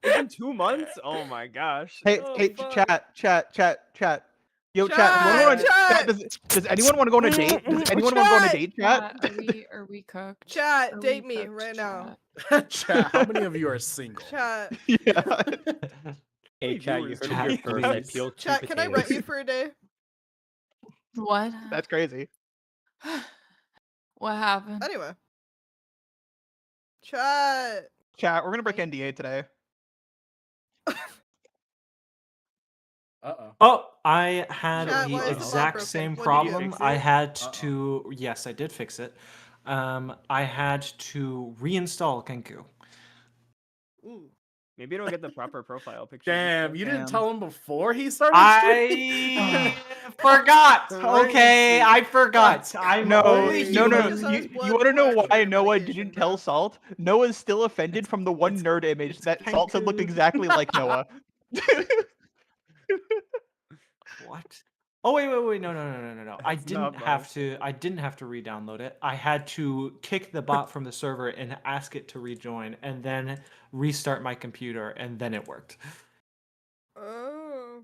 It's been 2 months? Oh my gosh. Hey, Oh, hey, fuck. chat. Yo, chat. Does anyone want to go on a date? Does anyone want to go on a date, chat? Are we cooked? Chat, Are date we me cooked, right now. Chat, how many of you are single? Chat. Yeah. Hey, chat, you heard of your Chat, first? I please. peeled 2 Chat, can I rent you for a day? What? That's crazy. What happened? Anyway. Chat. Chat, we're gonna break NDA today. Uh-oh. Oh, I had Chat, why the is the bot exact broken? same What did you problem. fix I it? had Uh-oh. to. Yes, I did fix it. I had to reinstall Kenku. Ooh. Maybe it'll get the proper profile picture. Damn, you didn't Damn. tell him before he started streaming? I forgot. Okay, I forgot. I'm No, only no. human. Focus on his You blood want to know marks why and Noah medication, didn't bro. tell Salt? Noah's still offended from the one nerd image that Salt said looked Kenku. exactly like Noah. What? Oh wait, no. I That's didn't not have to. I didn't have to re-download it. I had to kick the bot from the server and ask it to rejoin, and then restart my computer, and then it worked. Oh.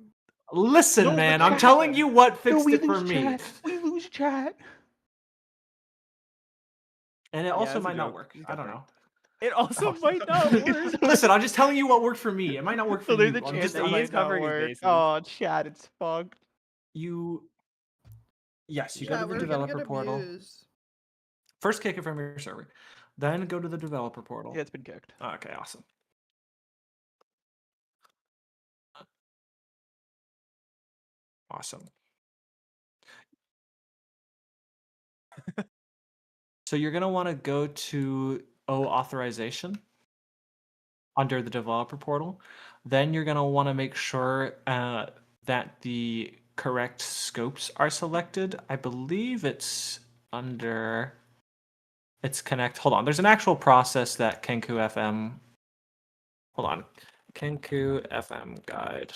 Listen, No, but man, I'm chat- telling you what No, fixed we it for lose me, chat. We lose chat. and it Yeah, also that's a might not joke. work. You I got don't pranked. know. It also Oh, might not work. Listen, I'm just telling you what worked for me. It might not work for So there's you. a I'm chance just that he he is might not covering his work. bases. Oh, chat, it's fucked. you. Yes, you Chat, go to we're the gonna developer get portal. abused. First, kick it from your server, then go to the developer portal. Yeah, it's been kicked. Okay, awesome. Awesome. So you're going to want to go to authorization under the developer portal. Then you're going to want to make sure that the correct scopes are selected. I believe it's under... It's connect. Hold on. There's an actual process that Kenku FM... Hold on. Kenku FM guide.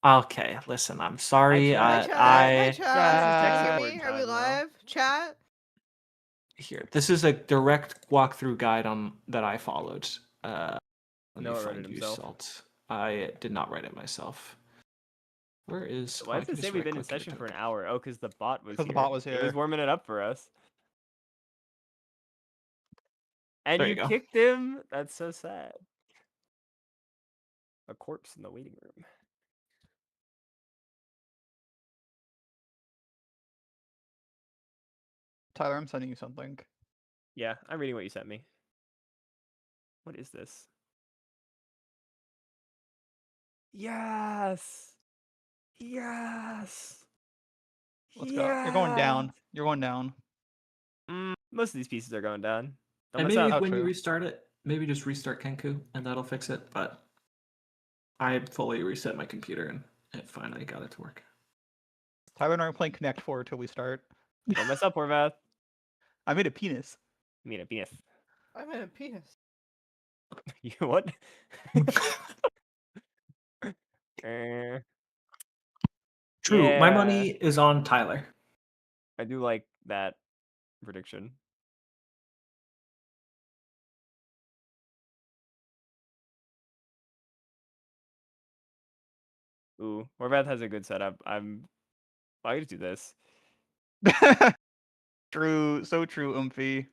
Okay, listen, I'm sorry. tried. Hi, chat. Chat. Can you hear me? Are we live? Chat? Here, this is a direct walkthrough guide on that I followed. Let me Noah wrote find it you, himself. Salt. I did not write it myself. Where is? Why I does can it say just we've been in right-click session it. for an hour? Oh, because the bot was here. Because the bot was He was here. warming it up for us. And There you you go. kicked him? That's so sad. A corpse in the waiting room. Tyler, I'm sending you something. Yeah, I'm reading what you sent me. What is this? Yes! Yes! Let's go. You're going down. You're going down. Most of these pieces are going down. Don't And mess maybe up. when you true. restart it, maybe just restart Kenku, and that'll fix it. But I fully reset my computer, and it finally got it to work. Tyler and I are playing Connect 4 until we start. Don't mess up, Horvath. I made a penis. You mean a penis. I'm in a penis. You what? Eh, True. My yeah, money is on Tyler. I do like that prediction. Ooh, Horvath has a good setup. I just do this. True. So true, Umphy.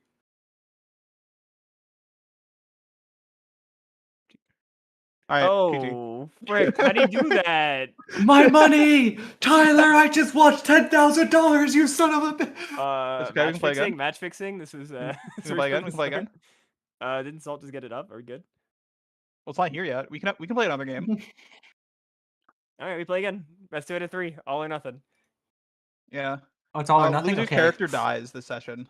All right, GG. Oh, frick! How do you do that? My money, Tyler! I just watched $10,000. You son of a bitch! Okay, we can play again. Match fixing. This was We this can was play again. from We the can play again. start. Didn't Salt just get it up? Are we good? Well, it's not here yet. We can play another game. All right, we play again. Best 2 out of 3. All or nothing. Yeah. Oh, it's all or nothing. Loser's Okay. character dies this session.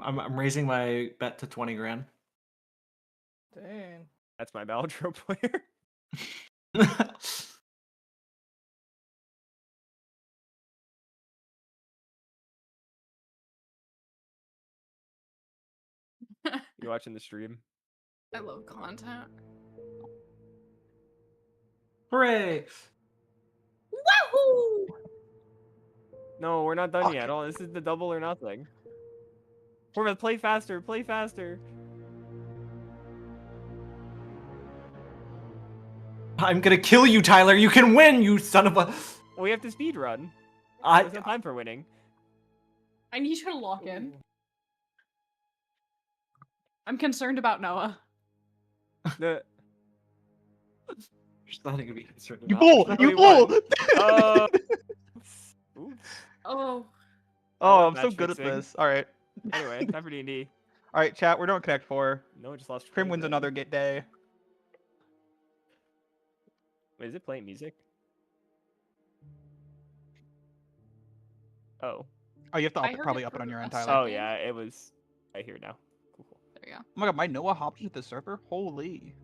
I'm raising my bet to 20 grand. Dang. That's my Battletro player. You watching the stream? I love content. Hooray! Wahoo! No, we're not done Fuck. yet. Oh, this is the double or nothing. Horvath, play faster. Play faster. I'm gonna kill you, Tyler. You can win, you son of a. We have to speed run. I. There's no time for winning. I need you to lock in. I'm concerned about Noah. The There's nothing to be concerned You about. fool! There's You won. fool! Oops. Oh. Oh, love I'm so good at match fixing. this. All right. Anyway, time for D&D. All right, chat. We're doing Connect 4. No, just lost. Prim track wins of it. another get day. Wait, is it playing music? Oh. Oh, you have to I heard probably it up it on for your a end, second. Tyler. Oh yeah, it was. I hear it now. Cool. There you go. Oh my god, my Noah hopped into the server? Holy.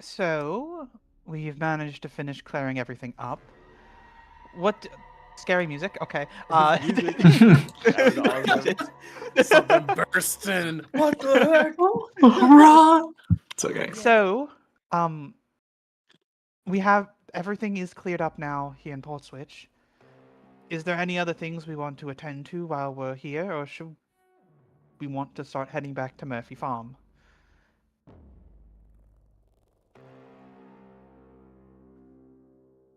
So, we've managed to finish clearing everything up. What? Scary music? Okay. Music. That was awesome. Something bursting. What the heck? Run! It's okay. So, we have everything is cleared up now here in Port Switch. Is there any other things we want to attend to while we're here, or should we want to start heading back to Murphy Farm?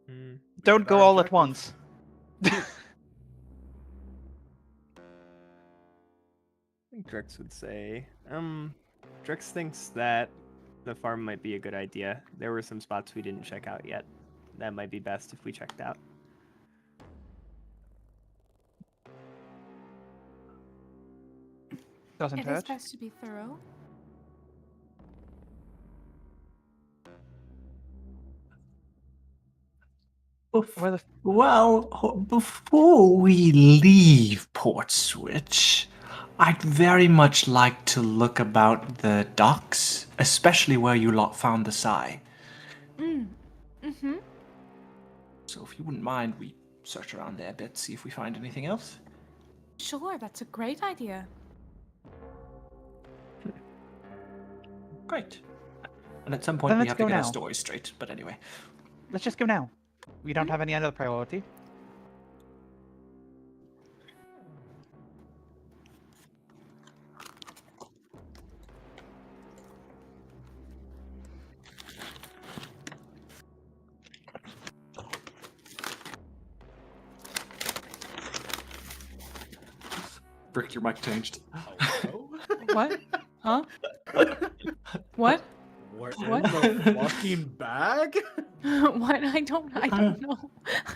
Hmm. Don't go all at once. I think Drix would say. Drix thinks that the farm might be a good idea. There were some spots we didn't check out yet. That might be best if we checked out. Doesn't It is hurt. best to be thorough. Where the Well, before we leave Port Switch, I'd very much like to look about the docks, especially where you lot found the Sai. Mm-hmm. So if you wouldn't mind, we search around there a bit, see if we find anything else. Sure, that's a great idea. Great. And at some point Then we let's have to go get our now. story straight, but anyway. Let's just go now. We don't have any other priority. Brick, your mic changed. Hello? What? Huh? What? We're What? in the fucking bag? What? I don't know.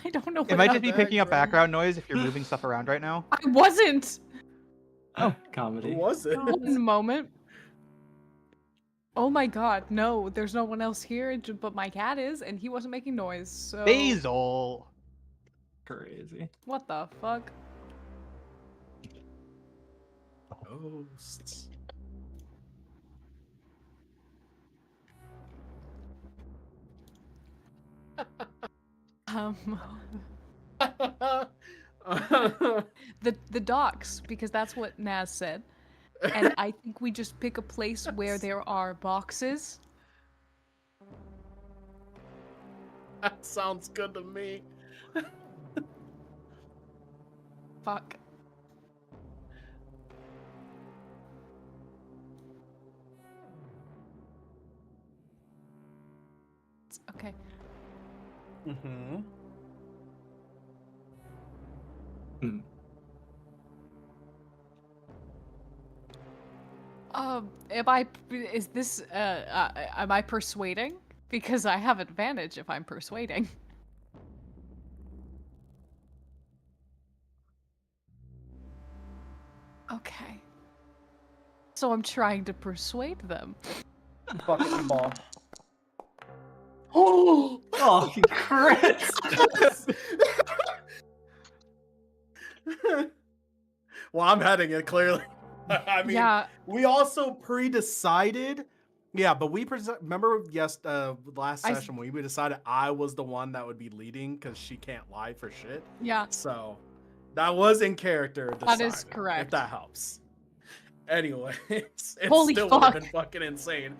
I don't know. It What might that just be bag, picking up bro. background noise if you're moving stuff around right now. I wasn't. Oh, Who comedy. was it? One moment. Oh my god, no, there's no one else here but my cat is, and he wasn't making noise, so... Basil! Crazy. What the fuck? Ghosts. The docks, because that's what Naz said. And I think we just pick a place where there are boxes. That sounds good to me. Fuck. Okay. Mm-hmm. Hmm. Am I persuading? Because I have advantage if I'm persuading. Okay. So I'm trying to persuade them. Fucking ball. Oh, Oh, crit! well, I'm heading it clearly. I mean, Yeah, we also pre-decided. Yeah, but remember, last I s- session we decided I was the one that would be leading because she can't lie for shit. yeah, So that was in character. that is Decided, correct. If that helps. Anyway, it Holy still would have fuck. been fucking insane.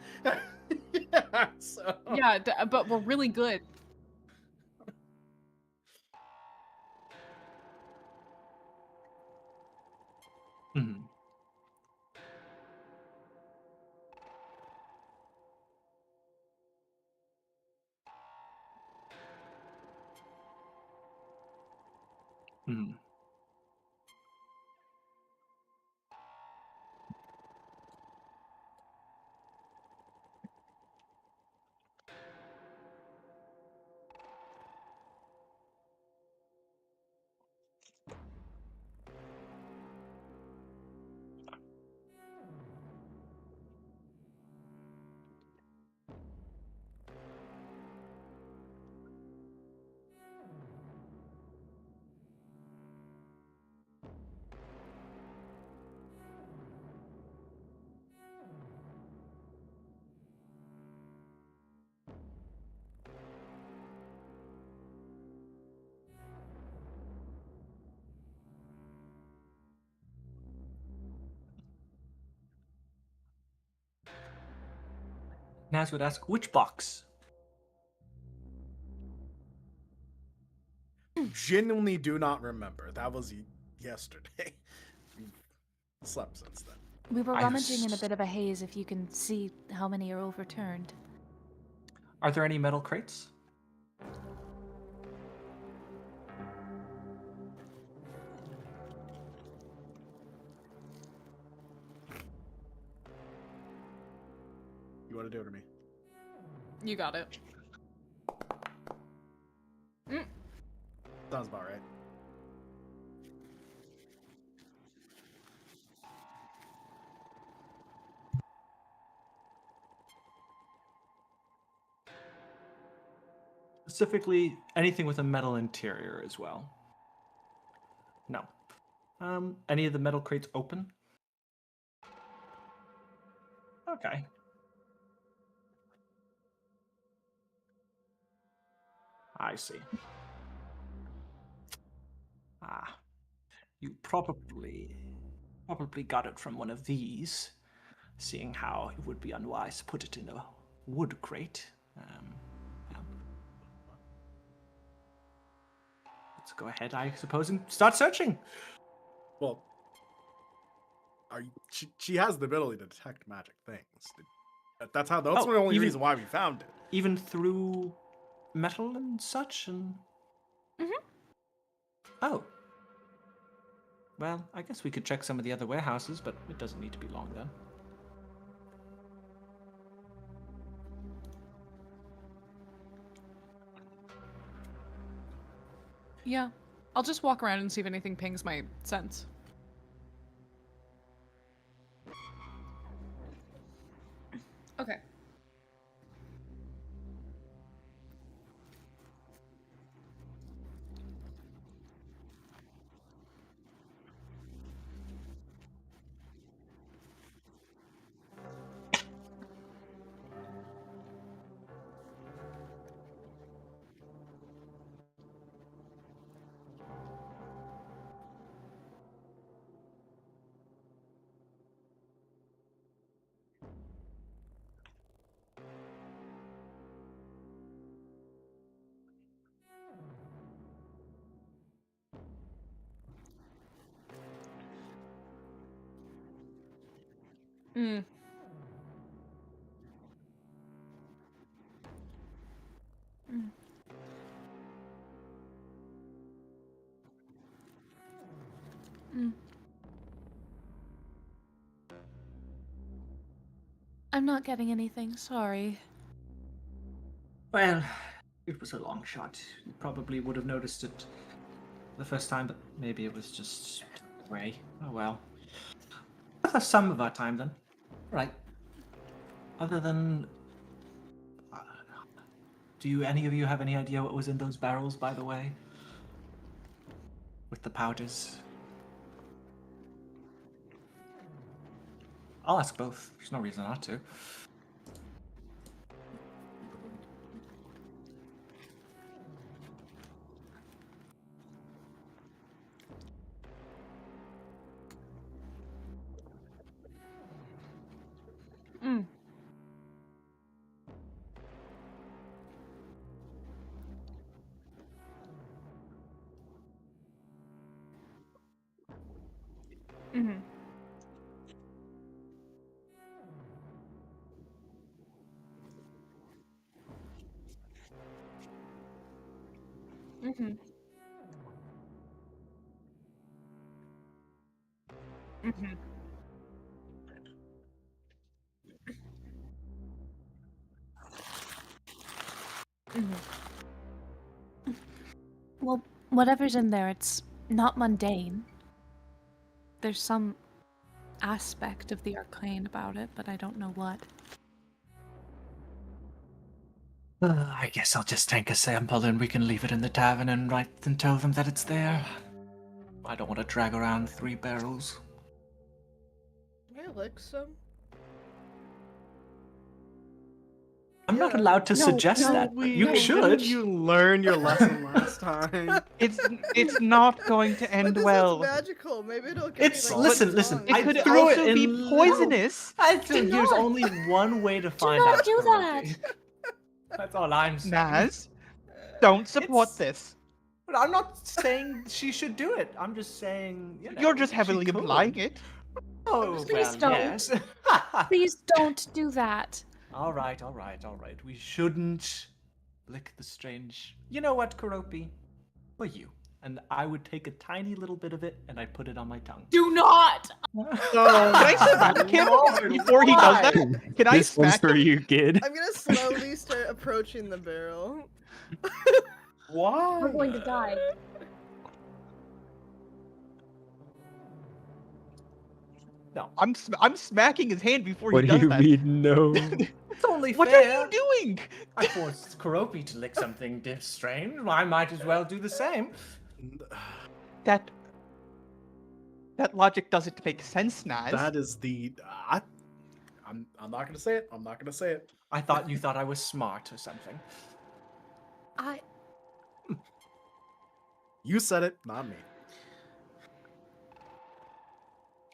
Yeah, so. Yeah, but we're really good. Hmm. Hmm. Naz would ask, which box? Genuinely do not remember. That was yesterday. Slept since then. We were I rummaging in a was- bit of a haze if you can see how many are overturned. Are there any metal crates? You want to do it to me? You got it. Sounds about right. Specifically, anything with a metal interior as well. No. Any of the metal crates open? Okay. I see. Ah, you probably got it from one of these, seeing how it would be unwise to put it in a wood crate. Yeah. Let's go ahead, I suppose, and start searching. Well, she has the ability to detect magic things. That's the only reason why we found it. Even through metal and such, and. Oh. Well, I guess we could check some of the other warehouses, but it doesn't need to be long then. Yeah. I'll just walk around and see if anything pings my sense. Okay. Mm. I'm not getting anything, sorry. Well, it was a long shot. You probably would have noticed it the first time, but maybe it was just away. Oh well. That's some of our time then. Right. Other than... do any of you have any idea what was in those barrels, by the way? With the powders? I'll ask both. There's no reason not to. Mm. Mm-hmm. Mm-hmm. Mm-hmm. Mm-hmm. Well, whatever's in there, it's not mundane. There's some aspect of the arcane about it, but I don't know what. I guess I'll just take a sample and we can leave it in the tavern and write and tell them that it's there. I don't want to drag around 3 barrels. I like some. I'm not Yeah. allowed to No, suggest no, that, but you Didn't should. you learn your lesson last time? It's not going to end But this well. is magical. Maybe it'll give It's me, like, listen. tongue. It I could threw it also be in poisonous. There's not. only one way to find not out. do that. Karoki. That's all I'm saying. Naz, don't support It's- this. But I'm not saying she should do it. I'm just saying, you know, You're just she heavily could. implying it. Oh, Please well, don't. yes. Please don't do that. All right. We shouldn't lick the strange. You know what, Karopi? For you. And I would take a tiny little bit of it and I'd put it on my tongue. Do not. Can I smack him before he does that? Can I This one's smack for him? you, kid. I'm gonna slowly start approaching the barrel. Why? We're going to die. No. I'm smacking his hand before What he do does you that. mean, no? It's only What fair. are you doing? I forced Karopi to lick something strange. I might as well do the same. That logic doesn't make sense, Naz. That is the. I'm not gonna say it. I'm not gonna say it. I thought you thought I was smart or something. You said it, not me.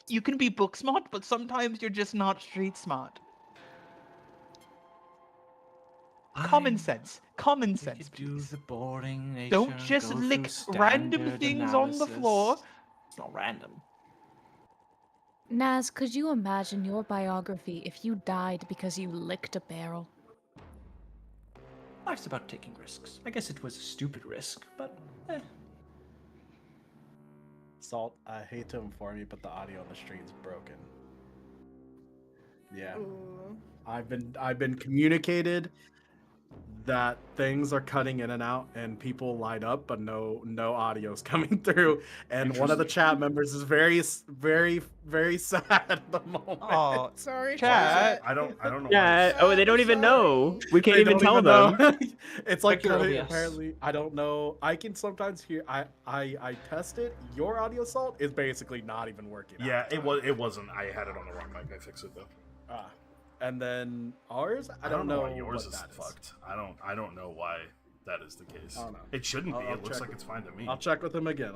You can be book smart, but sometimes you're just not street smart. Common sense. Common We sense, could do please. the boring nature. Don't just go lick through random standard things on the floor. analysis. It's not random. Naz, could you imagine your biography if you died because you licked a barrel? Life's about taking risks. I guess it was a stupid risk, but Salt, I hate to inform you, but the audio on the stream is broken. Yeah. Ooh. I've been communicated that things are cutting in and out and people light up, but no audio's coming through. And one of the chat members is very sad at the moment. Oh, Sorry, Chat. chat. I don't know. Yeah. Oh, they don't even know. Sorry. We can't They even don't tell them. know. It's like Check your cutting- OBS. apparently I don't know. I can sometimes hear. I tested your audio, Salt is basically not even working. Yeah, out. it wasn't. I had it on the wrong mic. I fixed it though. And then ours, I don't know why what yours is that fucked. I don't know why that is the case. I don't know. It shouldn't be. I'll It looks check like it's fine to me. I'll check with him again.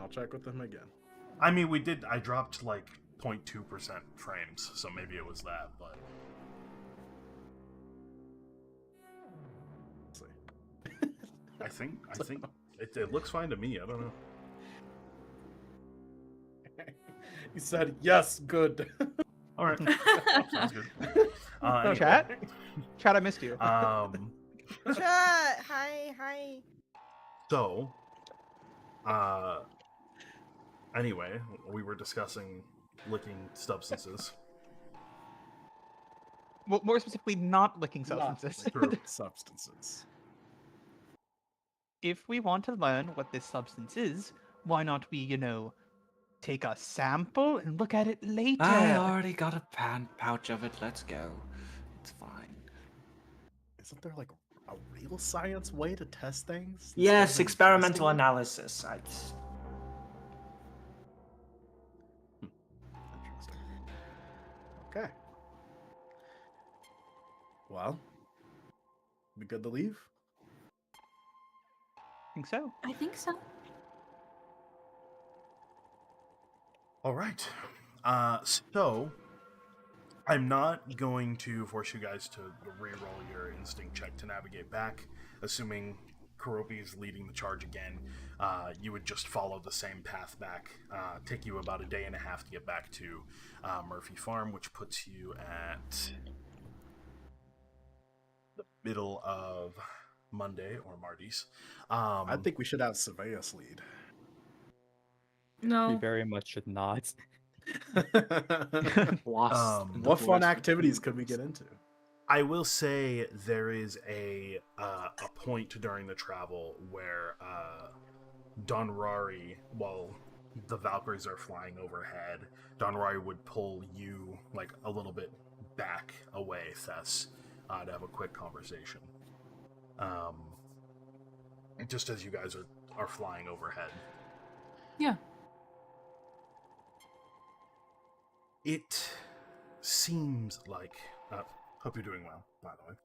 I mean, I dropped like 0.2% frames, so maybe it was that, but Let's see. I think it looks fine to me. I don't know. He said yes, good. All right, sounds good. Anyway, Chat, I missed you. Chat. Hi. So, anyway, we were discussing licking substances. Well, more specifically, not licking Not substances. True substances. If we want to learn what this substance is, why not we, take a sample and look at it later? I already got a pouch of it. Let's go. It's fine. Isn't there like a real science way to test things? Yes, instead of experimental investing? analysis. Interesting. Okay. Well, we good to leave? think so. I think so. All right. So I'm not going to force you guys to re-roll your instinct check to navigate back, assuming Kuropi is leading the charge again. You would just follow the same path back. Take you about a day and a half to get back to Murphy Farm, which puts you at the middle of Monday or Marty's. I think we should have Surveillance lead. We No. very much should not. Lost. in the What fun forest. activities could we get into? I will say there is a point during the travel where Donrari, while the Valkyries are flying overhead, Donrari would pull you like a little bit back away, Thess, to have a quick conversation. Just as you guys are flying overhead. Yeah. It seems like. Hope you're doing well, by the way.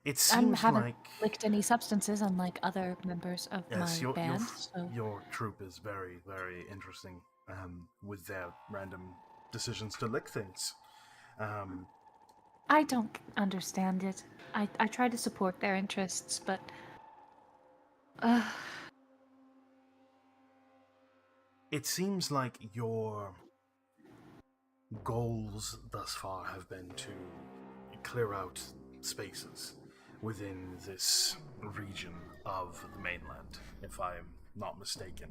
It I seems haven't like licked any substances, unlike other members of yes, my band. So your troop is very, very interesting. With their random decisions to lick things. I don't understand it. I try to support their interests, but It seems like your goals thus far have been to clear out spaces within this region of the mainland, if I'm not mistaken.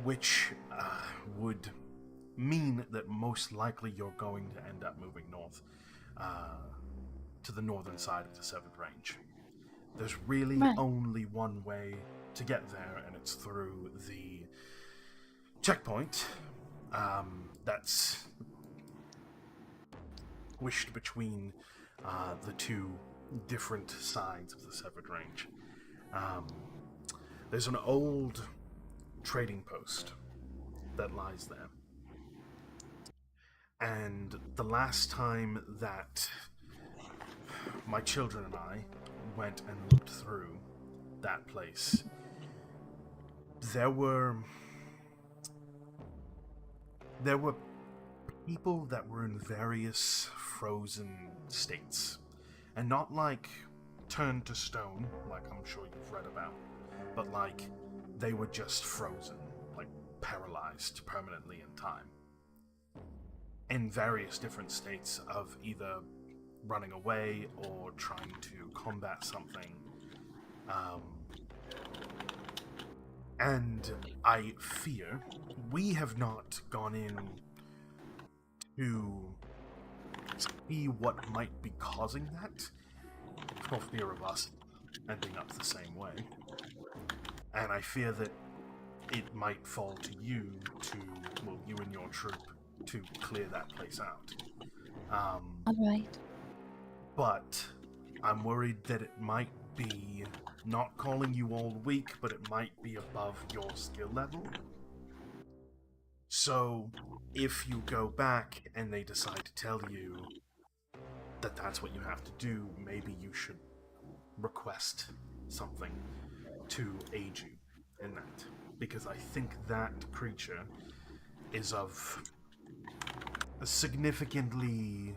Which would mean that most likely you're going to end up moving north to the northern side of the Severed Range. There's really Right. only one way to get there, and it's through the checkpoint that's wished between the two different sides of the Severed Range. There's an old trading post that lies there. And the last time that my children and I went and looked through that place, there were people that were in various frozen states. And not like turned to stone, like I'm sure you've read about, but like they were just frozen, like paralyzed permanently in time. In various different states of either running away or trying to combat something. And I fear we have not gone in to see what might be causing that, for fear of us ending up the same way. And I fear that it might fall to you to, well, you and your troop, to clear that place out. all right. But I'm worried that it might be, not calling you all weak, but it might be above your skill level. So, if you go back and they decide to tell you that that's what you have to do, maybe you should request something to aid you in that. Because I think that creature is of a significantly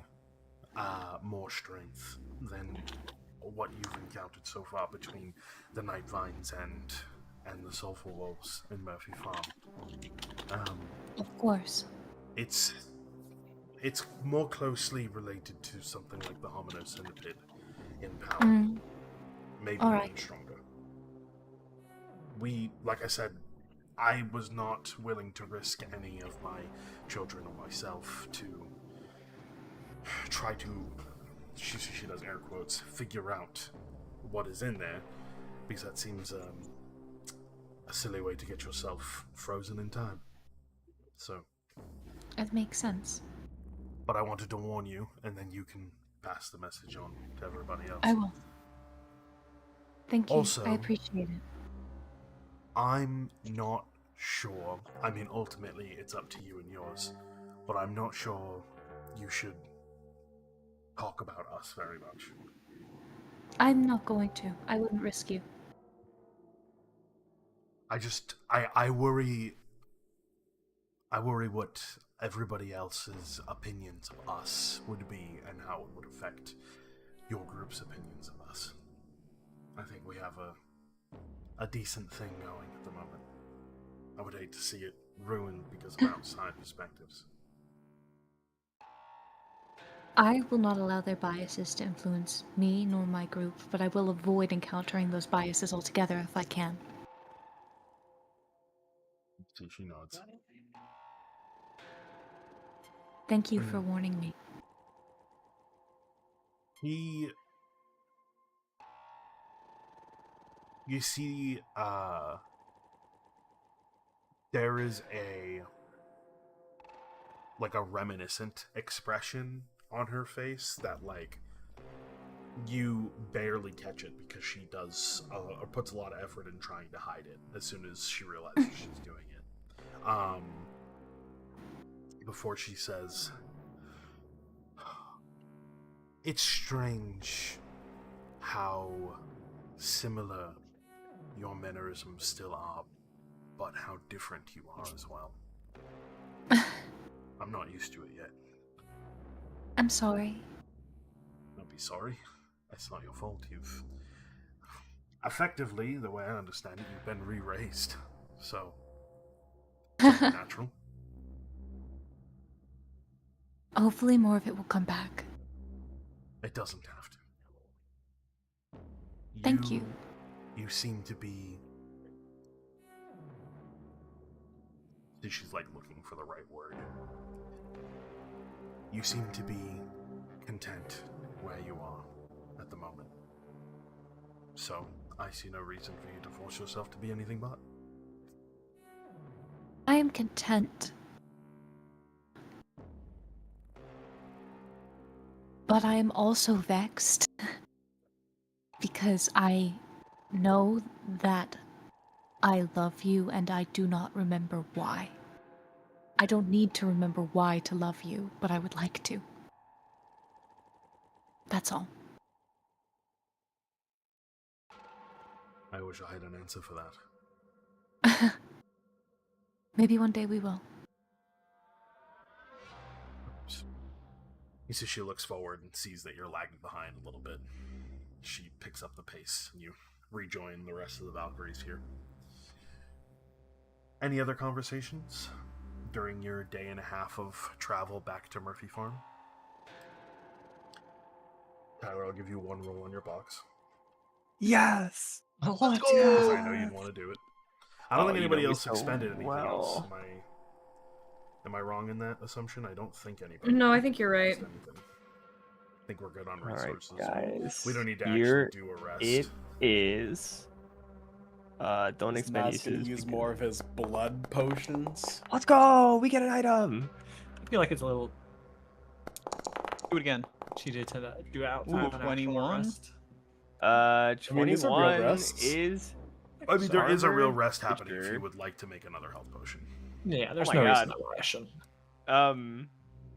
more strength than what you've encountered so far between the Night Vines and the Soulful Wolves in Murphy Farm. Of course. It's more closely related to something like the Homino Centipede in power. Maybe All even right. stronger. Like I said, I was not willing to risk any of my children or myself to try to, she does air quotes, figure out what is in there, because that seems a silly way to get yourself frozen in time. So. It makes sense. But I wanted to warn you, and then you can pass the message on to everybody else. I will. Thank you. Also, I appreciate it. I'm not sure. I mean, ultimately, it's up to you and yours. But I'm not sure you should talk about us very much. I'm not going to. I wouldn't risk you. I worry what everybody else's opinions of us would be and how it would affect your group's opinions of us. I think we have a decent thing going at the moment. I would hate to see it ruined because of outside perspectives. I will not allow their biases to influence me nor my group, but I will avoid encountering those biases altogether if I can. See, she nods. Thank you for warning me. You see, there is a reminiscent expression on her face that, like, you barely catch it because she does, or puts a lot of effort in trying to hide it as soon as she realizes she's doing it. Before she says, it's strange how similar your mannerisms still are, but how different you are as well. I'm not used to it yet. I'm sorry. Don't be sorry. It's not your fault. You've... Effectively, the way I understand it, you've been re-raised. So... it's natural. Hopefully more of it will come back. It doesn't have to. Thank you. You seem to be... She's like looking for the right word. You seem to be content where you are at the moment. So, I see no reason for you to force yourself to be anything but. I am content. But I am also vexed. Because I know that I love you and I do not remember why. I don't need to remember why to love you, but I would like to. That's all. I wish I had an answer for that. Maybe one day we will. You see, she looks forward and sees that you're lagging behind a little bit. She picks up the pace, and you rejoin the rest of the Valkyries here. Any other conversations during your day and a half of travel back to Murphy Farm? Tyler, I'll give you one roll on your box. Yes! Let's go! Because I know you'd want to do it. I don't think anybody you know me else so expended anything else. well. Am I wrong in that assumption? I don't think anybody. No, I think you're right. I think we're good on All right, resources. guys. We don't need to Here actually do a rest. it is. Don't Is expend Nas gonna uses. use because- more of his blood potions. Let's go! We get an item! I feel like it's a little Do it again. cheated to do out Ooh, an actual 21? rest. I mean, these are real 21 rests. is. I mean, there is a real armor, rest happening if sure. you would like to make another health potion. Yeah, there's my no God. reason to ration.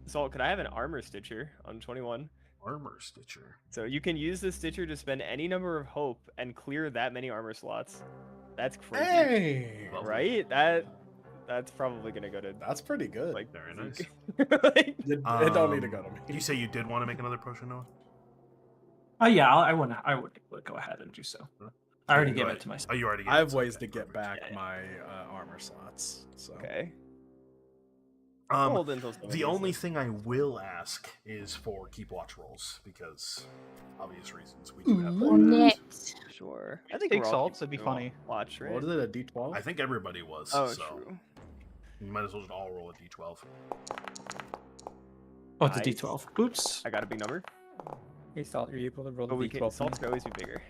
So could I have an armor stitcher on 21? Armor Stitcher. So you can use the stitcher to spend any number of hope and clear that many armor slots. That's crazy. Hey, Right? That's probably gonna go to that's pretty good. like Very nice. like, it don't need to go to me. You say you did want to make another potion, Noah? Oh yeah, I would go ahead and do so. I already Go gave ahead. it to myself. Oh, you already gave I it, have so ways okay, to get perfect. back Yeah. my armor slots. So okay. Hold until some of The these only then. thing I will ask is for keep watch rolls, because obvious reasons we do have that. Net. Sure. I think Take we're all salts, keeping that'd be a wa- funny. Watch, right? what is it? A D12? I think everybody was. Oh, so true. you might as well just all roll a d12. Oh, it's a Nice. D12. Oops. I got a big number. Hey, Salt, are you able to roll But a we can. D12 for me? Salts can always be bigger.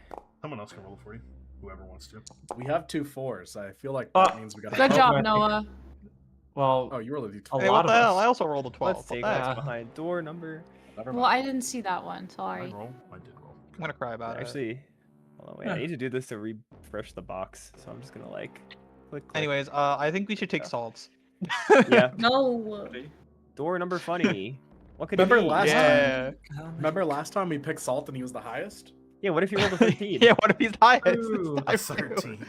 Someone else can roll for you. Whoever wants to. We have 2 4s. I feel like Oh, that means we got. Good job, Okay. Noah. Well, Oh, you roll a D12. a Hey, lot what the of hell? us. I also rolled a 12. Let's What take the heck? what's behind door number. Never Well, mind. I didn't see that one. I Sorry. roll. I did roll. I'm gonna cry about it. Actually, hold on, wait. I need to do this to refresh the box. So I'm just gonna like click. Anyways, I think we should take Yeah. salts. Yeah. No. Door number funny. What could Remember it be? last Yeah. Remember last time we picked Salt and he was the highest? Yeah. What if you rolled a 13? Yeah, what if he's highest? Ooh, It's A time for- 13.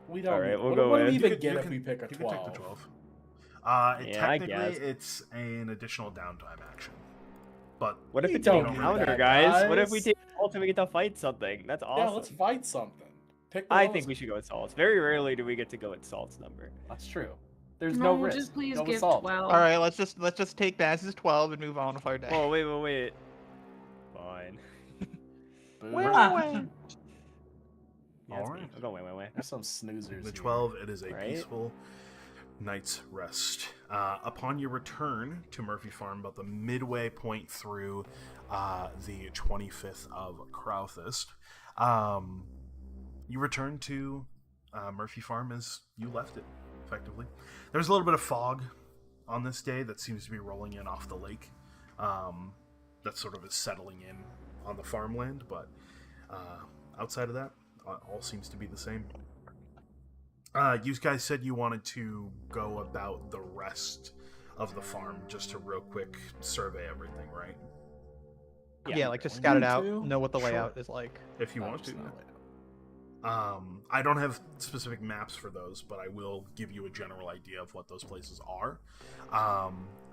We don't. All right, we'll what, go what do with- we You even get You if can- we pick a You can 12? take the 12. Yeah, I Technically, guess. it's an additional downtime action. But What if We it's don't a do counter, that, guys? What if we guys. take salts and we get to fight something? That's awesome. Yeah, let's fight something. Pick the I lowest- think we should go with salts. Very rarely do we get to go with salts number. That's true. There's no, risk. just please Go with give Salt. 12. All right, let's just take Naz's 12 and move on with our day. Oh wait. Fine. Boo. Wait. Yeah, it's Alright. me. I'll go wait. There's some snoozers. the here. 12, it is a Right? peaceful night's rest. Upon your return to Murphy Farm, about the midway point through the 25th of Crowthist, you return to Murphy Farm as you left it, effectively. There's a little bit of fog on this day that seems to be rolling in off the lake. That sort of is settling in on the farmland, but outside of that, all seems to be the same. You guys said you wanted to go about the rest of the farm just to real quick survey everything, right? Yeah, like just scout it out, to? know what the Sure. layout is like. If you No, want it's to. not. I don't have specific maps for those, but I will give you a general idea of what those places are.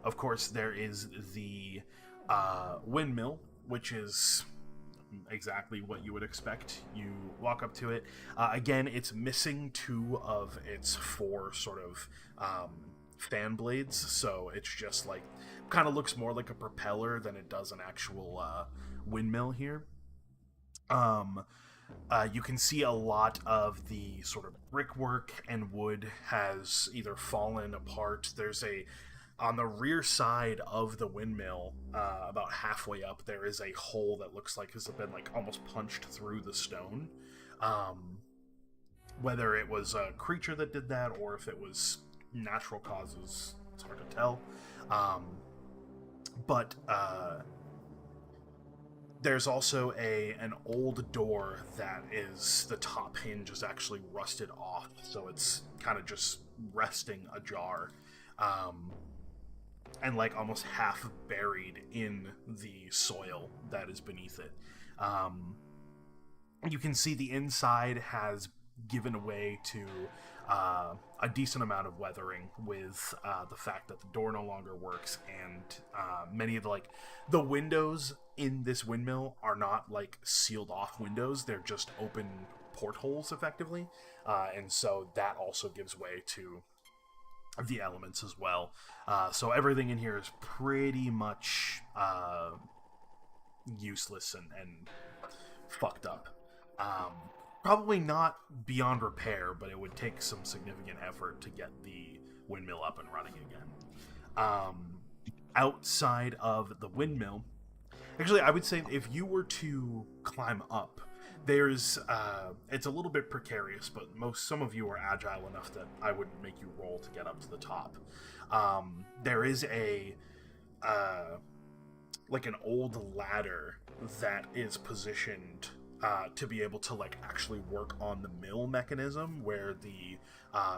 Of course, there is the windmill, which is exactly what you would expect. You walk up to it. Again, it's missing 2 of its 4 sort of fan blades, so it's just like kind of looks more like a propeller than it does an actual windmill here. You can see a lot of the sort of brickwork and wood has either fallen apart. There's on the rear side of the windmill, about halfway up, there is a hole that looks like has been like almost punched through the stone. Whether it was a creature that did that or if it was natural causes, it's hard to tell. But there's also an old door that is, the top hinge is actually rusted off, so it's kind of just resting ajar. And like almost half buried in the soil that is beneath it. You can see the inside has given way to a decent amount of weathering, with the fact that the door no longer works, and many of the windows in this windmill are not like sealed off windows, they're just open portholes effectively, and so that also gives way to the elements as well. So everything in here is pretty much useless and fucked up. Probably not beyond repair, but it would take some significant effort to get the windmill up and running again. Outside of the windmill, actually, I would say if you were to climb up, there's it's a little bit precarious, but some of you are agile enough that I wouldn't make you roll to get up to the top. There is like an old ladder that is positioned to be able to like actually work on the mill mechanism, where the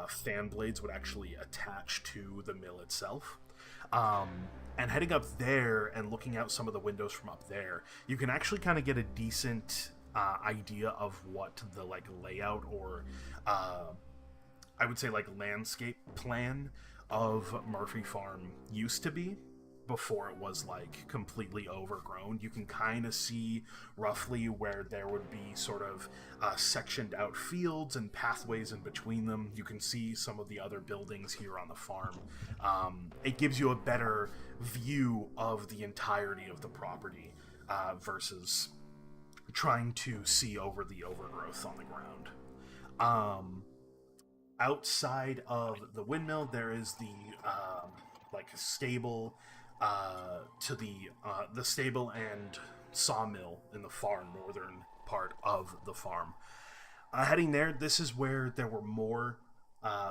fan blades would actually attach to the mill itself. And heading up there and looking out some of the windows from up there, you can actually kind of get a decent idea of what the like layout or I would say like landscape plan of Murphy Farm used to be before it was like completely overgrown. You can kind of see roughly where there would be sort of sectioned out fields and pathways in between them. You can see some of the other buildings here on the farm. It gives you a better view of the entirety of the property versus trying to see over the overgrowth on the ground. Outside of the windmill, there is the like stable to the stable and sawmill in the far northern part of the farm. Heading there, this is where there were more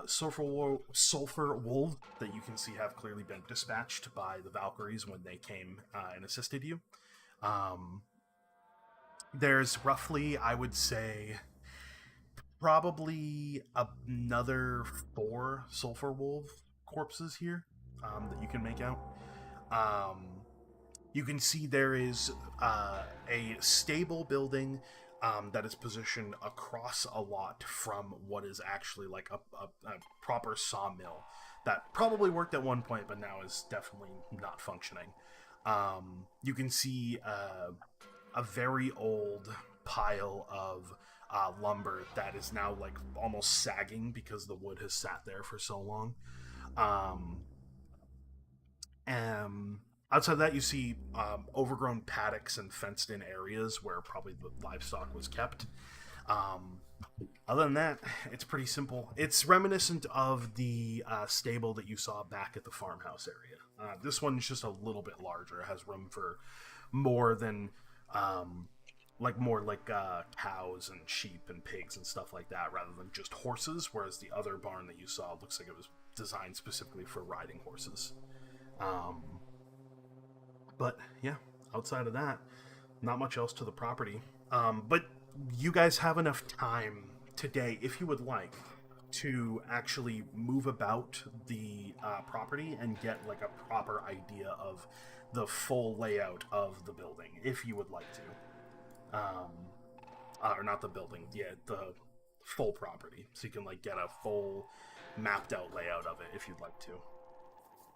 sulfur wolves that you can see have clearly been dispatched by the Valkyries when they came and assisted you. There's roughly, I would say, probably another 4 sulfur wolf corpses here that you can make out. You can see there is a stable building that is positioned across a lot from what is actually like a proper sawmill that probably worked at one point but now is definitely not functioning. You can see a very old pile of lumber that is now like almost sagging because the wood has sat there for so long. Outside of that, you see overgrown paddocks and fenced-in areas where probably the livestock was kept. Other than that, it's pretty simple. It's reminiscent of the stable that you saw back at the farmhouse area. This one's just a little bit larger. It has room for more than cows and sheep and pigs and stuff like that, rather than just horses. Whereas the other barn that you saw looks like it was designed specifically for riding horses. But yeah, outside of that, not much else to the property. But you guys have enough time today, if you would like, to actually move about the property and get like a proper idea of the full layout of the building, if you would like to. Or not the building, the full property. So you can like get a full mapped out layout of it if you'd like to.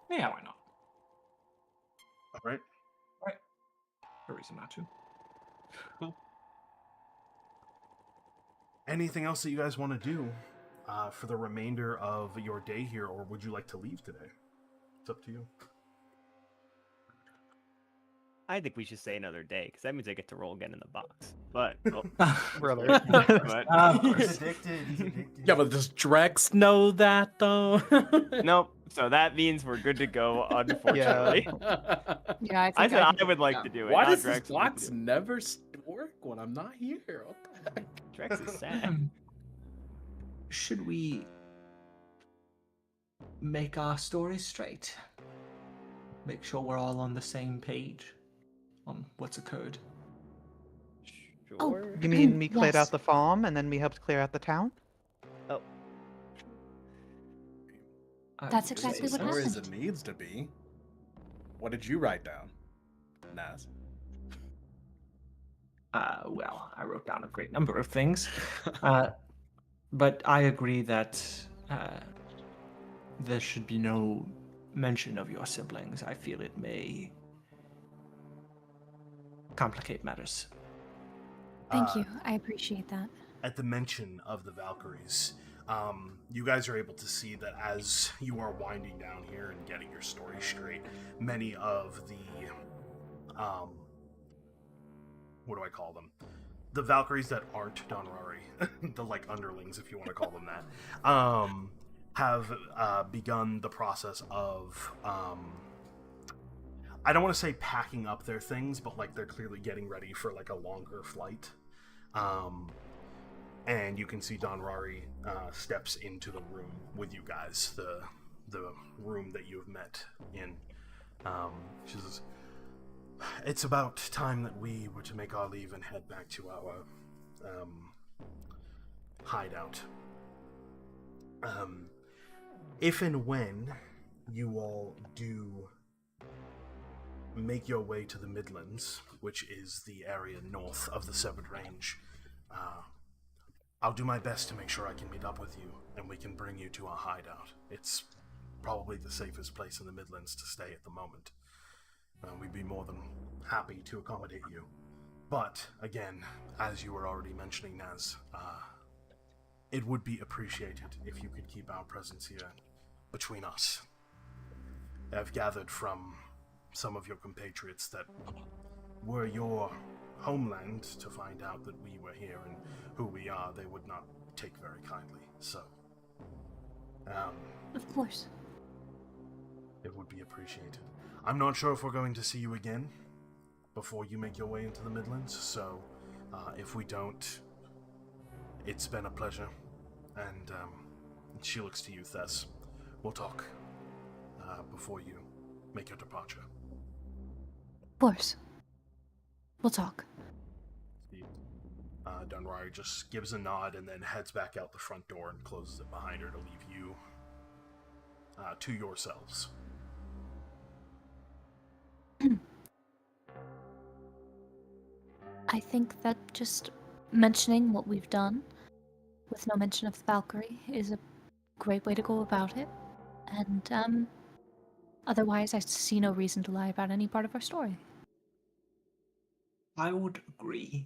Yeah, why not? All right. No reason not to. Cool. Anything else that you guys want to do for the remainder of your day here, or would you like to leave today? It's up to you. I think we should stay another day, because that means I get to roll again in the box. But, Brother. He's addicted. Yeah, but does Drex know that, though? Nope. So that means we're good to go, unfortunately. Yeah, I said I would like to do it. Why not does Drex this would like to box do it. never work when I'm not here? What the heck? Drex is sad. Should we make our story straight? Make sure we're all on the same page on what's occurred. Oh, Sure. You mean we cleared yes. out the farm and then we helped clear out the town? Oh. That's exactly what Story as happened. it needs to be. What did you write down, Naz? Well, I wrote down a great number of things. But I agree that there should be no mention of your siblings. I feel it may complicate matters. Thank you. I appreciate that. At the mention of the Valkyries, you guys are able to see that as you are winding down here and getting your story straight, many of the what do I call them? The Valkyries that aren't Donrari, the like underlings, if you want to call them that, have begun the process of I don't want to say packing up their things, but like they're clearly getting ready for like a longer flight. And you can see Donrari steps into the room with you guys, the room that you have met in. She says, "It's about time that we were to make our leave and head back to our hideout. If and when you all do make your way to the Midlands, which is the area north of the Severed Range, I'll do my best to make sure I can meet up with you and we can bring you to our hideout. It's probably the safest place in the Midlands to stay at the moment. We'd be more than happy to accommodate you. But, again, as you were already mentioning, Naz, it would be appreciated if you could keep our presence here between us. I've gathered from some of your compatriots that were your homeland to find out that we were here and who we are, they would not take very kindly. So, Of course. It would be appreciated. I'm not sure if we're going to see you again before you make your way into the Midlands, so if we don't, it's been a pleasure. And she looks to you, Thess. We'll talk before you make your departure. Of course. We'll talk. Dunrari just gives a nod and then heads back out the front door and closes it behind her to leave you to yourselves. I think that just mentioning what we've done, with no mention of the Valkyrie, is a great way to go about it. And, otherwise I see no reason to lie about any part of our story. I would agree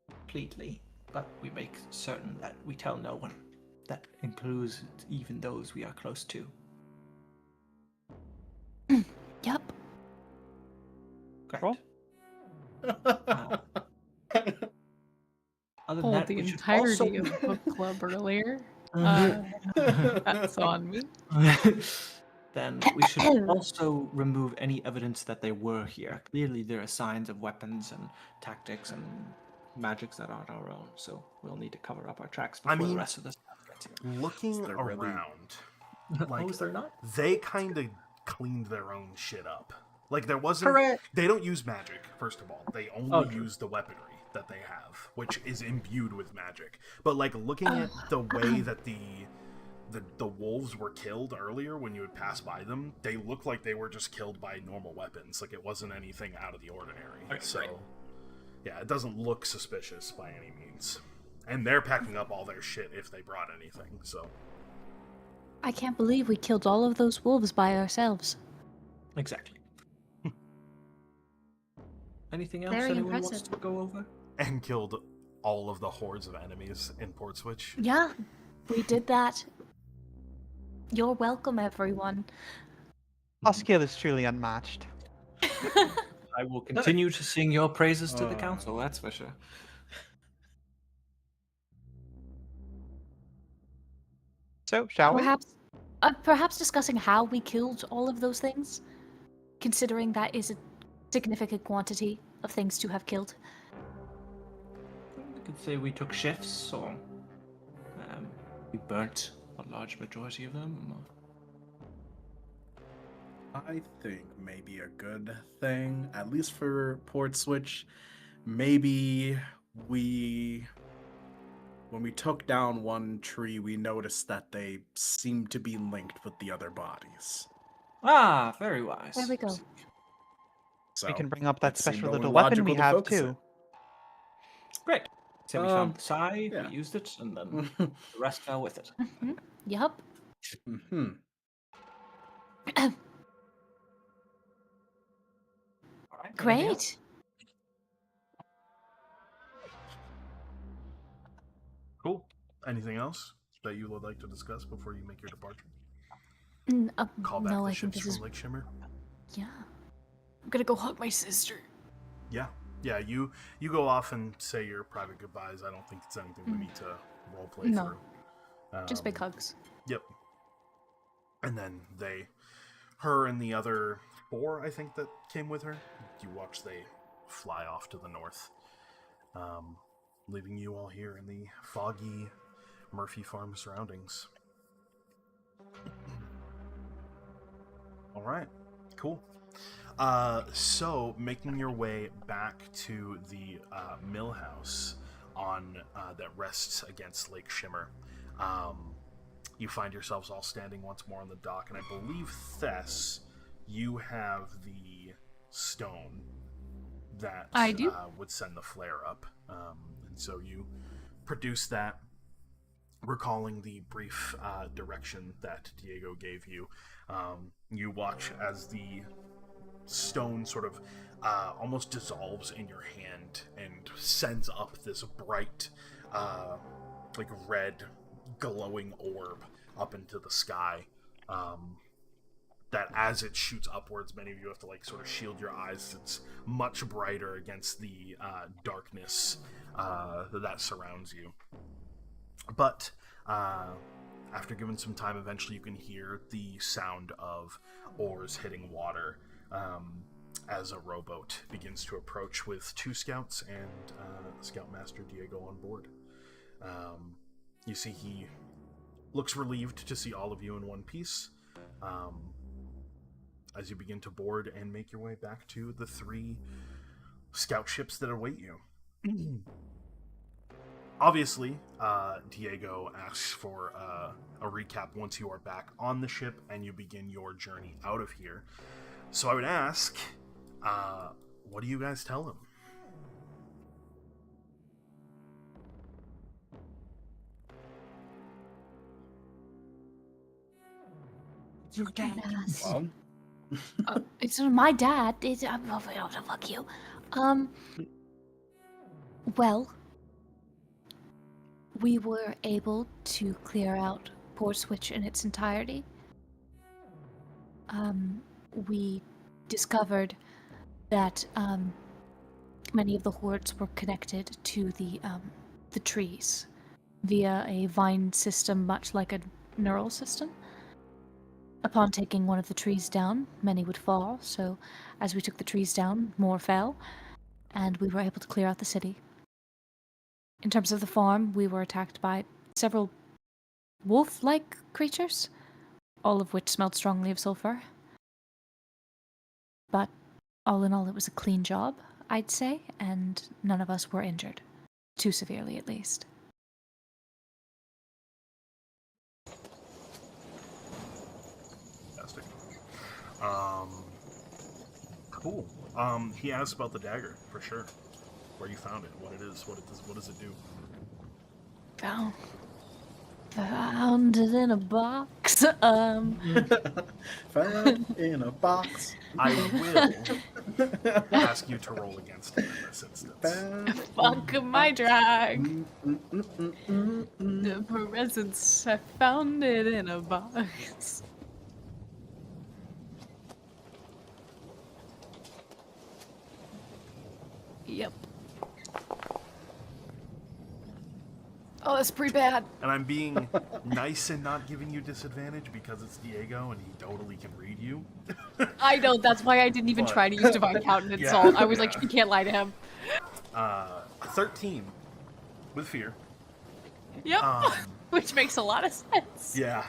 completely, but we make certain that we tell no one. That includes even those we are close to. Yep. Great. Cool. Other than Told that, the we should entirety also... of book club earlier. That's on me. Then we should also remove any evidence that they were here. Clearly, there are signs of weapons and tactics and magics that aren't our own, so we'll need to cover up our tracks before the rest of this gets here. Looking Is there really- around, like, is there not? they kind of cleaned their own shit up. Like, there wasn't... Correct. They don't use magic, first of all. They only Oh, true. use the weaponry that they have, which is imbued with magic. But, like, looking at the way that the wolves were killed earlier when you would pass by them, they look like they were just killed by normal weapons. Like, it wasn't anything out of the ordinary. Okay, so, great. yeah, it doesn't look suspicious by any means. And they're packing up all their shit if they brought anything, so... I can't believe we killed all of those wolves by ourselves. Exactly. Anything else Very anyone wants impressive. to go over? And killed all of the hordes of enemies in Port Switch. Yeah, we did that. You're welcome, everyone. Our skill is truly unmatched. I will continue to sing your praises to the council, that's for sure. So, shall we? Perhaps discussing how we killed all of those things, considering that is a significant quantity of things to have killed. We could say we took shifts, or we burnt a large majority of them. I think maybe a good thing, at least for Port Switch, maybe when we took down one tree, we noticed that they seemed to be linked with the other bodies. Ah, very wise. There we go. So We can bring up that it seemed special only little weapon we logical to have focus too. Great. So we found the Sai, yeah. we used it, and then the rest fell with it. Yup. Mm-hmm. All right, anything else? Great. Cool. Anything else that you would like to discuss before you make your departure? Call back No, the I think ships this from is. Lake Shimmer? Yeah. I'm gonna go hug my sister. Yeah. Yeah, you go off and say your private goodbyes. I don't think it's anything we need to roleplay No. through. Just big hugs. Yep. And then her and the other 4, I think, that came with her, you watch they fly off to the north, leaving you all here in the foggy Murphy Farm surroundings. All right, cool. So making your way back to the mill house on that rests against Lake Shimmer, you find yourselves all standing once more on the dock, and I believe, Thess, you have the stone that I do. would send the flare up, and so you produce that, recalling the brief direction that Diego gave you. You watch as the stone sort of almost dissolves in your hand and sends up this bright, like red, glowing orb up into the sky. That as it shoots upwards, many of you have to like sort of shield your eyes. It's much brighter against the darkness that surrounds you. But After giving some time, eventually you can hear the sound of oars hitting water as a rowboat begins to approach with 2 scouts and Scoutmaster Diego on board. You see he looks relieved to see all of you in one piece as you begin to board and make your way back to the 3 scout ships that await you. Obviously, Diego asks for a recap once you are back on the ship and you begin your journey out of here. So I would ask, what do you guys tell him? Your dad. Mom? It's my dad. Fuck you. Well, we were able to clear out Portswitch in its entirety. We discovered that many of the hordes were connected to the trees via a vine system, much like a neural system. Upon taking one of the trees down, many would fall, so as we took the trees down, more fell, and we were able to clear out the city. In terms of the farm, we were attacked by several wolf-like creatures, all of which smelled strongly of sulfur. But all in all, it was a clean job, I'd say, and none of us were injured. Too severely, at least. Fantastic. Cool. He asked about the dagger, for sure. Where you found it, what it is, what does it do? Found it in a box. Found in a box. I will ask you to roll against him in this instance. Fuck my drag. The presents, I found it in a box. Yep. Oh, that's pretty bad. And I'm being nice and not giving you disadvantage because it's Diego and he totally can read you. I know, that's why I didn't even But- try to use Divine Countenance Yeah, Salt. I was yeah. like, you can't lie to him. 13 with fear. Yep. Um, Which makes a lot of sense. yeah.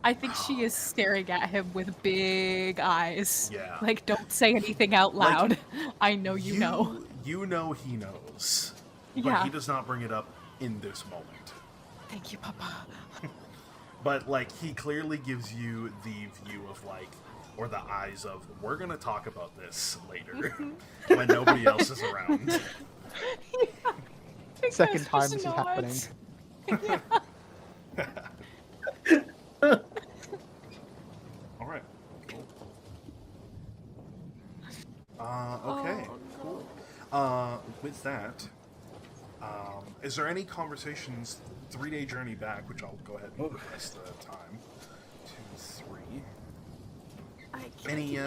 I think she is staring at him with big eyes. Yeah. Like, don't say anything out Like, loud. I know you know. You know he knows. But Yeah. he does not bring it up in this moment. Thank you, Papa. But, like, he clearly gives you the view of, like, or the eyes of, we're going to talk about this later when nobody else is around. Yeah. Second time this is happening. All right. Cool. Okay. Oh, Cool. With that, is there any conversations? 3-day journey back, which I'll go ahead and request the time. 2, 3. Any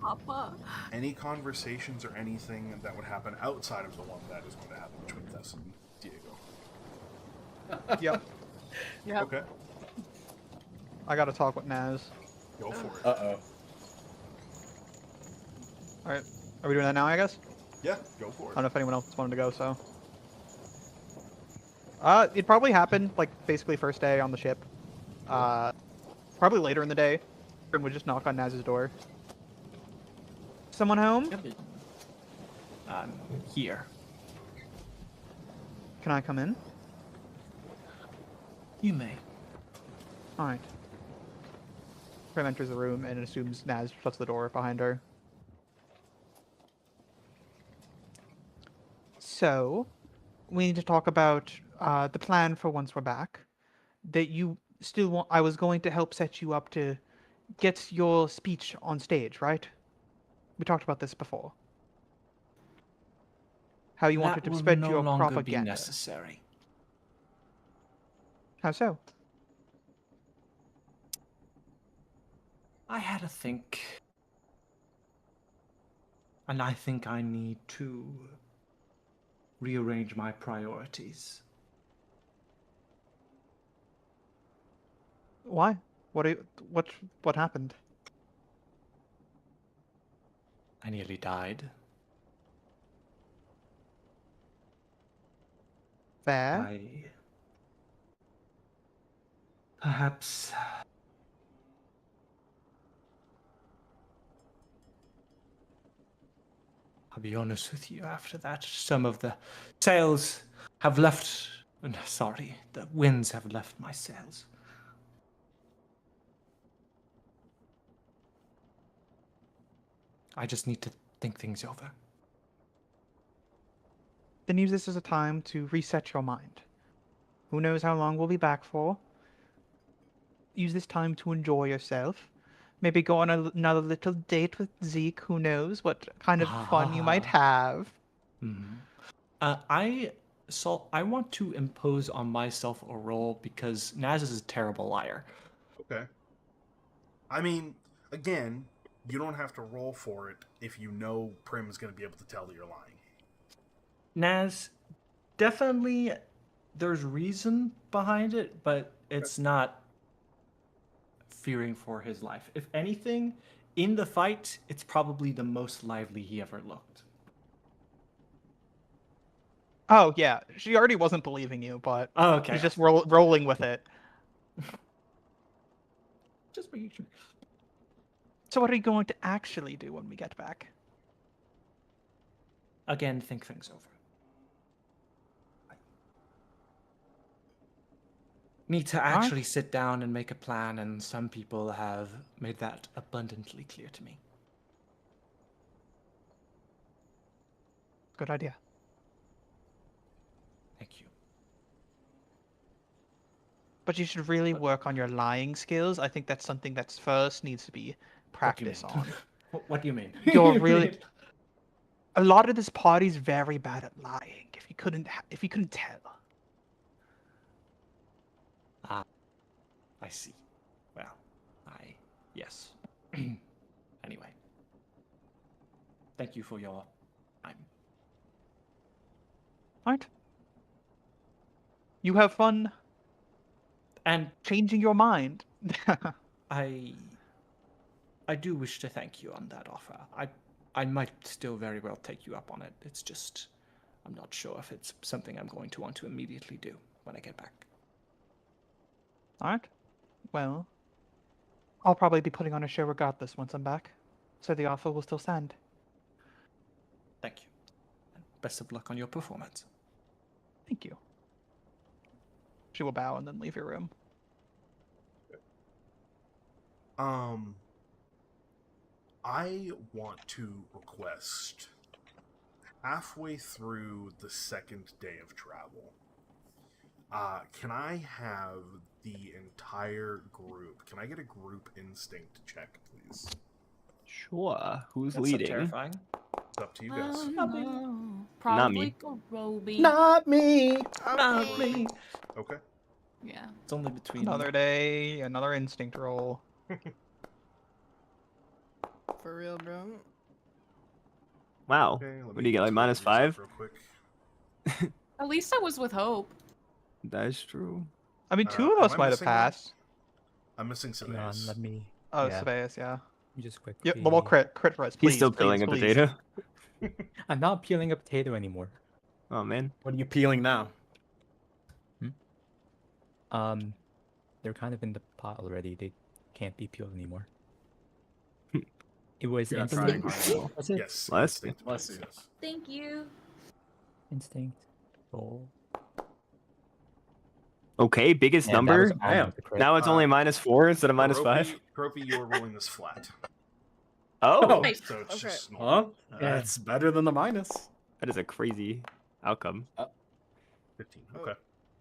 Papa. any conversations or anything that would happen outside of the one that is going to happen between Tess and Diego? Yep. Yeah. Okay. I gotta talk with Naz. Go for it. Uh-oh. Alright. Are we doing that now, I guess? Yeah, go for I it. don't know if anyone else wanted to go, so. It probably happened, like, basically first day on the ship. Probably later in the day. Grim would just knock on Naz's door. Someone home? Here. Can I come in? You may. Alright. Grim enters the room and assumes Naz shuts the door behind her. So, we need to talk about the plan for once we're back. That you still want. I was going to help set you up to get your speech on stage, right? We talked about this before. How you wanted That to will spread no your longer propaganda. be necessary. How so? I had to think. And I think I need to rearrange my priorities. Why? What happened? I nearly died. Fair. Perhaps I'll be honest with you, after that, some of the sails have left. Sorry, the winds have left my sails. I just need to think things over. Then use this as a time to reset your mind. Who knows how long we'll be back for? Use this time to enjoy yourself. Maybe go on another little date with Zeke. Who knows what kind of fun you might have. Mm-hmm. I want to impose on myself a role because Naz is a terrible liar. Okay. I mean, again, you don't have to roll for it if you know Prim is going to be able to tell that you're lying. Naz, definitely there's reason behind it, but it's not fearing for his life. If anything, in the fight, it's probably the most lively he ever looked. Oh, yeah. She already wasn't believing you, but okay. she's just rolling with it. Just making sure. So what are you going to actually do when we get back? Again, think things over. Need to actually sit down and make a plan, and some people have made that abundantly clear to me. Good idea. Thank you. But you should really work on your lying skills. I think that's something that's first needs to be practice on. What do you mean? You're really... A lot of this party's very bad at lying. If you couldn't tell. I see. Well, yes. Anyway. Thank you for your time. Alright. You have fun. And changing your mind. I do wish to thank you on that offer. I might still very well take you up on it. It's just, I'm not sure if it's something I'm going to want to immediately do when I get back. Alright. Well, I'll probably be putting on a show regardless once I'm back, so the offer will still stand. Thank you. And best of luck on your performance. Thank you. She will bow and then leave your room. I want to request halfway through the second day of travel. Can I have the entire group? Can I get a group instinct check, please? Sure. Who's That's leading? So terrifying. It's up to you guys. No. Probably Roby. Not me. Not me. Okay. Yeah. It's only between Another day, another instinct roll. For real, bro. Wow. Okay, What do you get, like -5? Real quick. At least I was with Hope. That's true. I mean, two of us am I might have missing one? passed. I'm missing Hang on, Sabaeus. let me. Oh, yeah. Sabaeus, yeah. Just quickly. Yep, well, crit for us, please. He's still please, peeling a please. potato. I'm not peeling a potato anymore. Oh man. What are you peeling now? They're kind of in the pot already. They can't be peeled anymore. It was You're instinct. trying hard. Was it? Yes. Bless instinct, Bless you. yes. Thank you. Instinct. Roll. Okay, biggest And that was number. almost a crit. Now it's only -4 instead of -5. Trophy, you were rolling this flat. Oh, Nice. So it's Okay. just normal. Huh? That's better than the minus. that is a crazy outcome. 15. Okay.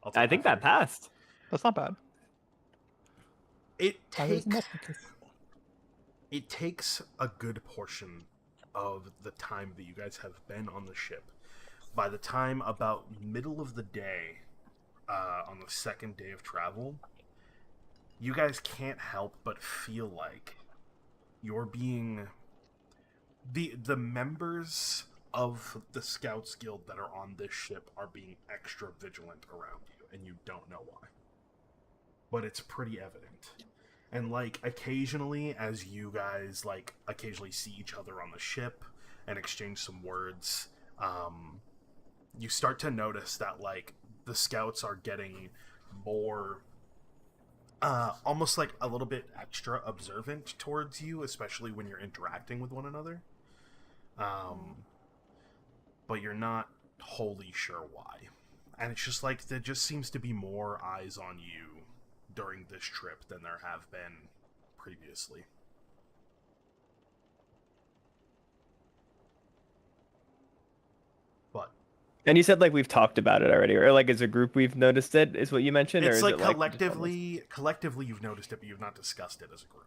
I'll I take think that that passed. That's not bad. It I was takes investing. it takes a good portion of the time that you guys have been on the ship. By the time about middle of the day, on the second day of travel, you guys can't help but feel like you're being the members of the Scouts Guild that are on this ship are being extra vigilant around you, and you don't know why. but it's pretty evident. And like occasionally, as you guys like occasionally see each other on the ship and exchange some words, you start to notice that like the scouts are getting more almost like a little bit extra observant towards you, especially when you're interacting with one another. But you're not wholly sure why. And it's just like there just seems to be more eyes on you during this trip than there have been previously. But And you said like we've talked about it already, or like as a group we've noticed it, is what you mentioned, or it's is like it like collectively you've noticed it, but you've not discussed it as a group.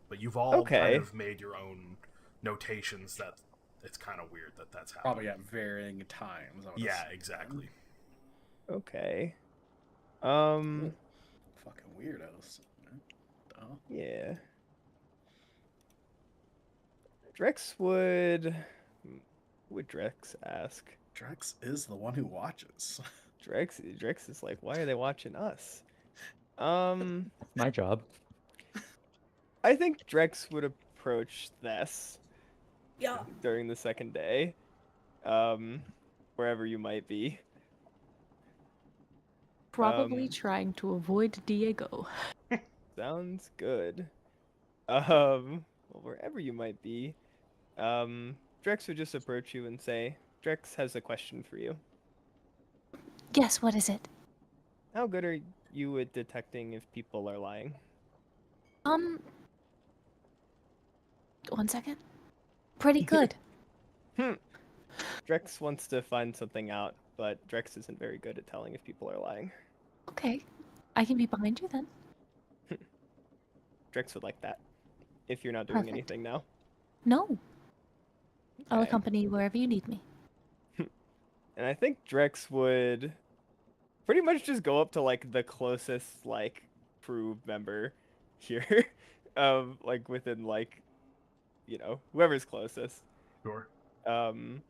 But you've all Okay. kind of made your own notations that it's kind of weird that that's happening. Probably at varying times. I would Yeah, assume. exactly. Okay. Fucking weirdos. Oh. Yeah. Drex would. Who would Drex ask? Drex is the one who watches. Drex is like, why are they watching us? My job. I think Drex would approach this. Yeah. During the second day, wherever you might be. Probably trying to avoid Diego. Sounds good. Well, wherever you might be, Drex would just approach you and say, Drex has a question for you. Yes, what is it? How good are you at detecting if people are lying? 1 second. Pretty good. Drex wants to find something out, but Drex isn't very good at telling if people are lying. Okay. I can be behind you then. Drex would like that, if you're not doing Perfect. anything now. No. I'll Okay. accompany you wherever you need me. And I think Drex would pretty much just go up to like the closest like crew member here, like within like, you know, whoever's closest. Sure. And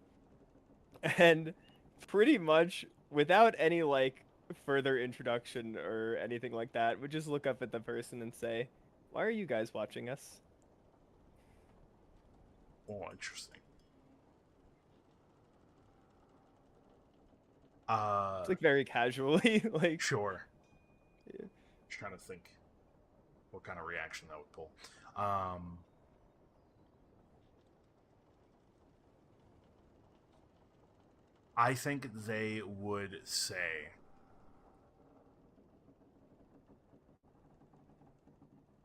pretty much without any like further introduction or anything like that, would just look up at the person and say, "Why are you guys watching us?" Oh, interesting. It's like very casually, like. Sure. Yeah. Just trying to think what kind of reaction that would pull. I think they would say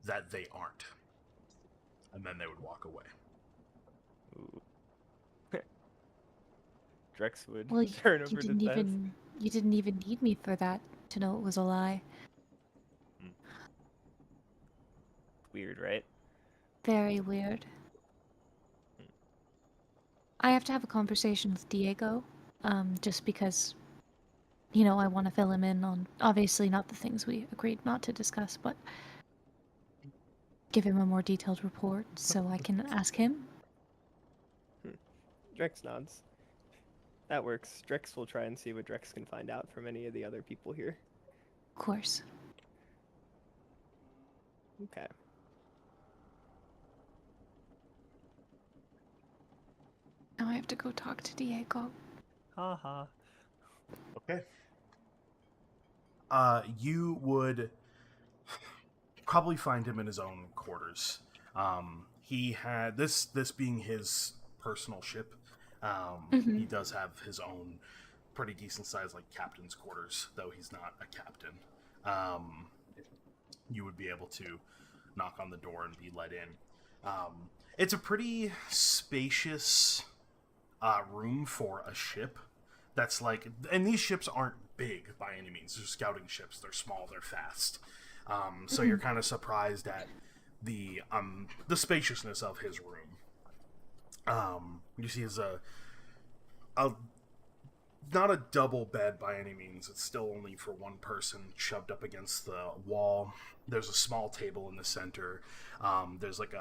that they aren't. And then they would walk away. Ooh. Drex would Well, turn over to Tess. you didn't even need me for that to know it was a lie. Weird, right? Very weird. I have to have a conversation with Diego, just because, you know, I want to fill him in on, obviously not the things we agreed not to discuss, but give him a more detailed report so I can ask him. Drex nods. That works. Drex will try and see what Drex can find out from any of the other people here. Of course. Okay. Now I have to go talk to Diego. Haha. Okay. You would probably find him in his own quarters. He had this being his personal ship. He does have his own pretty decent sized like captain's quarters, though he's not a captain. You would be able to knock on the door and be let in. It's a pretty spacious room for a ship. That's like, and these ships aren't big by any means. They're scouting ships. They're small. They're fast. So you're kind of surprised at the spaciousness of his room. You see, is a not a double bed by any means. It's still only for one person, shoved up against the wall. There's a small table in the center. There's like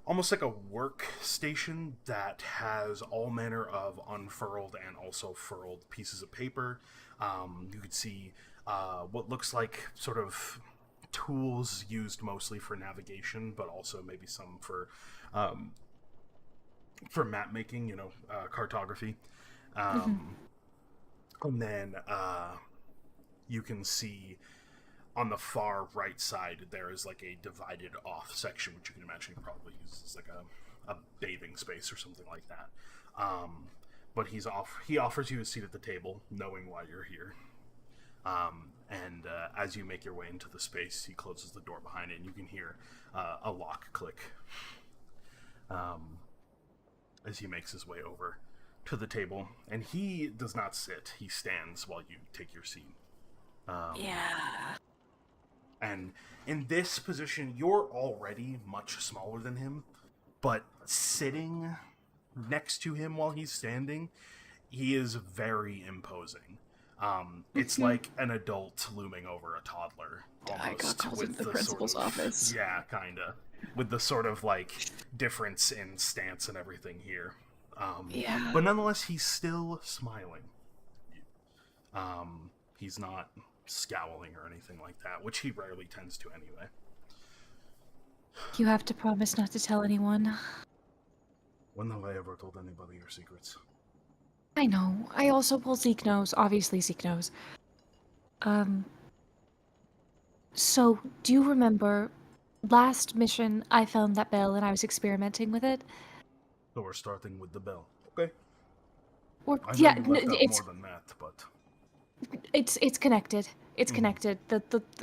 almost like a workstation that has all manner of unfurled and also furled pieces of paper. You could see what looks like sort of tools used mostly for navigation, but also maybe some for map making, cartography. And then you can see on the far right side there is like a divided off section, which you can imagine he probably uses like a bathing space or something like that. But he offers you a seat at the table, knowing why you're here. And as you make your way into the space, he closes the door behind it, and you can hear a lock click as he makes his way over to the table. And he does not sit; he stands while you take your seat. Yeah. And in this position, you're already much smaller than him, but sitting next to him while he's standing, he is very imposing. It's like an adult looming over a toddler, I got almost, called with into the the principal's sort of, office. Yeah, kinda, with the sort of like difference in stance and everything here. Yeah. But nonetheless, he's still smiling. He's not scowling or anything like that, which he rarely tends to anyway. You have to promise not to tell anyone. When have I ever told anybody your secrets? I know. Well, Zeke knows. Obviously, Zeke knows. So, do you remember last mission I found that bell and I was experimenting with it? So we're starting with the bell. Okay. Or I know yeah, you left out it's more than that, but it's connected. It's connected.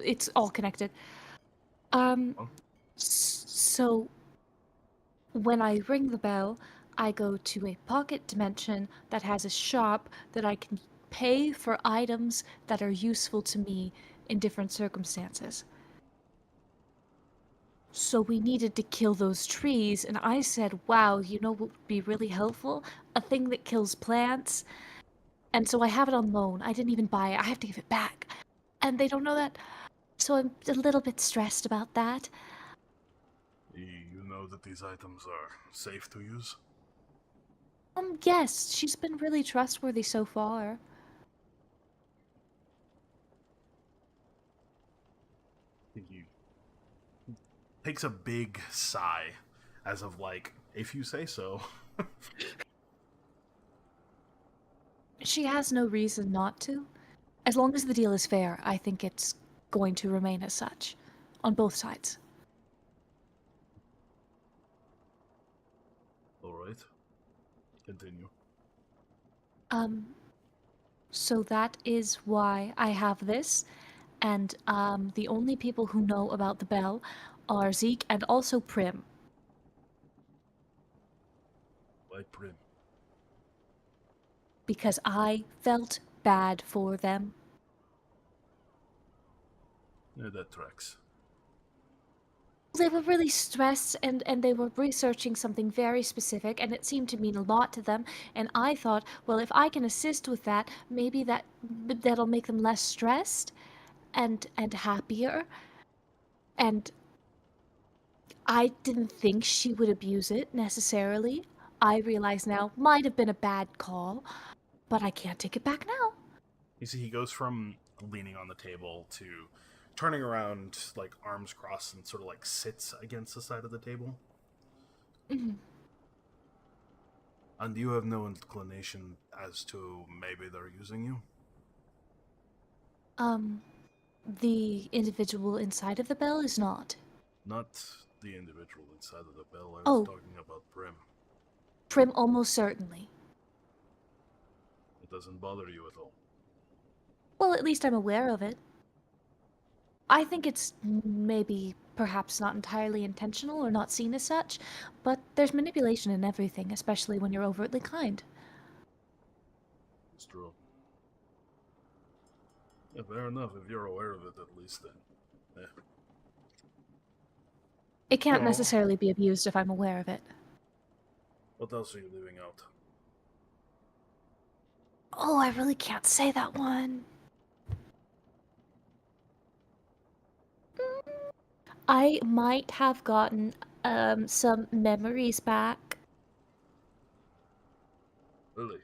It's all connected. So when I ring the bell, I go to a pocket dimension that has a shop that I can pay for items that are useful to me in different circumstances. So we needed to kill those trees, and I said, wow, you know what would be really helpful? A thing that kills plants. And so I have it on loan. I didn't even buy it. I have to give it back. And they don't know that. So I'm a little bit stressed about that. you know that these items are safe to use? Yes, she's been really trustworthy so far. He takes a big sigh, as of like, if you say so. She has no reason not to. As long as the deal is fair, I think it's going to remain as such. On both sides. Alright. Continue. So that is why I have this. And the only people who know about the bell are Zeke and also Prim. Why Prim? Because I felt bad for them. Yeah, that tracks. They were really stressed and they were researching something very specific and it seemed to mean a lot to them. And I thought, well, if I can assist with that, maybe that'll make them less stressed and happier. And I didn't think she would abuse it necessarily. I realize now might have been a bad call, but I can't take it back now. You see, he goes from leaning on the table to turning around, like arms crossed, and sort of like sits against the side of the table. Mm-hmm. And you have no inclination as to maybe they're using you? The individual inside of the bell is not. Not the individual inside of the bell. I was Oh. talking about Prim. Prim almost certainly. It doesn't bother you at all. Well, at least I'm aware of it. I think it's maybe perhaps not entirely intentional or not seen as such, but there's manipulation in everything, especially when you're overtly kind. It's true. Yeah, fair enough. If you're aware of it, at least then. Yeah. It can't Oh. necessarily be abused if I'm aware of it. What else are you leaving out? Oh, I really can't say that one. I might have gotten some memories back. Really?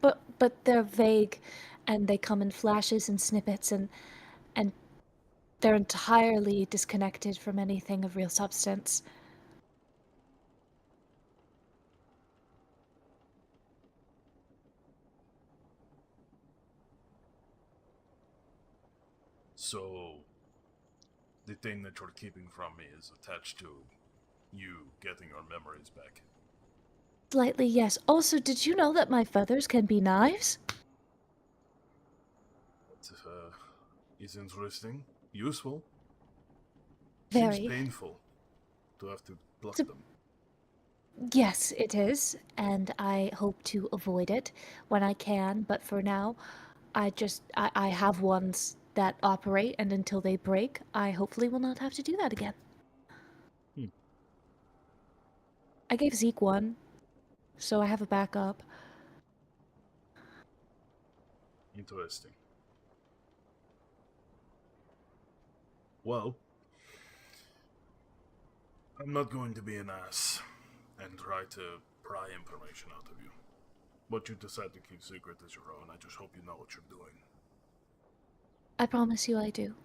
But they're vague, and they come in flashes and snippets, and They're entirely disconnected from anything of real substance. So, the thing that you're keeping from me is attached to you getting your memories back. Slightly, yes. Also, did you know that my feathers can be knives? That is interesting. Useful. Seems Very. painful to have to pluck So- them. Yes, it is, and I hope to avoid it when I can, but for now, I have ones that operate, and until they break, I hopefully will not have to do that again. Hmm. I gave Zeke one, so I have a backup. Interesting. Well, I'm not going to be an ass and try to pry information out of you. What you decide to keep secret is your own. I just hope you know what you're doing. I promise you I do.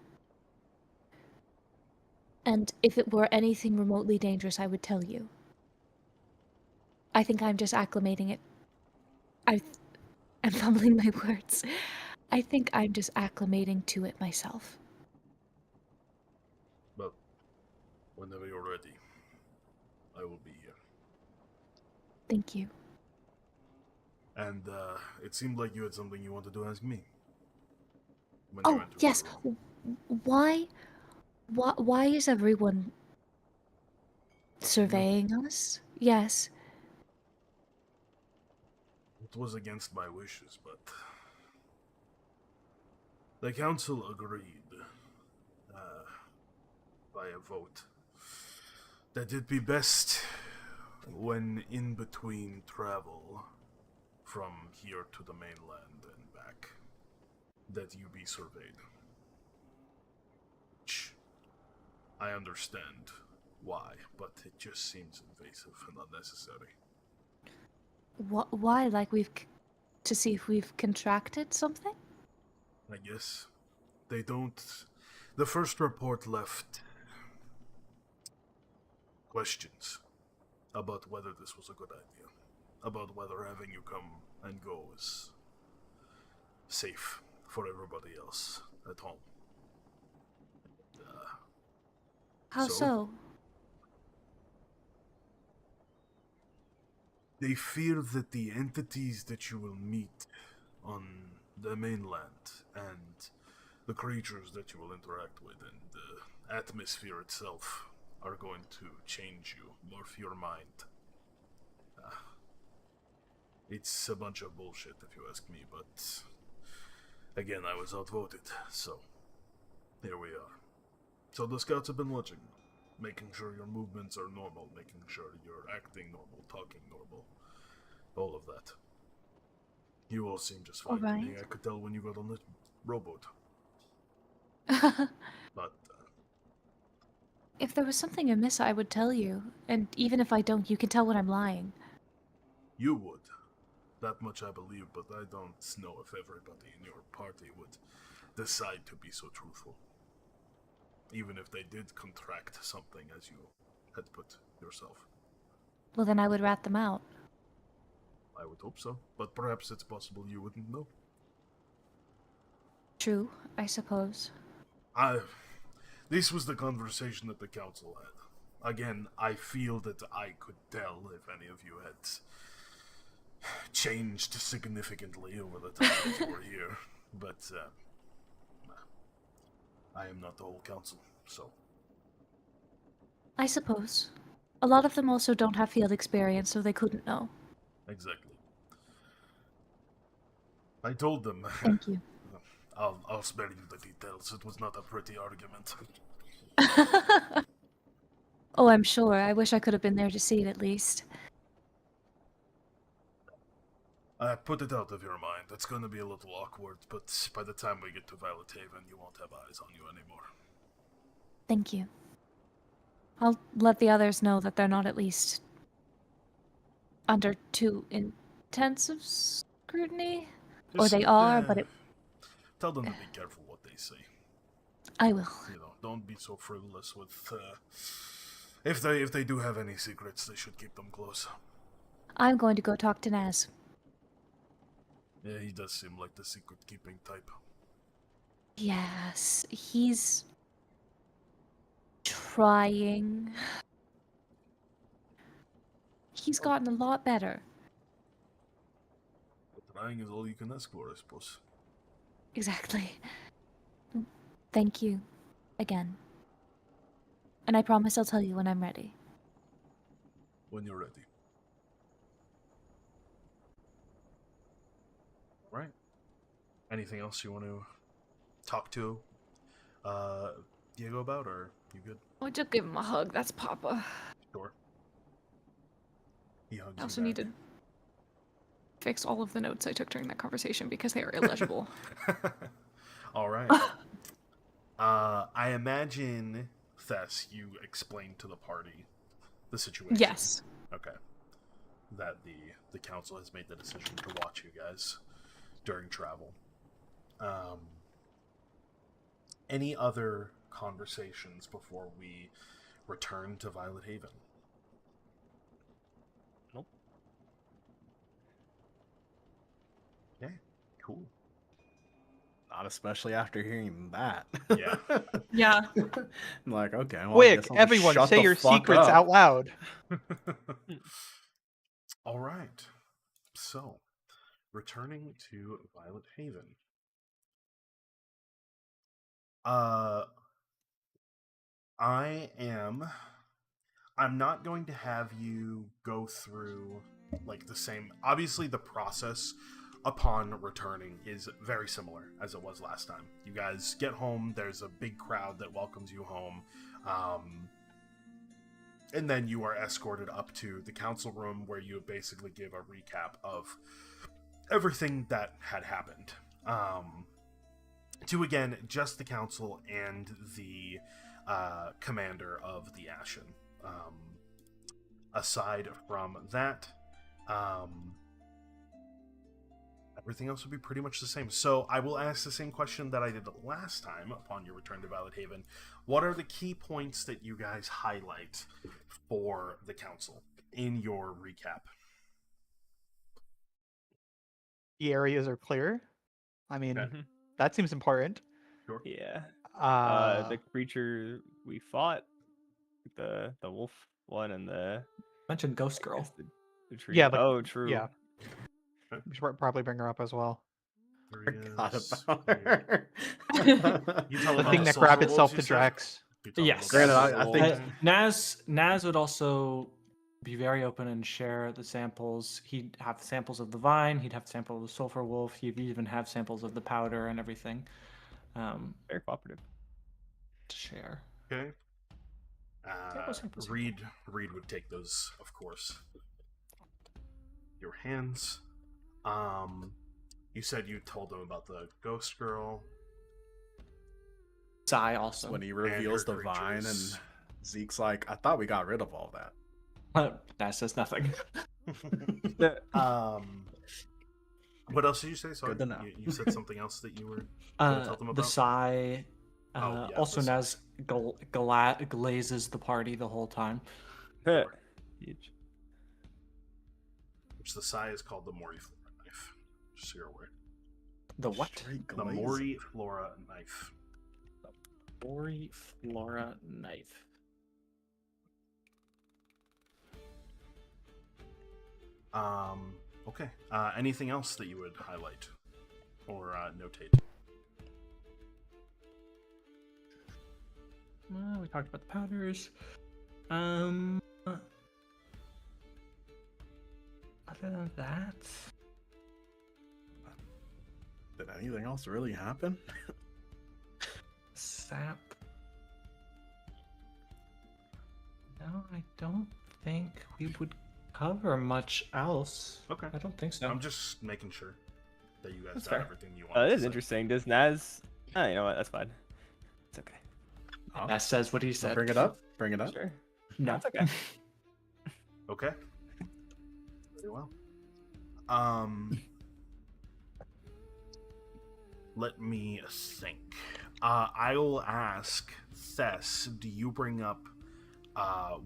And if it were anything remotely dangerous, I would tell you. I think I'm just acclimating it. I'm fumbling my words. I think I'm just acclimating to it myself. But whenever you're ready, I will be here. Thank you. And it seemed like you had something you wanted to ask me. When you Oh, entered yes. the room. Why is everyone surveying us? Yes. It was against my wishes, but the council agreed by a vote that it'd be best when in between travel from here to the mainland and back that you be surveyed. Which I understand why, but it just seems invasive and unnecessary. Why? Like to see if we've contracted something? I guess they don't. The first report left questions about whether this was a good idea, about whether having you come and go is safe for everybody else at home. How so? They fear that the entities that you will meet on the mainland and the creatures that you will interact with and the atmosphere itself are going to change you, morph your mind. It's a bunch of bullshit if you ask me, but again, I was outvoted, so here we are. So the scouts have been watching, making sure your movements are normal, making sure you're acting normal, talking normal, all of that. You all seem just fine to me. Alright. I could tell when you got on the rowboat. But If there was something amiss, I would tell you. And even if I don't, you can tell when I'm lying. you would. That much I believe, but I don't know if everybody in your party would decide to be so truthful. Even if they did contract something as you had put yourself. Well, then I would rat them out. I would hope so, but perhaps it's possible you wouldn't know. True, I suppose. This was the conversation that the council had. Again, I feel that I could tell if any of you had changed significantly over the time that you were here, but I am not the whole council, so. I suppose. A lot of them also don't have field experience, so they couldn't know. Exactly. I told them. Thank you. I'll spare you the details. It was not a pretty argument. Oh, I'm sure. I wish I could have been there to see it at least. Put it out of your mind. It's gonna be a little awkward, but by the time we get to Violet Haven, you won't have eyes on you anymore. Thank you. I'll let the others know that they're not at least under too intensive scrutiny. Or Just, they are, but it... Tell them to be careful what they say. I will. Don't be so frivolous with. If they do have any secrets, they should keep them close. I'm going to go talk to Naz. Yeah, he does seem like the secret-keeping type. Yes, he's trying. He's gotten a lot better. Trying is all you can ask for, I suppose. Exactly. Thank you again. And I promise I'll tell you when I'm ready. When you're ready. Right. Anything else you want to talk to Diego about, or you good? Oh, just give him a hug. That's Papa. Sure. He hugs I also you need to fix all of the notes I took during that conversation because they are illegible. All right. I imagine, Thess, you explained to the party the situation. Yes. Okay. That the council has made the decision to watch you guys during travel. Any other conversations before we return to Violet Haven? Nope. Okay, cool. Not especially after hearing that. Yeah. Yeah. I'm like, okay. Well, I Quick, guess I'll just everyone, shut say the your fuck secrets up. out loud. All right. So, returning to Violet Haven. I'm not going to have you go through like the same. Obviously, the process upon returning is very similar as it was last time. You guys get home, there's a big crowd that welcomes you home. And then you are escorted up to the council room where you basically give a recap of everything that had happened. To again, just the council and the commander of the Ashen. Aside from that, everything else would be pretty much the same. So I will ask the same question that I did last time upon your return to Violet Haven. What are the key points that you guys highlight for the council in your recap? The areas are clear. I mean, Okay. that seems important. Sure. Yeah. Uh, The creature we fought, the wolf one, and the Mentioned Ghost I Girl. guess the tree. yeah, Oh, true. yeah. We should probably bring her up as well. Forgot Areas about clear. her. You tell The about thing the that sulfur grabbed wolves, itself you to said? Drex. You tell Yes. about the Granted, sulfur I think- wolves? Naz would also be very open and share the samples. He'd have samples of the vine. He'd have samples of the sulfur wolf. He'd even have samples of the powder and everything Very cooperative. to share. Okay. Samples. Reed would take those, of course. Your hands. You said you told them about the ghost girl. Sai also. When he reveals the her vine, and creatures. Zeke's like, I thought we got rid of all that. That says nothing. What else did you say? Sorry, Good to know. You said something else that you were gonna tell them The about. Sai. Oh, yeah, also, the Naz glazes the party the whole time. Huge. Which the Sai is called the Mori Flora knife. Just so you're aware. The what? Straight The glaze. Mori Flora knife. Mori Flora knife. Okay. Anything else that you would highlight or notate? We talked about the powders. Other than that, Did anything else really happen? sap. No, I don't think we would cover much else. Okay. I don't think so. I'm just making sure that you guys That's got fair. everything you want. It is interesting. Does Naz? Oh, you know what? That's fine. It's okay. That says what he said. Bring it up. Bring it up. Sure. No. That's okay. Okay. Very well. Let me think. I will ask Thess, do you bring up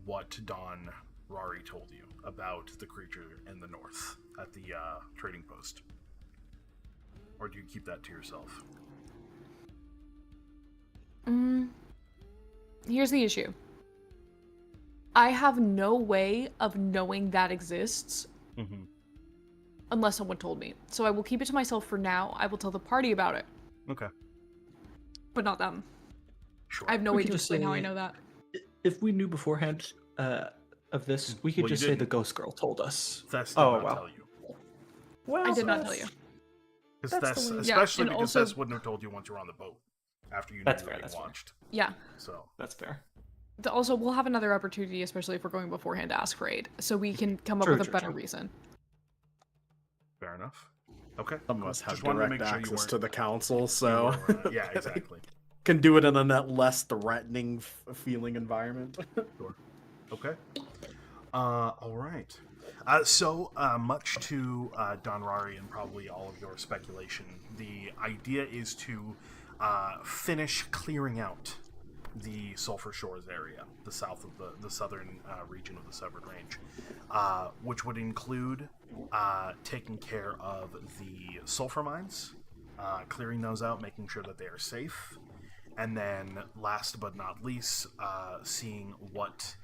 what Don Rari told you about the creature in the north at the trading post? Or do you keep that to yourself? Here's the issue. I have no way of knowing that exists unless someone told me. So I will keep it to myself for now. I will tell the party about it. Okay. But not them. Sure. I have no We way can to just explain how say- I know that. If we knew beforehand of this, we could Well, you just say the didn't. ghost girl told us. Thess did Oh, not wow. tell you. Well, I did not tell you. Because That's Thess, the way- Yeah, especially and because also- Thess wouldn't have told you once you were on the boat. After you knew That's you were fair, being that's fair. watched. Yeah. So That's fair. Also, we'll have another opportunity, especially if we're going beforehand, to ask for aid. So we can come up True, with a true, better true. reason. fair enough. Okay. Some of us have Just wanted to direct make sure you access weren't- to the council, you so were, yeah, exactly. can do it in a less threatening feeling environment. Sure. Okay. All right. So much to Don Rari and probably all of your speculation, the idea is to finish clearing out the Sulphur Shores area, the south of the southern region of the Severed Range, which would include taking care of the sulfur mines, clearing those out, making sure that they are safe, and then last but not least, seeing what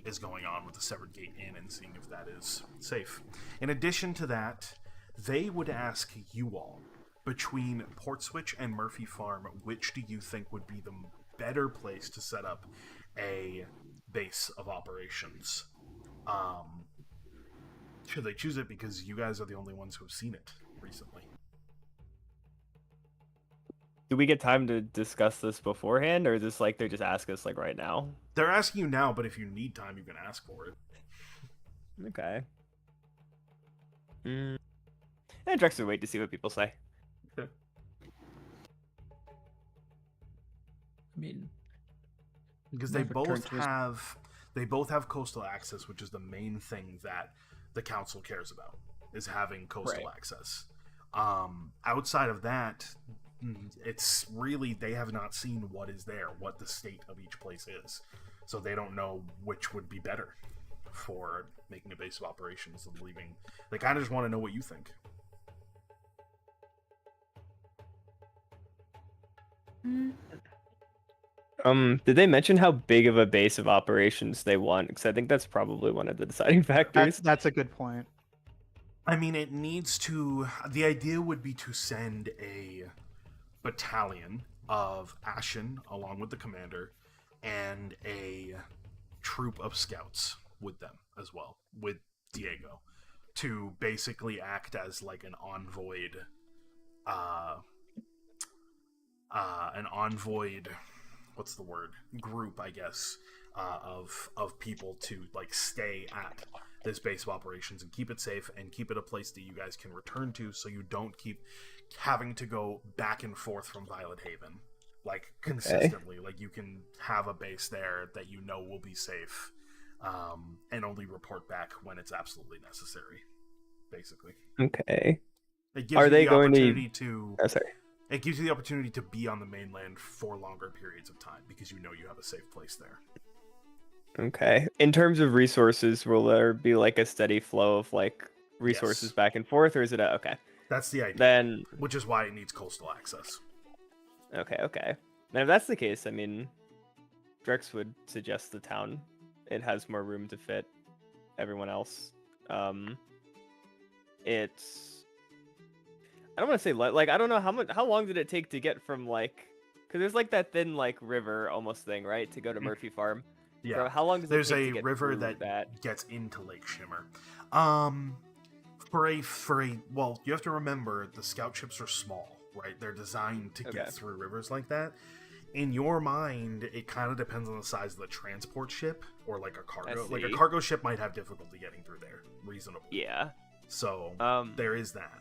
is going on with the Severed Gate Inn and seeing if that is safe. In addition to that, they would ask you all, between Portswitch and Murphy Farm, which do you think would be the better place to set up a base of operations? Should they choose it because you guys are the only ones who have seen it recently? Do we get time to discuss this beforehand, or is this like they just ask us like right now? They're asking you now, but if you need time, you can ask for it. Okay. And Drex would wait to see what people say. I mean, Because they Never turned both to his- have coastal access, which is the main thing that the council cares about, is having coastal Right. access. Outside of that, it's really, they have not seen what is there, what the state of each place is, so they don't know which would be better for making a base of operations and leaving. They kind of just want to know what you think. Did they mention how big of a base of operations they want? Because I think that's probably one of the deciding factors. That's a good point. I mean, it needs to. The idea would be to send a battalion of Ashen along with the commander and a troop of scouts with them as well, with Diego, to basically act as like an envoyed what's the word, group, I guess, of people to like stay at this base of operations and keep it safe and keep it a place that you guys can return to, so you don't keep having to go back and forth from Violet Haven like consistently. Like, you can have a base there that you know will be safe, and only report back when it's absolutely necessary, basically. Okay. It gives Are you they the going opportunity to? to Oh, sorry. it gives you the opportunity to be on the mainland for longer periods of time because you know you have a safe place there. Okay. In terms of resources, will there be like a steady flow of like resources Yes. back and forth, or is it okay? That's the idea. Then Which is why it needs coastal access. okay. And if that's the case, I mean, Drex would suggest the town. It has more room to fit everyone else. It's I don't want to say like I don't know how long did it take to get from like, because there's like that thin like river almost thing, right, to go to Murphy Farm. Yeah. So how long does There's it take a to get river through that gets into Lake Shimmer. Well, you have to remember the scout ships are small, right? They're designed to Okay. get through rivers like that. In your mind, it kind of depends on the size of the transport ship or like a cargo. Like a see. cargo ship might have difficulty getting through there, reasonably. Yeah. So there is that.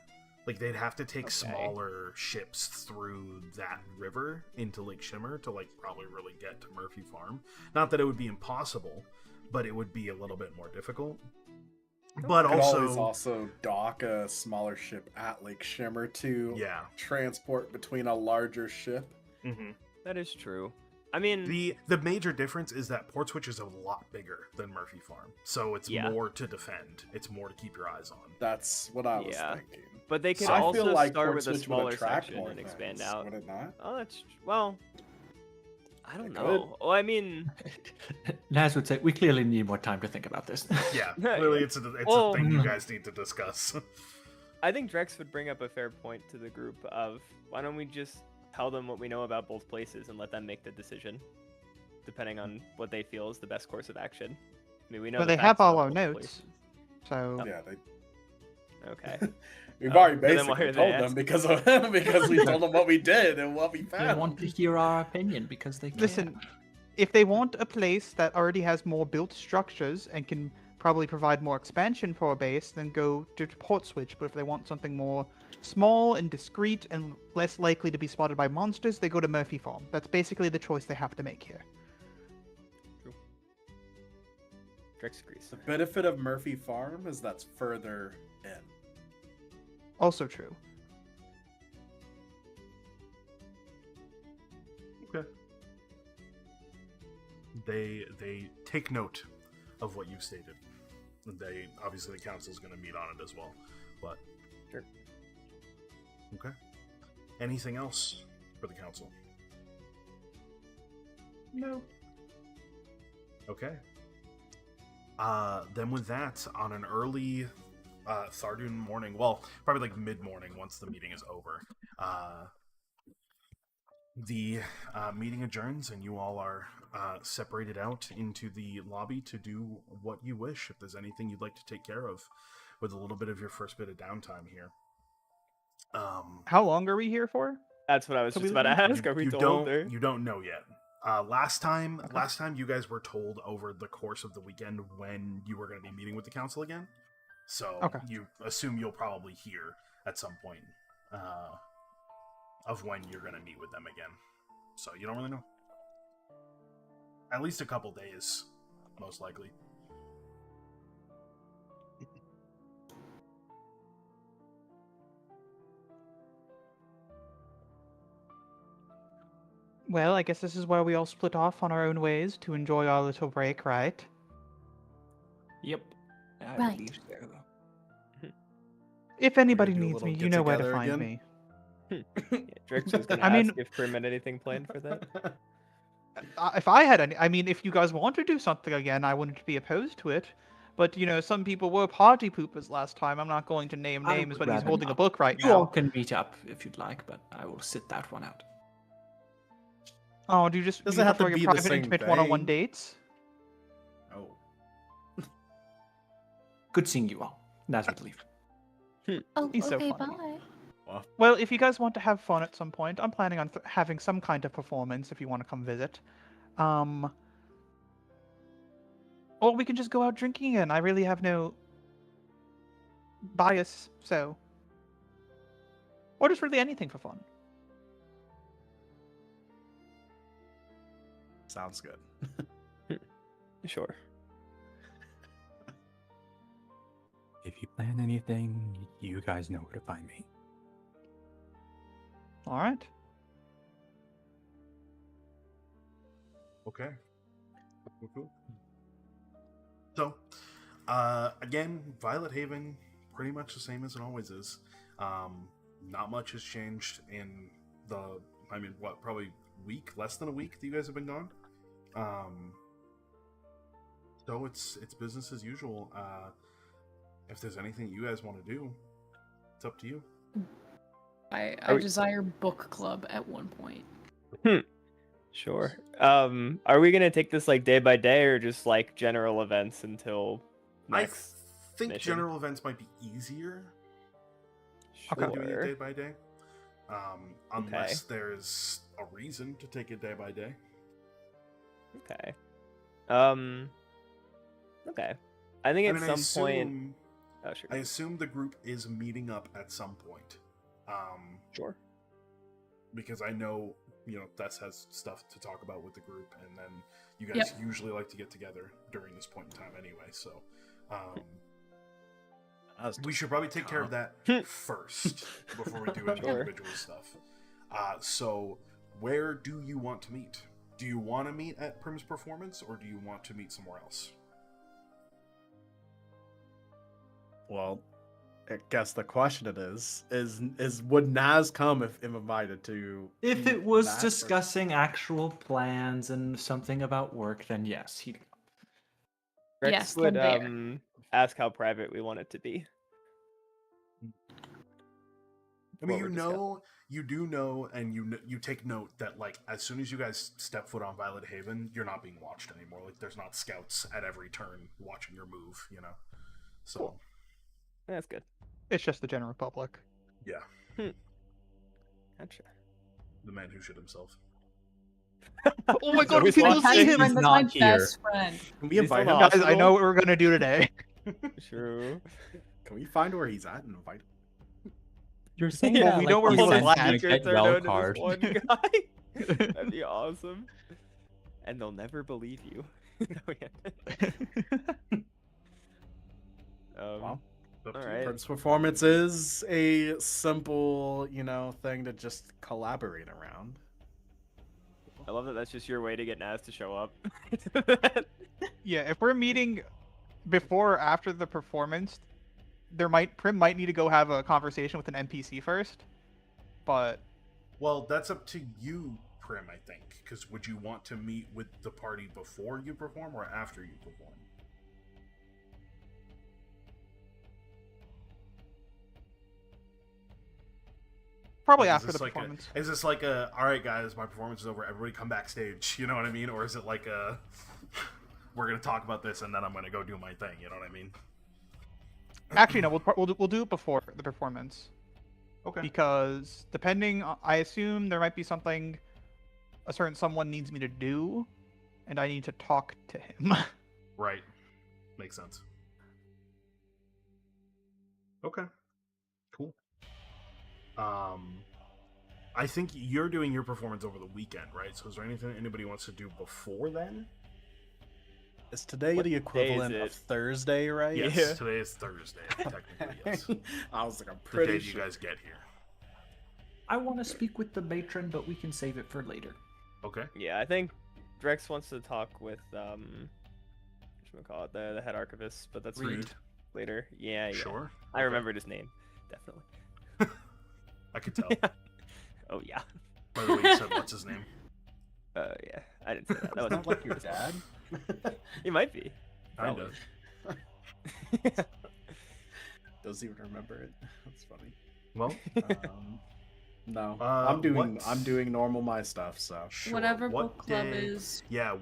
Like, they'd have to take smaller ships through that river into Lake Shimmer to like probably really get to Murphy Farm. Not that it would be impossible, but it would be a little bit more difficult. But Could always also, also dock a smaller ship at Lake Shimmer to yeah, transport between a larger ship. Mm-hmm. That is true. I mean, The major difference is that Port Switch is a lot bigger than Murphy Farm, so it's Yeah. more to defend. It's more to keep your eyes on. That's what I was Yeah. thinking. but they could I also feel like start Port with a Switch would smaller attract section more and expand things, out. would it not? Oh, well, I don't It know. Well, I mean, Naz would say, we clearly need more time to think about this. Yeah, clearly it's a Well- thing you guys need to discuss. I think Drex would bring up a fair point to the group of why don't we just tell them what we know about both places and let them make the decision, depending on what they feel is the best course of action. I mean, we know. But the they have facts all about our both notes. places. So Yeah, they, Okay. we've Oh, already then why basically are they told them asking? because we told them what we did and what we They found. want to hear our opinion because they can. listen, if they want a place that already has more built structures and can probably provide more expansion for a base, then go to Port Switch. But if they want something more small and discreet and less likely to be spotted by monsters, they go to Murphy Farm. That's basically the choice they have to make here. Drex agrees. The benefit of Murphy Farm is that's further in. Also true. Okay. They take note of what you've stated. They obviously the council's going to meet on it as well, but Sure. Okay. Anything else for the council? No. Okay. Then with that, on an early Thardoon morning, well, probably like mid-morning once the meeting is over, the meeting adjourns and you all are separated out into the lobby to do what you wish. If there's anything you'd like to take care of with a little bit of your first bit of downtime here. How long are we here for? That's what I was So just we- about to ask. Are we told? Or? You don't know yet. Last time you guys were told over the course of the weekend when you were going to be meeting with the council again. So you assume you'll probably hear at some point of when you're going to meet with them again. So you don't really know. At least a couple days, most likely. Well, I guess this is where we all split off on our own ways to enjoy our little break, right? Yep. I Right. believe so. If anybody do a needs little me, you know where to get-together find again? me. Yeah, Drex was gonna I mean- ask if Prim had anything planned for that. If I had any, I mean, if you guys want to do something again, I wouldn't be opposed to it. But, you know, some people were party poopers last time. I'm not going to name I names, would but he's rather holding a not. book right You all now. can meet up if you'd like, but I will sit that one out. Oh, do you just Doesn't you have to prefer be your the private, same intimate one-on-one thing. dates? Oh. Good seeing you all. Naz would leave. Oh, He's so okay, funny. bye. Well, if you guys want to have fun at some point, I'm planning on having some kind of performance if you want to come visit. Or we can just go out drinking again. I really have no bias, so. Or just really anything for fun. Sounds good. Sure. If you plan anything, you guys know where to find me. All right. Okay. Cool. So, again, Violet Haven, pretty much the same as it always is. Not much has changed in probably less than a week that you guys have been gone. So it's business as usual. If there's anything you guys want to do, it's up to you. I Are we- desire book club at one point. Sure. Are we gonna take this like day by day or just like general events until next? I think mission. general events might be easier than doing it Sure. day by day. Unless there's a reason to take it day by day. Okay. Okay. I think at some point. Oh, sure. I assume the group is meeting up at some point. Sure. Because I know, Thess has stuff to talk about with the group, and then you guys usually like to get together during this point in time anyway, so we should probably take care of that first before we do any Sure. individual stuff. So where do you want to meet? Do you want to meet at Prim's performance, or do you want to meet somewhere else? Well, I guess the question is would Naz come if invited to? If eat it was that, or- discussing actual plans and something about work, then yes, he'd come. Rex Yes, would then there. ask how private we want it to be. I mean, What we're discussing. you do know, and you take note that, like, as soon as you guys step foot on Violet Haven, you're not being watched anymore. Like, there's not scouts at every turn watching your move, you know? So, Cool. That's good. It's just the general public. yeah. Gotcha. The man who shit himself. Oh my So god, his people one see thing him! is That's not my here. best friend. Can we He's invite still him? not- Guys, I know what we're gonna do today. True. Can we find where he's at and invite him? You're saying Well, that we like know where he he's sent at. him a Blacker get turned well out card. to this one guy. That'd be awesome. And they'll never believe you. Wow. Up to All you. right. Prim's performance is a simple, thing to just collaborate around. I love that that's just your way to get Naz to show up. Yeah, if we're meeting before or after the performance, Prim might need to go have a conversation with an NPC first. But Well, that's up to you, Prim, I think. Because would you want to meet with the party before you perform or after you perform? probably Like, after the performance. Is this like a, all right, guys, my performance is over, everybody come backstage, you know what I mean? Or is it like a, we're going to talk about this and then I'm going to go do my thing, you know what I mean? Actually, no, we'll do it before the performance. Okay. Because I assume there might be something a certain someone needs me to do, and I need to talk to him. Right. Makes sense. Okay. Cool. I think you're doing your performance over the weekend, right? So is there anything anybody wants to do before then? Is today What the day equivalent is of it? Thursday, right? Yes, Yeah. today is Thursday, technically, yes. I was like, I'm The day pretty you sure. guys get here. I want to speak with the matron, but we can save it for later. Okay. Yeah, I think Drex wants to talk with whatchamacallit, the head archivist, but that's Reed. later. Yeah. Sure. I Okay. remembered his name, definitely. I could tell. Oh yeah. By the way, you said what's his name? Yeah. I didn't say that. That Is was that like your dad? He might be. Kind Probably. of. Doesn't even remember it. That's funny. Well, No, what- I'm doing normal my stuff. So sure. Whatever What book club day- is. Yeah,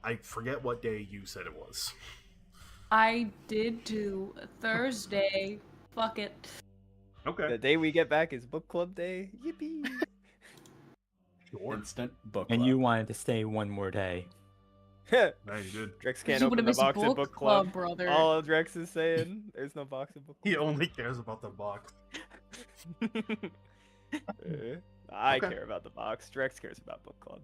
I forget what day you said it was. I did do Thursday. Fuck it. Okay. The day we get back is book club day. Yippee! Sure. instant book. And club. you wanted to stay one more day. No, you did. Drex can't You open would've the missed box at book club. brother. All Drex is saying, there's no box at book He only cares about the box. club. I Okay. care about the box. Drex cares about book club.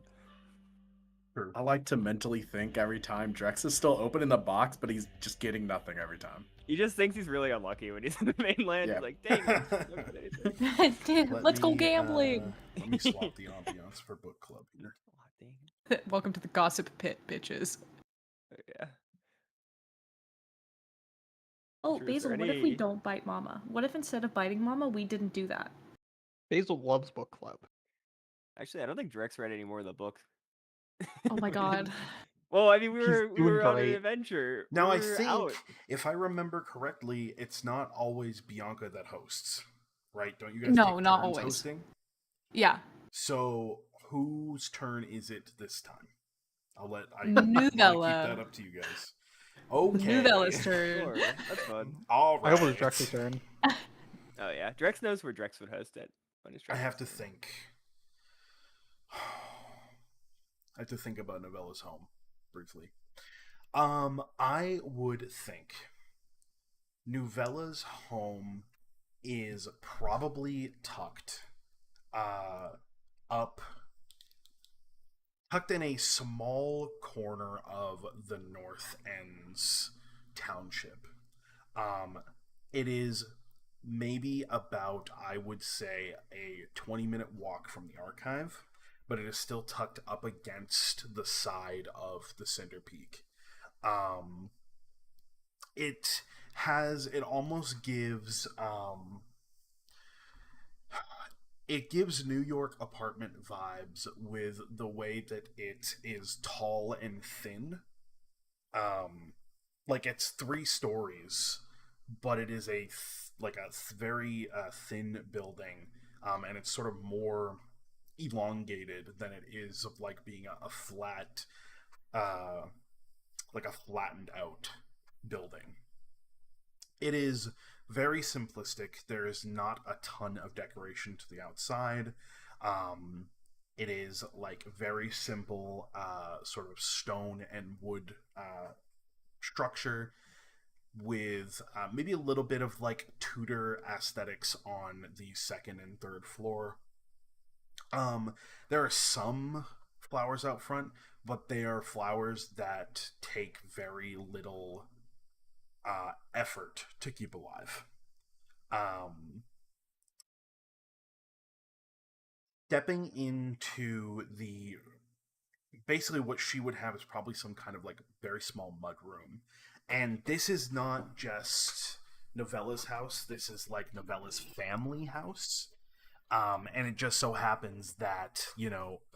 True. I like to mentally think every time Drex is still opening the box, but he's just getting nothing every time. He just thinks he's really unlucky when he's in the mainland. Yeah. He's like, dang it. Look at anything. Let's go gambling. Let me swap the ambiance for book club here. Aw, dang. Welcome to the gossip pit, bitches. Yeah. Oh, Sure, is Basil, there what if we any- don't bite Mama? What if instead of biting Mama, we didn't do that? Basil loves book club. Actually, I don't think Drex read any more of the book. Oh my god. Well, I mean, we He's were doing on an great. adventure. Now, We I were think, out. if I remember correctly, it's not always Bianca that hosts, right? Don't you guys No, take not turns always. hosting? Yeah. So, whose turn is it this time? I'll keep Nuvella. that up to you guys. Okay. Nuvella's turn. Sure, that's fun. All I right. hope it was Drex's turn. Oh yeah, Drex knows where Drex would host it. On his I Drex have to turn. think. I have to think about Novella's home briefly. I would think Nuvella's home is probably tucked tucked in a small corner of the North End's township. It is maybe about, I would say, a 20-minute walk from the archive, but it is still tucked up against the side of the Cinder Peak. It almost gives it gives New York apartment vibes with the way that it is tall and thin. Like it's 3 stories, but it is very thin building, and it's sort of more elongated than it is of like being a flat, uh, like a flattened out building. It is very simplistic. There is not a ton of decoration to the outside. It is like very simple, sort of stone and wood structure with maybe a little bit of like Tudor aesthetics on the second and third floor. There are some flowers out front, but they are flowers that take very little effort to keep alive. Stepping into the basically what she would have is probably some kind of like very small mud room, and this is not just Novella's house. This is like Novella's family house. And it just so happens that,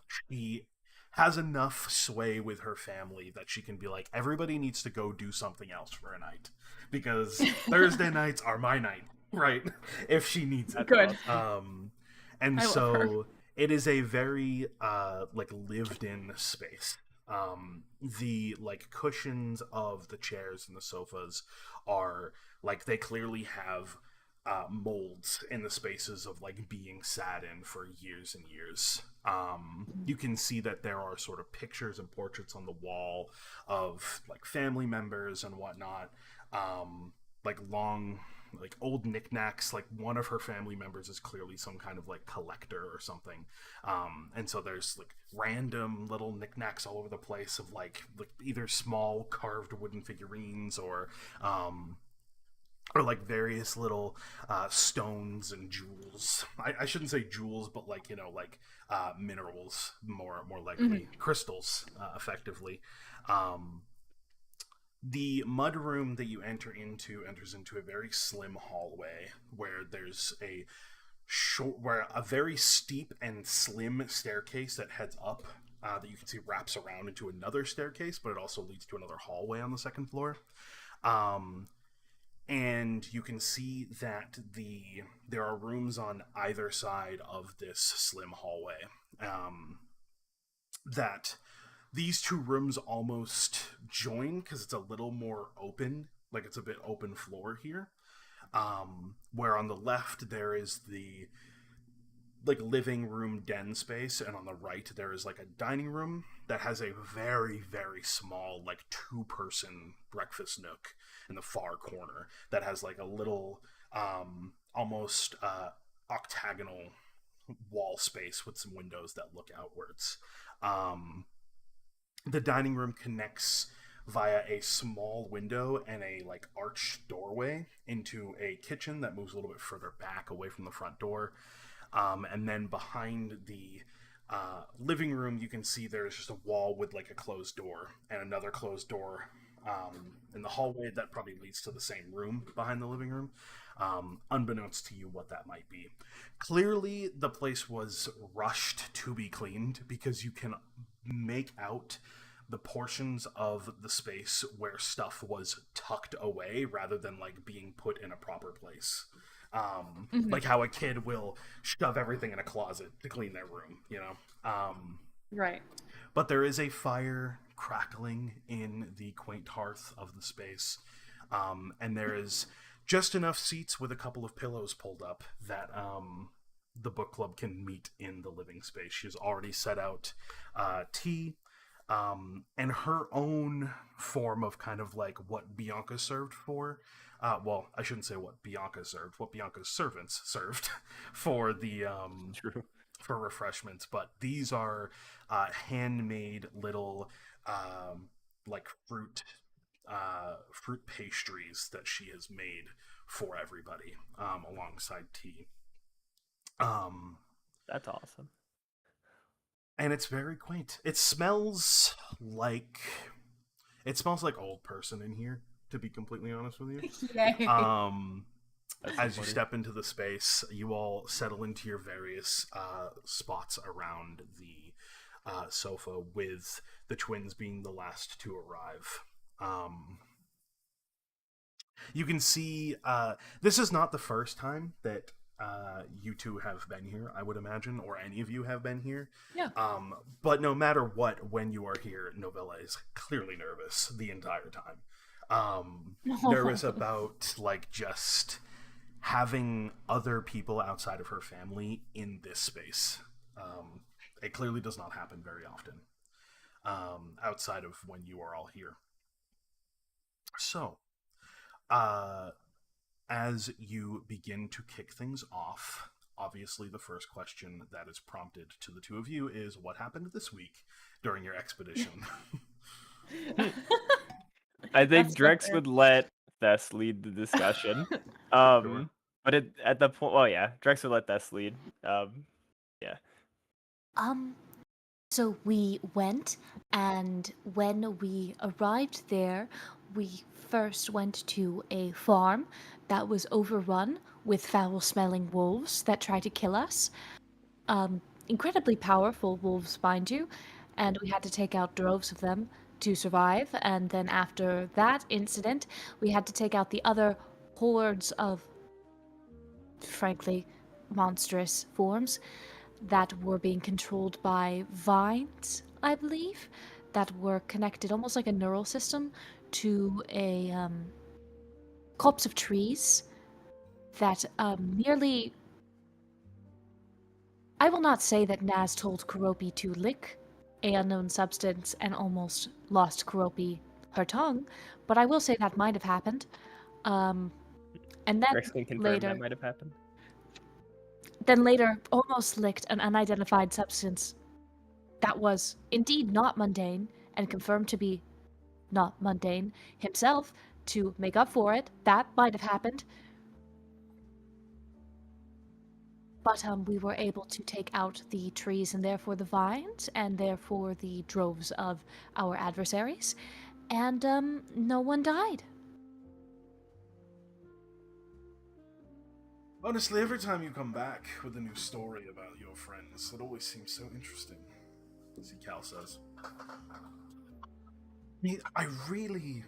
she has enough sway with her family that she can be like, everybody needs to go do something else for a night. Because Thursday nights are my night, right? If she needs it. Good. And I love her. it is a very like lived in space. The like cushions of the chairs and the sofas are like they clearly have molds in the spaces of like being sat in for years and years. You can see that there are sort of pictures and portraits on the wall of like family members and whatnot. Like long, like old knickknacks. Like one of her family members is clearly some kind of like collector or something. And so there's like random little knickknacks all over the place of like either small carved wooden figurines or like various little stones and jewels. I shouldn't say jewels, but like minerals, more likely crystals, effectively. The mud room that you enters into a very slim hallway where there's a very steep and slim staircase that heads up. That you can see wraps around into another staircase, but it also leads to another hallway on the second floor. And you can see that there are rooms on either side of this slim hallway. That these two rooms almost join because it's a little more open, like it's a bit open floor here. Where on the left there is the like living room den space, and on the right there is like a dining room that has a very, very small like 2-person breakfast nook in the far corner that has like a little almost octagonal wall space with some windows that look outwards. The dining room connects via a small window and a like arched doorway into a kitchen that moves a little bit further back away from the front door. And then behind the living room, you can see there's just a wall with like a closed door and another closed door in the hallway that probably leads to the same room behind the living room, unbeknownst to you what that might be. Clearly, the place was rushed to be cleaned because you can make out the portions of the space where stuff was tucked away rather than like being put in a proper place. Like how a kid will shove everything in a closet to clean their room, Right. But there is a fire crackling in the quaint hearth of the space, and there is just enough seats with a couple of pillows pulled up that the book club can meet in the living space. She's already set out tea, and her own form of kind of like what Bianca served for. Well, I shouldn't say what Bianca served, what Bianca's servants served for the True. for refreshments, but these are handmade little like fruit pastries that she has made for everybody alongside tea. That's awesome. and it's very quaint. It smells like old person in here, to be completely honest with you. Yay. As you step into the space, you all settle into your various spots around the sofa, with the twins being the last to arrive. You can see this is not the first time that you two have been here, I would imagine, or any of you have been here. Yeah. But no matter what, when you are here, Novella is clearly nervous the entire time. Nervous about just having other people outside of her family in this space. It clearly does not happen very often, outside of when you are all here. So, as you begin to kick things off, obviously the first question that is prompted to the two of you is, what happened this week during your expedition? I think That's Drex fair. would let Thess lead the discussion. Sure. But at the point, well, yeah, Drex would let Thess lead. Yeah. So we went, and when we arrived there, we first went to a farm that was overrun with foul-smelling wolves that tried to kill us. Incredibly powerful wolves, mind you, and we had to take out droves of them to survive. And then after that incident, we had to take out the other hordes of, frankly, monstrous forms that were being controlled by vines, I believe, that were connected almost like a neural system to a copse of trees that nearly. I will not say that Naz told Kuropi to lick a unknown substance and almost lost Kuropi her tongue, but I will say that might have happened. And then Drex can confirm later, that might have happened. almost licked an unidentified substance that was indeed not mundane and confirmed to be not mundane himself to make up for it. That might have happened. But we were able to take out the trees and therefore the vines and therefore the droves of our adversaries. And no one died. Honestly, every time you come back with a new story about your friends, it always seems so interesting, as Cal says. I really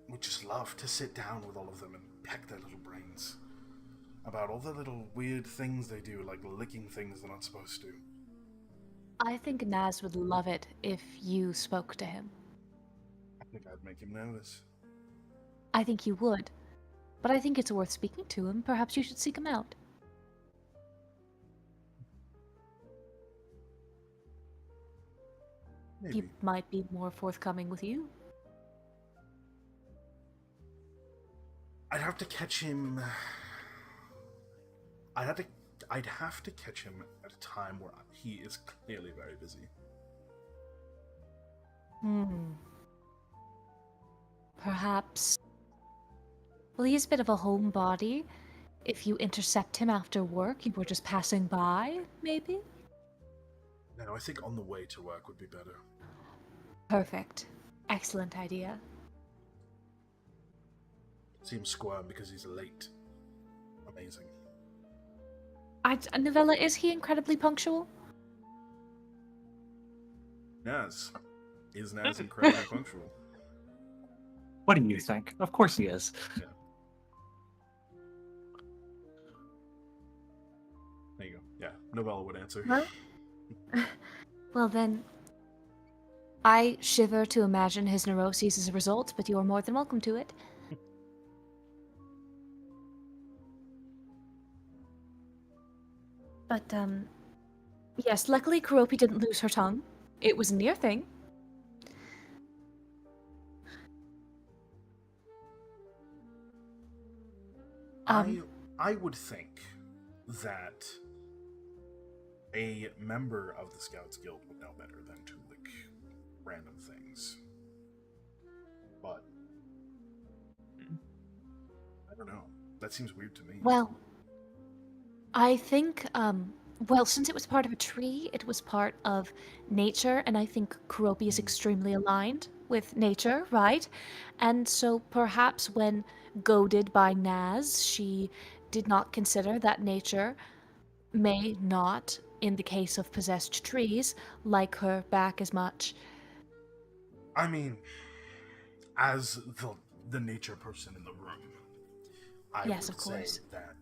would just love to sit down with all of them and peck their little brains about all the little weird things they do, like licking things they're not supposed to. I think Naz would love it if you spoke to him. I think I'd make him nervous. I think you would. But I think it's worth speaking to him. Perhaps you should seek him out. Maybe. He might be more forthcoming with you. I'd have to catch him. I'd have to catch him at a time where he is clearly very busy. Perhaps. Well, he's a bit of a homebody. If you intercept him after work, you were just passing by, maybe? No, I think on the way to work would be better. Perfect. Excellent idea. See him squirm because he's late. Amazing. Novella, is he incredibly punctual? Naz. Is Naz incredibly punctual? What do you think? Of course he is. Yeah. There you go. Yeah, Novella would answer. Well then, I shiver to imagine his neuroses as a result, but you are more than welcome to it. But, yes, luckily Kuropi didn't lose her tongue. It was a near thing. I would think that a member of the Scouts Guild would know better than to lick random things. But I don't know. That seems weird to me. Well, I think, Well, since it was part of a tree, it was part of nature, and I think Kuropi is extremely aligned with nature, right? And so perhaps when goaded by Naz, she did not consider that nature may not, in the case of possessed trees, like her back as much. I mean, as the nature person in the room, I Yes, would of say course. that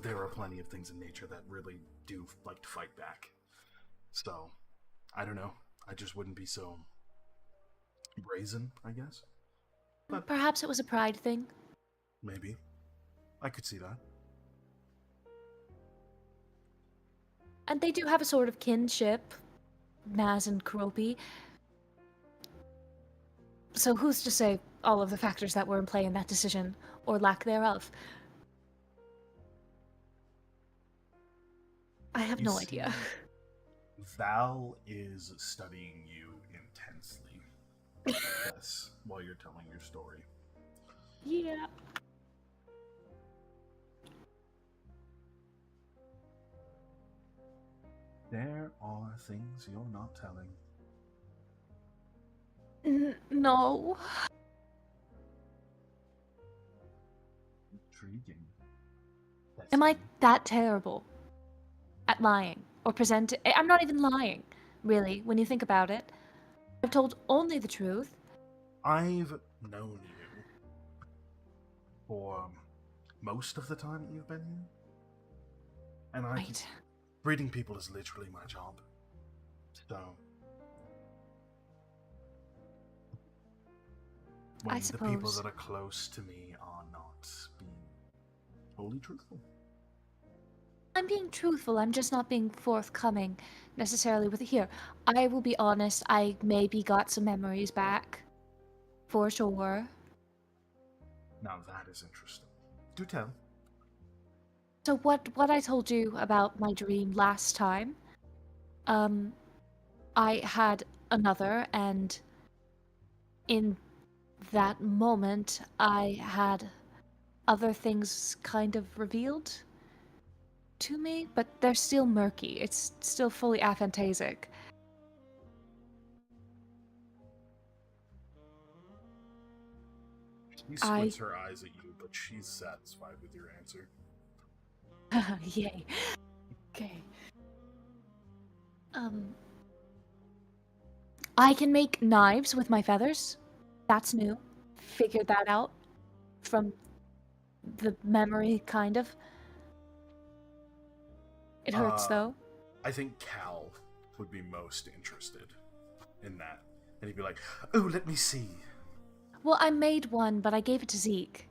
there are plenty of things in nature that really do like to fight back. So, I don't know. I just wouldn't be so brazen, I guess. But Perhaps it was a pride thing. maybe. I could see that. And they do have a sort of kinship, Naz and Kuropi. So who's to say all of the factors that were in play in that decision, or lack thereof? I have You no see, idea. Val is studying you intensely. Yes, while you're telling your story. Yeah. There are things you're not telling. No. Intriguing. Am I that terrible at lying or present? I'm not even lying, really, when you think about it. I've told only the truth. I've known you for most of the time that you've been here. And Right. breeding people is literally my job. So when I the people suppose. that are close to me are not being wholly truthful. I'm being truthful, I'm just not being forthcoming necessarily with it here. I will be honest, I maybe got some memories back. For sure. Now that is interesting. Do tell. So what I told you about my dream last time, I had another, and in that moment I had other things kind of revealed to me, but they're still murky. It's still fully aphantasic. She squints her eyes at you, but she's satisfied with your answer. Yay. Okay. I can make knives with my feathers. That's new. Figured that out from the memory, kind of. It hurts, though. I think Cal would be most interested in that. And he'd be like, oh, let me see. Well, I made one, but I gave it to Zeke.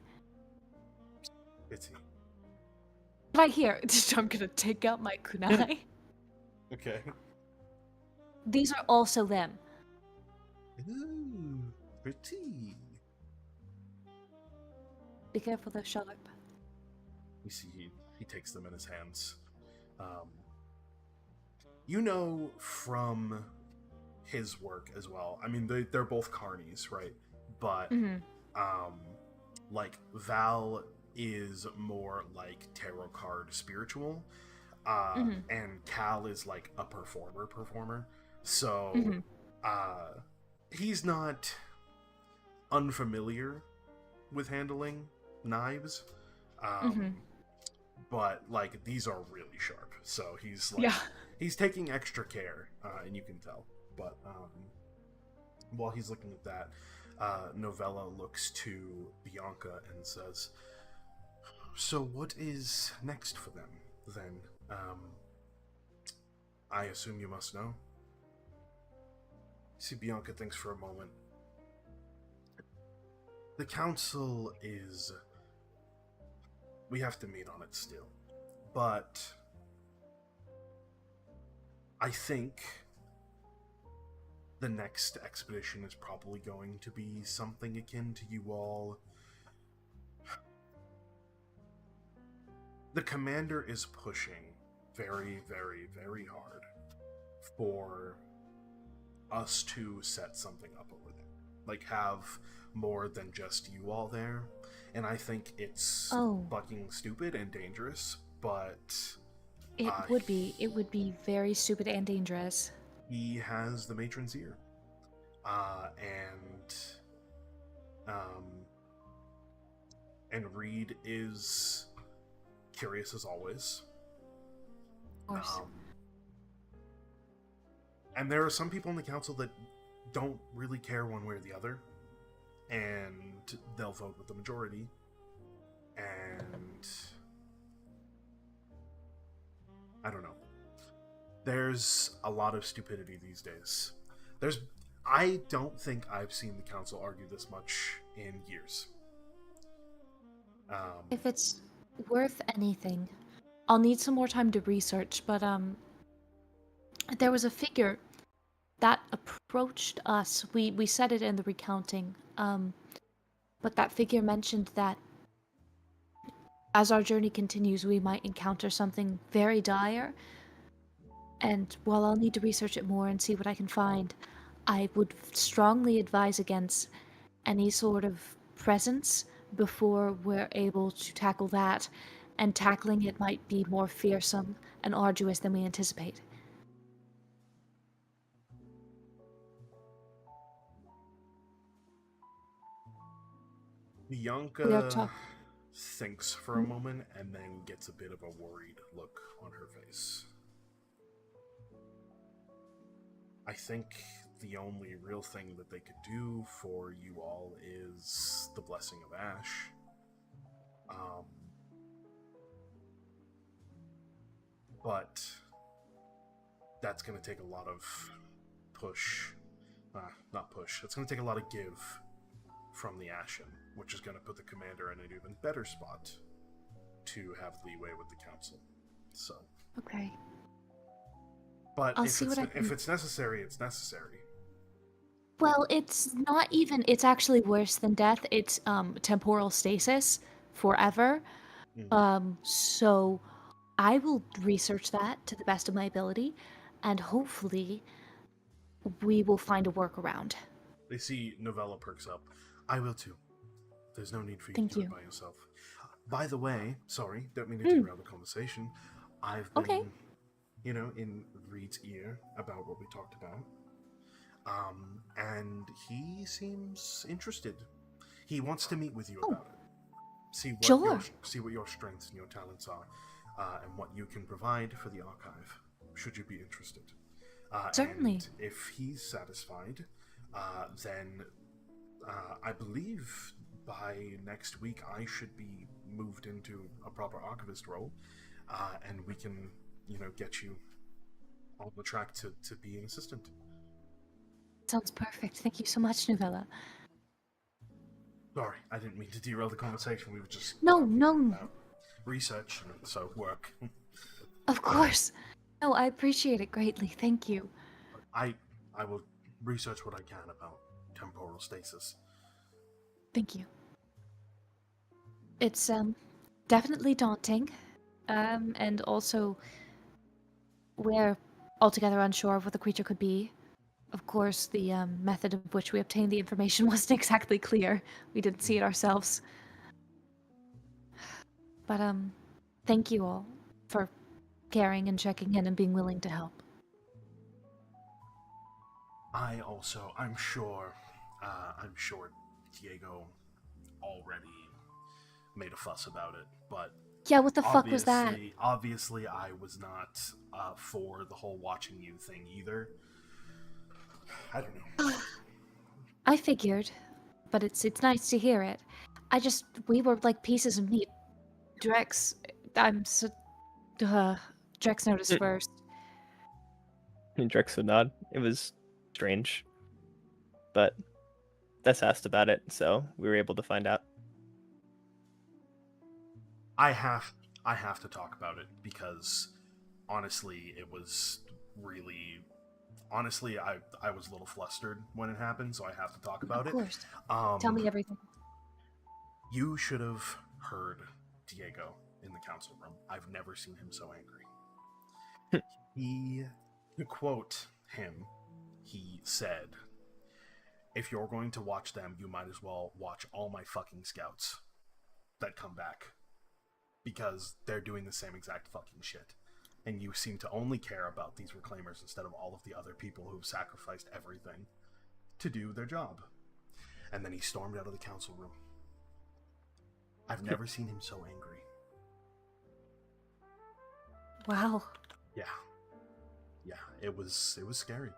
Pity. Right here. I'm gonna take out my kunai. Okay. These are also them. Ooh, pretty. Be careful, they're sharp. You see, he takes them in his hands. You know from his work as well. I mean, they're both carnies, right? But like Val is more like tarot card spiritual, and Cal is like a performer. So he's not unfamiliar with handling knives. But like these are really sharp, so he's like he's taking extra care, and you can tell. But while he's looking at that, Novella looks to Bianca and says, so what is next for them then? I assume you must know. See, Bianca thinks for a moment. The council is... We have to meet on it still. But I think the next expedition is probably going to be something akin to you all. The commander is pushing very, very, very hard for us to set something up over there. Like, have more than just you all there. And I think it's fucking stupid and dangerous, but It would be. It would be very stupid and dangerous. He has the matron's ear. Um, and Reed is curious as always. Of course. And there are some people in the council that don't really care one way or the other, and they'll vote with the majority. And I don't know. There's a lot of stupidity these days. I don't think I've seen the council argue this much in years. If it's worth anything, I'll need some more time to research, but there was a figure that approached us. We said it in the recounting, but that figure mentioned that as our journey continues, we might encounter something very dire. And while I'll need to research it more and see what I can find, I would strongly advise against any sort of presence before we're able to tackle that, and tackling it might be more fearsome and arduous than we anticipate. Bianca thinks for a moment and then gets a bit of a worried look on her face. I think the only real thing that they could do for you all is the blessing of Ash. But that's going to take a lot of push. Not push. It's going to take a lot of give from the Ashen, which is going to put the commander in an even better spot to have leeway with the council. So. Okay. But if it's necessary, it's necessary. Well, it's not even. It's actually worse than death. It's temporal stasis forever. So I will research that to the best of my ability, and hopefully we will find a workaround. They see Novella perks up. I will too. There's no need for you Thank to do you. it by yourself. By the way, sorry, don't mean to derail the conversation. I've been, in Reed's ear about what we talked about. And he seems interested. He wants to meet with you about it. See what your strengths and your talents are, and what you can provide for the archive, should you be interested. Certainly. And if he's satisfied, then I believe by next week I should be moved into a proper archivist role, and we can, get you on the track to be an assistant. Sounds perfect. Thank you so much, Novella. Sorry, I didn't mean to derail the conversation. We were just No. about research, and so work. Of course. No, I appreciate it greatly. Thank you. I will research what I can about temporal stasis. Thank you. It's definitely daunting, and also we're altogether unsure of what the creature could be. Of course, the method of which we obtained the information wasn't exactly clear. We didn't see it ourselves. But thank you all for caring and checking in and being willing to help. I'm sure Diego already made a fuss about it, but yeah, what the fuck was that? Obviously, I was not for the whole watching you thing either. I don't know. I figured, but it's nice to hear it. We were like pieces of meat. Drex noticed first. Drex would nod. It was strange, but Tess asked about it, so we were able to find out. I have to talk about it because honestly, it was really. Honestly, I was a little flustered when it happened, so I have to talk about it. Of course. Tell me everything. You should have heard Diego in the council room. I've never seen him so angry. To quote him, he said, "If you're going to watch them, you might as well watch all my fucking scouts that come back. Because they're doing the same exact fucking shit." and you seem to only care about these reclaimers instead of all of the other people who've sacrificed everything to do their job. And then he stormed out of the council room. I've never seen him so angry. Wow. Yeah, it was scary.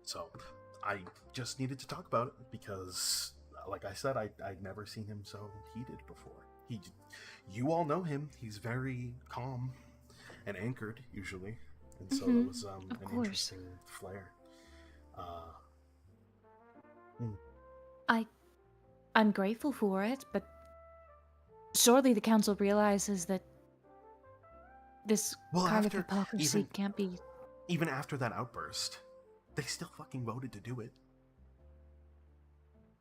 So I just needed to talk about it because, like I said, I'd never seen him so heated before. You all know him. He's very calm and anchored usually, and so it was an interesting flare. I'm grateful for it, but surely the council realizes that this kind of hypocrisy can't be. Even after that outburst, they still fucking voted to do it.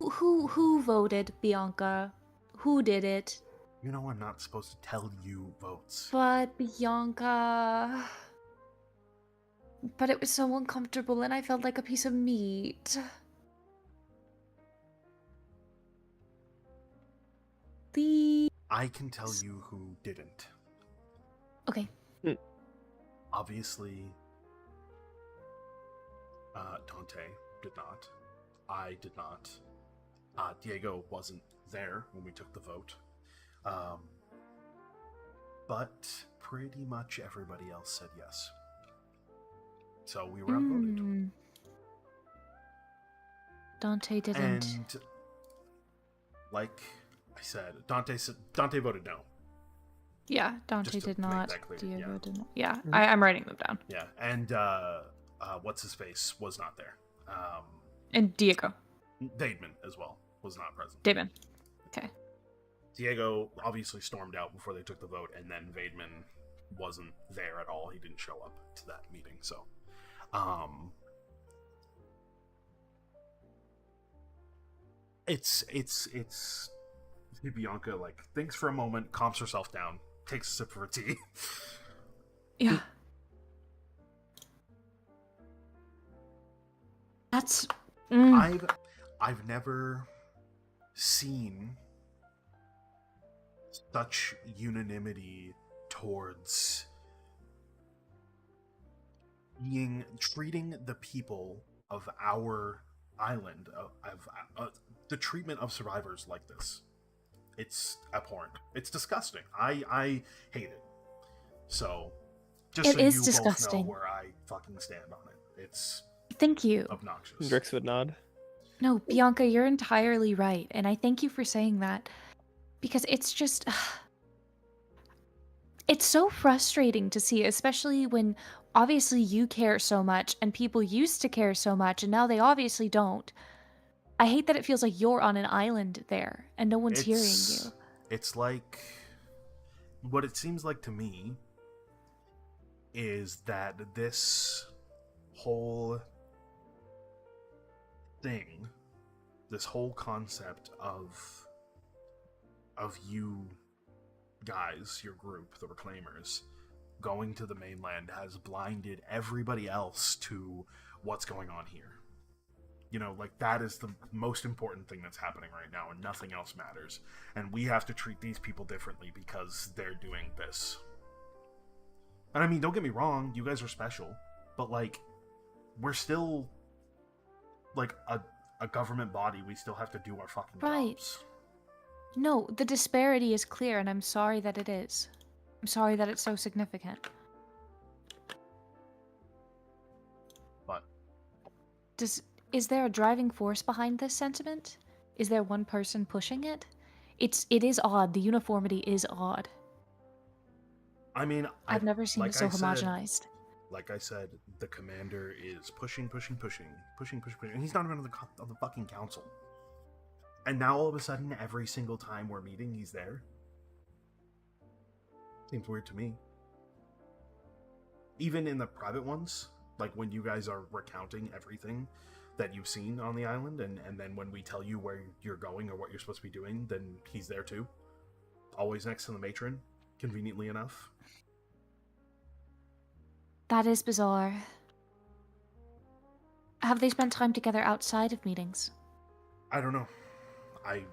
Who voted, Bianca? Who did it? You know I'm not supposed to tell you votes. But Bianca. But it was so uncomfortable and I felt like a piece of meat. I can tell you who didn't. Okay. Obviously, Dante did not. I did not. Diego wasn't there when we took the vote. But pretty much everybody else said yes. So we were outvoted. Dante didn't. And like I said, Dante voted no. Yeah, Dante Just to did make not. that clear, Diego yeah. did not. Yeah, I'm writing them down. Yeah, and what's his face was not there. And Diego. Daedman as well was not present. Daedman. Okay. Diego obviously stormed out before they took the vote, and then Vaidman wasn't there at all. He didn't show up to that meeting, so it's Bianca like thinks for a moment, calms herself down, takes a sip of her tea. Yeah. That's I've never seen such unanimity towards treating the people of our island, the treatment of survivors like this. It's abhorrent. It's disgusting. I hate it. So, just it so is you disgusting. both know where I fucking stand on it. It's Thank you. obnoxious. Drix would nod. No, Bianca, you're entirely right, and I thank you for saying that because it's just it's so frustrating to see, especially when obviously you care so much and people used to care so much and now they obviously don't. I hate that it feels like you're on an island there and no one's hearing you. It's like what it seems like to me is that this whole thing, this whole concept of you guys, your group, the Reclaimers, going to the mainland has blinded everybody else to what's going on here. You know, like, that is the most important thing that's happening right now, and nothing else matters. And we have to treat these people differently because they're doing this. And I mean, don't get me wrong, you guys are special, but, like, we're still, like, a government body. We still have to do our fucking jobs. No, the disparity is clear, and I'm sorry that it is. I'm sorry that it's so significant. But is there a driving force behind this sentiment? Is there one person pushing it? It is odd. The uniformity is odd. I mean, I've never seen it so homogenized. Like I said, the commander is pushing, and he's not even on the fucking council. And now all of a sudden, every single time we're meeting, he's there. Seems weird to me. Even in the private ones, like when you guys are recounting everything that you've seen on the island, and then when we tell you where you're going or what you're supposed to be doing, then he's there too. Always next to the matron, conveniently enough. That is bizarre. Have they spent time together outside of meetings? I don't know. I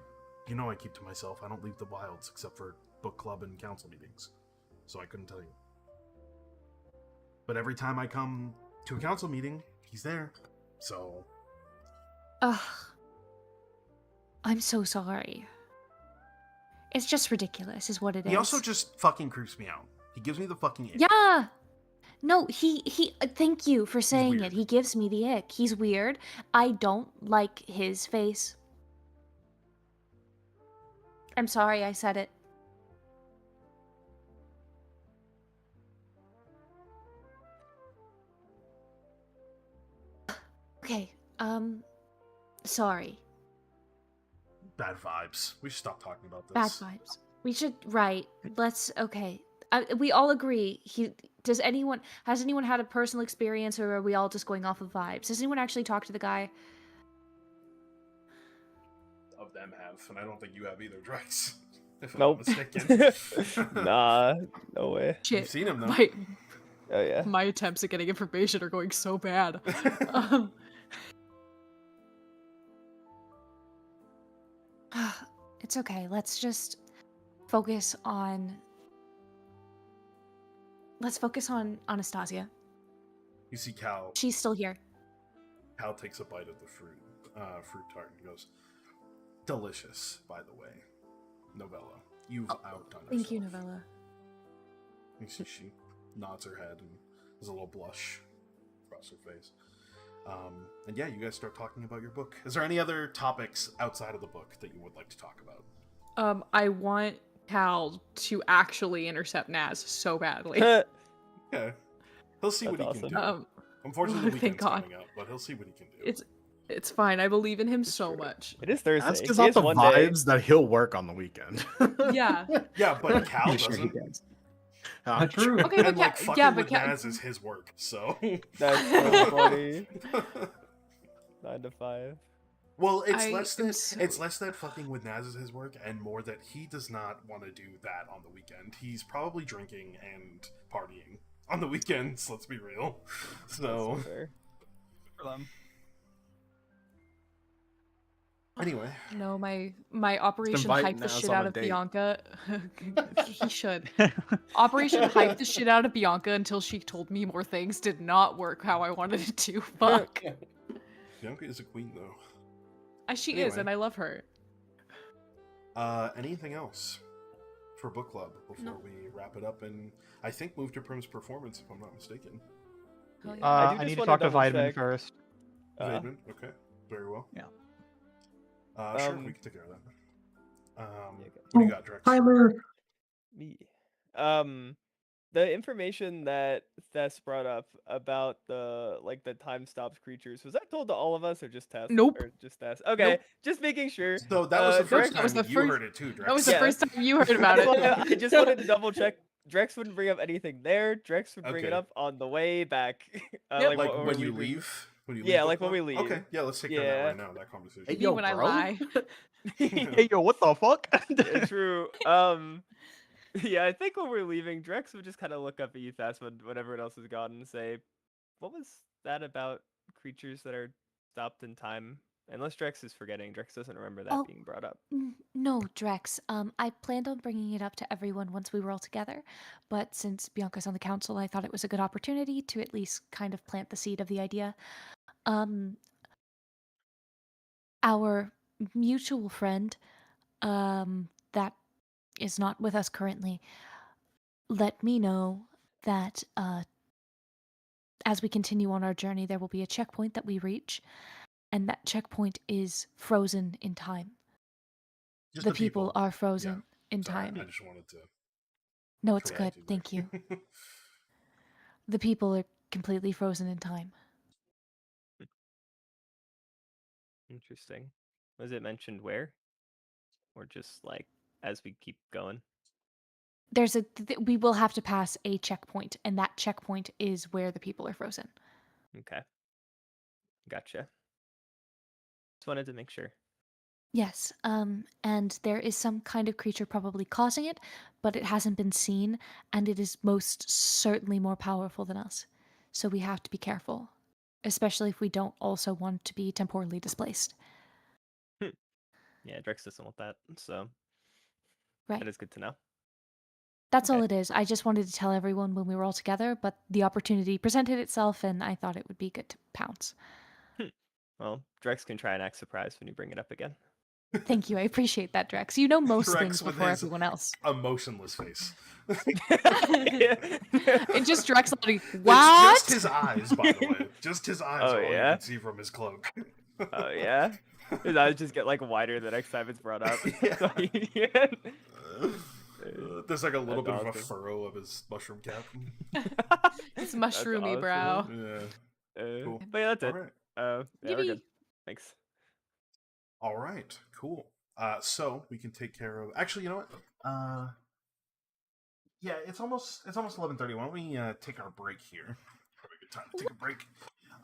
keep to myself. I don't leave the wilds except for book club and council meetings, so I couldn't tell you. But every time I come to a council meeting, he's there. So. Ugh. I'm so sorry. It's just ridiculous, is what it is. He also just fucking creeps me out. He gives me the fucking ick. Yeah. No, he thank you for saying weird. it. He gives me the ick. He's weird. I don't like his face. I'm sorry I said it. Okay, sorry. Bad vibes. We should stop talking about this. Bad vibes. We should, right. Let's, okay. We all agree. Has anyone had a personal experience, or are we all just going off of vibes? Has anyone actually talked to the guy? Of them have, and I don't think you have either, Drex. If I'm Nope. not mistaken. Nah, no way. Shit. You've seen him, though. Oh yeah. My attempts at getting information are going so bad. It's okay. Let's just focus on. Let's focus on Anastasia. You see Cal. She's still here. Cal takes a bite of the fruit tart, and goes, "Delicious, by the way, Novella. You've outdone yourself." Thank you, Novella. You see, she nods her head, and there's a little blush across her face. And yeah, you guys start talking about your book. Is there any other topics outside of the book that you would like to talk about? I want Cal to actually intercept Naz so badly. Yeah, he'll see what That's he can awesome. do. Unfortunately, the thank weekend's God. coming up, but he'll see what he can do. It's fine. I believe in him so much. It is Thursday. Ask He gives has off the one day. vibes that he'll work on the weekend. Yeah. Yeah, but Cal Sure he doesn't. does. True. Okay, but And like fucking yeah, but with Cal. Naz is his work, so. That's so funny. 9 to 5. Well, it's I less am that so- it's less that fucking with Naz is his work, and more that he does not want to do that on the weekend. He's probably drinking and partying on the weekends. Let's be real. So That's fair. anyway, No, my Operation invite Hype the Naz shit on out a of date. Bianca. He should. Operation Hype the shit out of Bianca until she told me more things did not work how I wanted it to. Fuck. Bianca is a queen though. She is, Anyway. and I love her. Anything else for book club before No. we wrap it up and I think move to Prim's performance if I'm not mistaken. Hell yeah. I do I just need to wanna talk to double Vitamin check. first. David? Okay, very well. Yeah. Sure, Um, we can take care of that. Yeah, What do you got, Drex? Tyler. Me. The information that Tess brought up about the time stopped creatures, was that told to all of us or just Tess? Nope. Or just Tess? Okay, Nope. just making sure. So that was the first Drex- that was time the you first- heard it too, Drex. That was the Yeah. first time you heard about That's why it. I just wanted to double check. Drex wouldn't bring up anything there. Drex would bring it Okay. up on the way back. Yep. Like when when we're you leaving. leave? When you Yeah, leave like book when we club? leave. Okay, yeah, let's take care of that right now, that conversation. Hey, Me yo, when I bro. lie. Hey, yo, what the fuck? Yeah, true. Yeah, I think when we're leaving, Drex would just kind of look up at Euthas when everyone else is gone and say, "What was that about creatures that are stopped in time?" Unless Drex is forgetting, Drex doesn't remember that Oh. being brought up. No, Drex. I planned on bringing it up to everyone once we were all together, but since Bianca's on the council, I thought it was a good opportunity to at least kind of plant the seed of the idea. Our mutual friend, that is not with us currently, let me know that as we continue on our journey, there will be a checkpoint that we reach, and that checkpoint is frozen in time. Just The people are frozen in Sorry, time. I just wanted to. No, it's good. correct you there. Thank you. The people are completely frozen in time. Interesting. Was it mentioned where? Or just as we keep going? We will have to pass a checkpoint, and that checkpoint is where the people are frozen. Okay. Gotcha. Just wanted to make sure. Yes, and there is some kind of creature probably causing it, but it hasn't been seen, and it is most certainly more powerful than us. So we have to be careful, especially if we don't also want to be temporally displaced. Yeah, Drex doesn't want that, so Right. that is good to know. That's all Okay. it is. I just wanted to tell everyone when we were all together, but the opportunity presented itself, and I thought it would be good to pounce. Well, Drex can try and act surprised when you bring it up again. Thank you. I appreciate that, Drex. You know most Drex things with before his everyone else. emotionless face. It just Drex like, It's what? just his eyes, by the way. Just his eyes Oh, are all you yeah? can see from his cloak. Oh yeah. His eyes just get like wider the next time it's brought up. Yeah. So yeah. There's like a little That's bit of a awesome. furrow of his mushroom cap. It's That's mushroomy, awesome. bro. Yeah. Cool. But yeah, that's All it. right. Yeah, we're Yippee. good. Thanks. All right. Cool. So we can take care of. Actually, you know what? Yeah, it's almost 11:30. Why don't we take our break here? Probably a good time to take a break.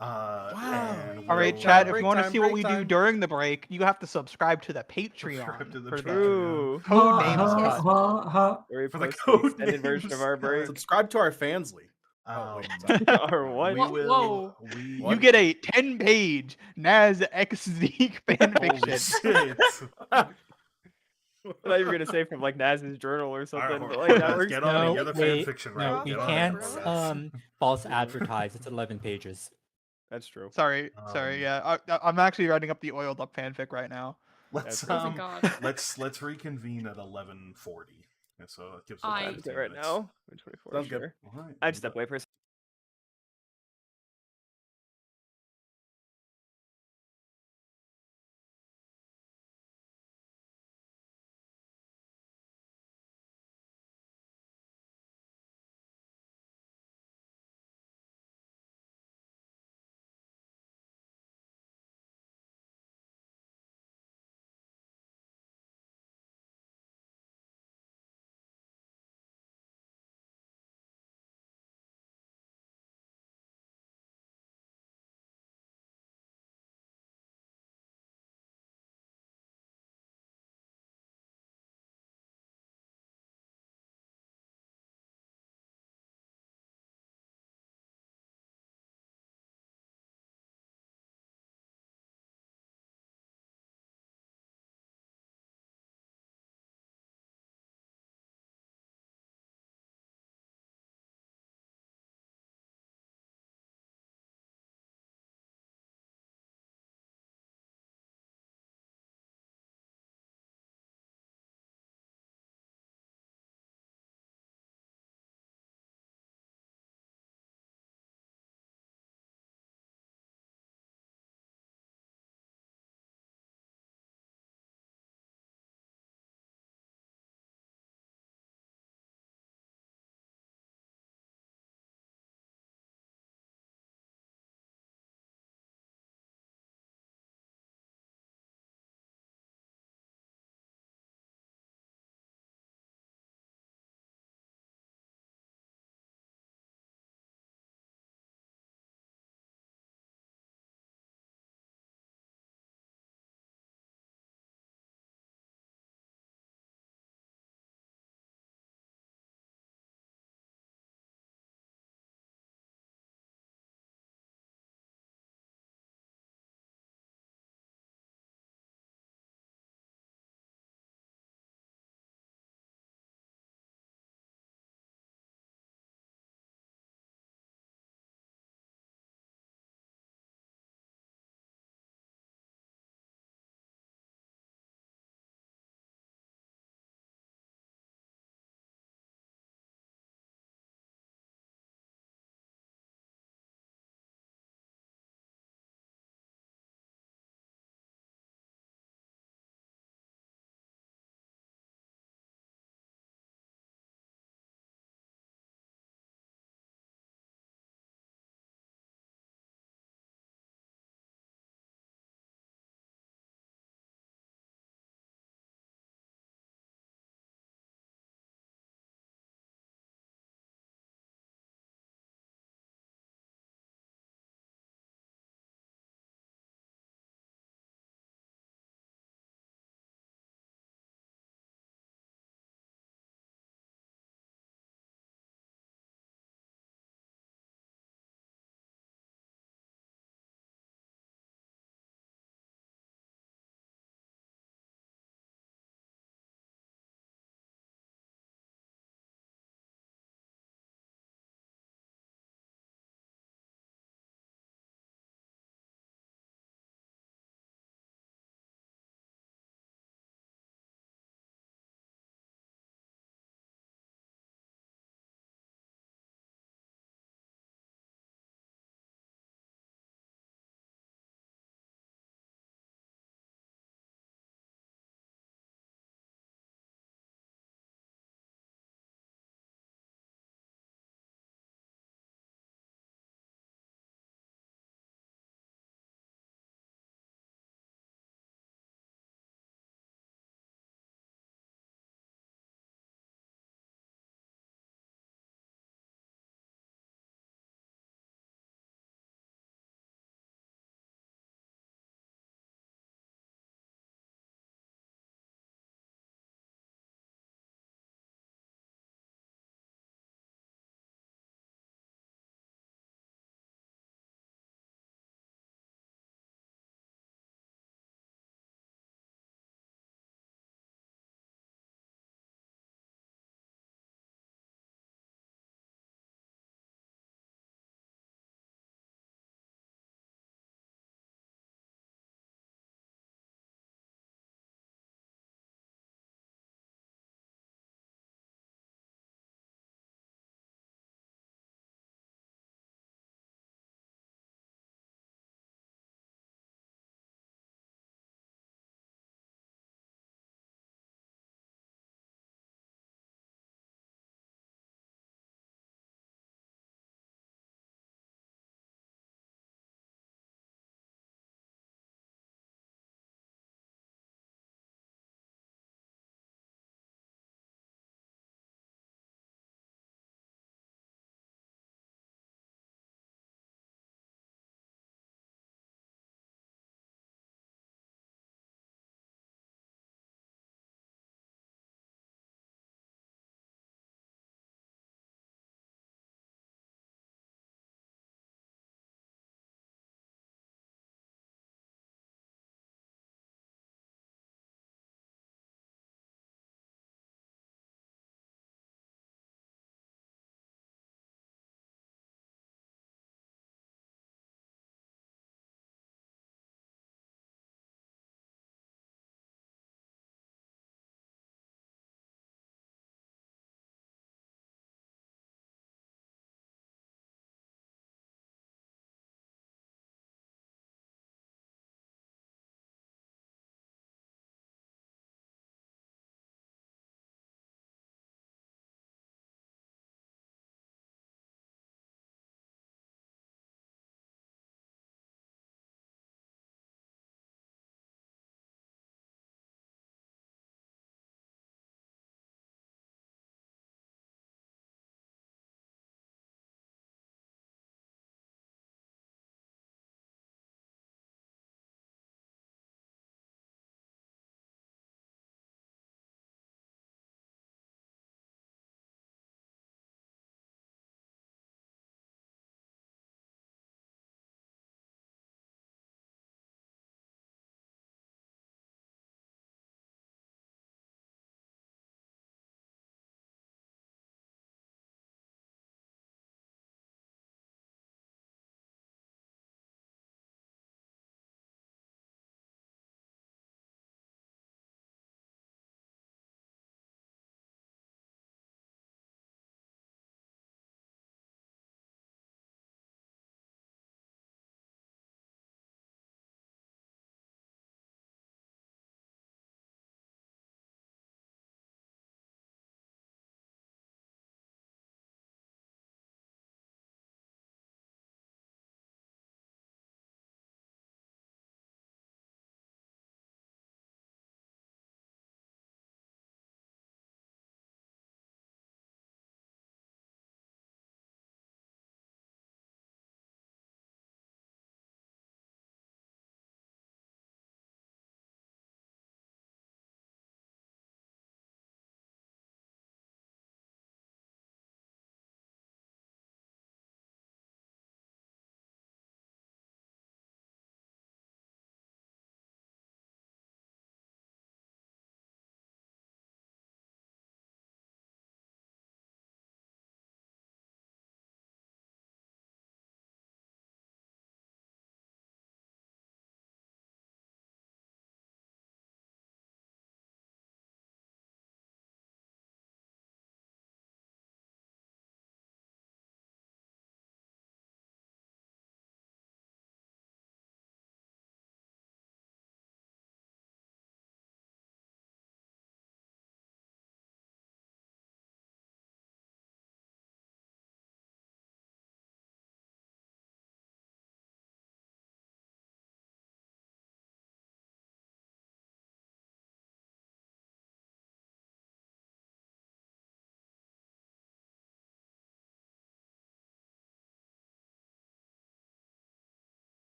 And All right, we'll, chat. If break you want to time, see what break we do time. during the break, you have to subscribe to the Subscribe Patreon to the for Patreon. True. the code names. Yes. cut. Where we For the post code extended version names of our cut. break. Subscribe to our Fansly. Oh, wait, Or what? We Whoa, will. whoa. We You get a 10-page Naz X Zeke Holy fanfiction. shit! I thought you were gonna say from like Naz's journal or All something, right, but like that guys, works. get on it. No, You're the wait, fanfiction no, right? we Get on can't it, guys. false advertise. It's 11 pages. That's true. Sorry, yeah. I'm actually writing up the oiled up fanfic right now. Let's Oh, thank God. let's reconvene at 11:40. Yeah, so it gives us I- Time is it 15 right minutes. now? 24, Sounds good. sure. All right. I'd step away for a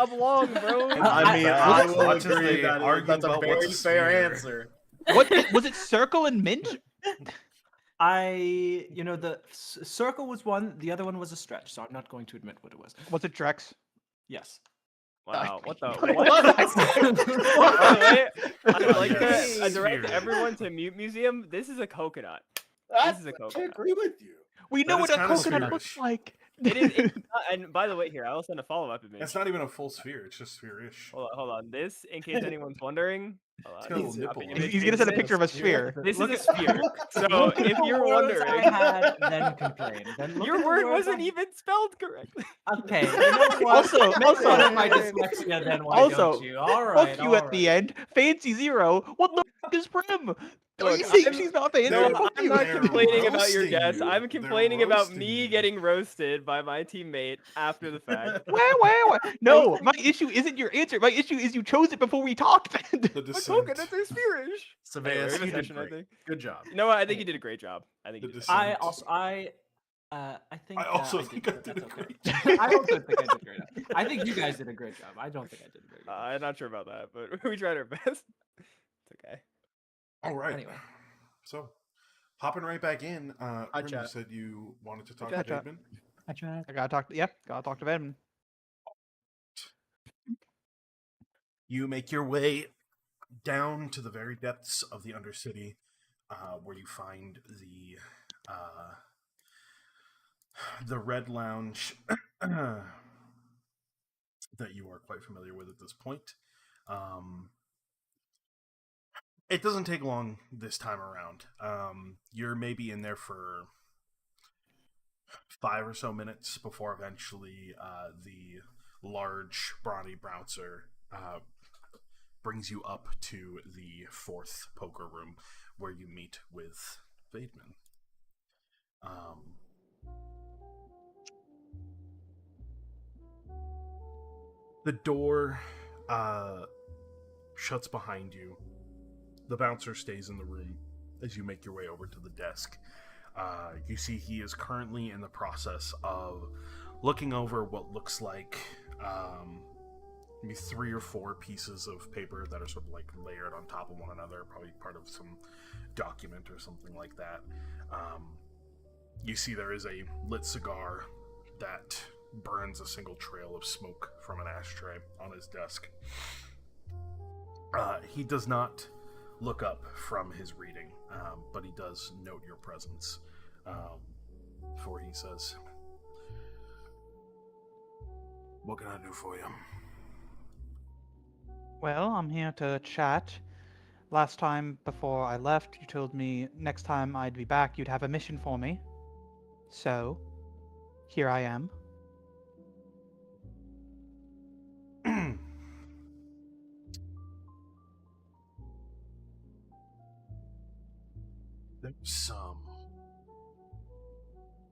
Oblong, bro. I mean, I will much as agree they that argue that's a about what's very a fair sphere. answer. What was it? Circle and mint? The circle was one, the other one was a stretch, so I'm not going to admit what it was. Was it Drex? Yes. Wow, what the What? what? By the way, I'd like yes. to direct Sphere. everyone to Mute Museum. This is a coconut. This is a I coconut. agree with you. We know That what is a kinda coconut spherish. looks like. It is, it's not- and by the way, here I'll send a follow-up image. It's not even a full sphere. It's just sphere-ish. Hold on. This, in case anyone's wondering, hold It's on, got a little copy nipple on image. it. He's gonna send a This- picture of a sphere. This Look is a at- sphere. So Look at if the you're words wondering, I had, then complain. Then look at your the word words wasn't I- even spelled correctly. Okay. You know what? Also- Make also- fun of my dyslexia, then why Also, don't you? All right. Fuck you at the end. Fancy Zero. What the f is Prim? Are you saying she's not fancy? No, Fuck I'm you. not They're complaining about your roasting guess. you. I'm They're complaining about roasting me you. getting roasted by my teammate after the fact. Where? No, my issue isn't your answer. My issue is you chose it before we talked. The A descent. coconut is sphere-ish. Surveyor, Anyway, we have a you did session, I great. think. Good job. You know what? I think you did a great job. I think The you did. descent. I also I think I also I think did, I but did that's a okay. great job. I also think I did a great job. I think you guys did a great job. I don't think I did a very good job. I'm not sure about that, but we tried our best. It's okay. All right. Anyway. So, hopping right back in, Prim, you chat. said you wanted to talk Hi, to chat. David. I tried. I gotta talk. Gotta talk to Vedman. You make your way down to the very depths of the Undercity, where you find the Red Lounge that you are quite familiar with at this point. It doesn't take long this time around. You're maybe in there for 5 or so minutes before eventually the large brawny bouncer brings you up to the 4th poker room where you meet with Vaidman. The door shuts behind you. The bouncer stays in the room as you make your way over to the desk. You see he is currently in the process of looking over what looks like maybe 3 or 4 pieces of paper that are sort of like layered on top of one another, probably part of some document or something like that. You see there is a lit cigar that burns a single trail of smoke from an ashtray on his desk. He does not look up from his reading, but he does note your presence. Before he says, "What can I do for you?" Well, I'm here to chat. Last time before I left, you told me next time I'd be back, you'd have a mission for me. So, here I am. There's some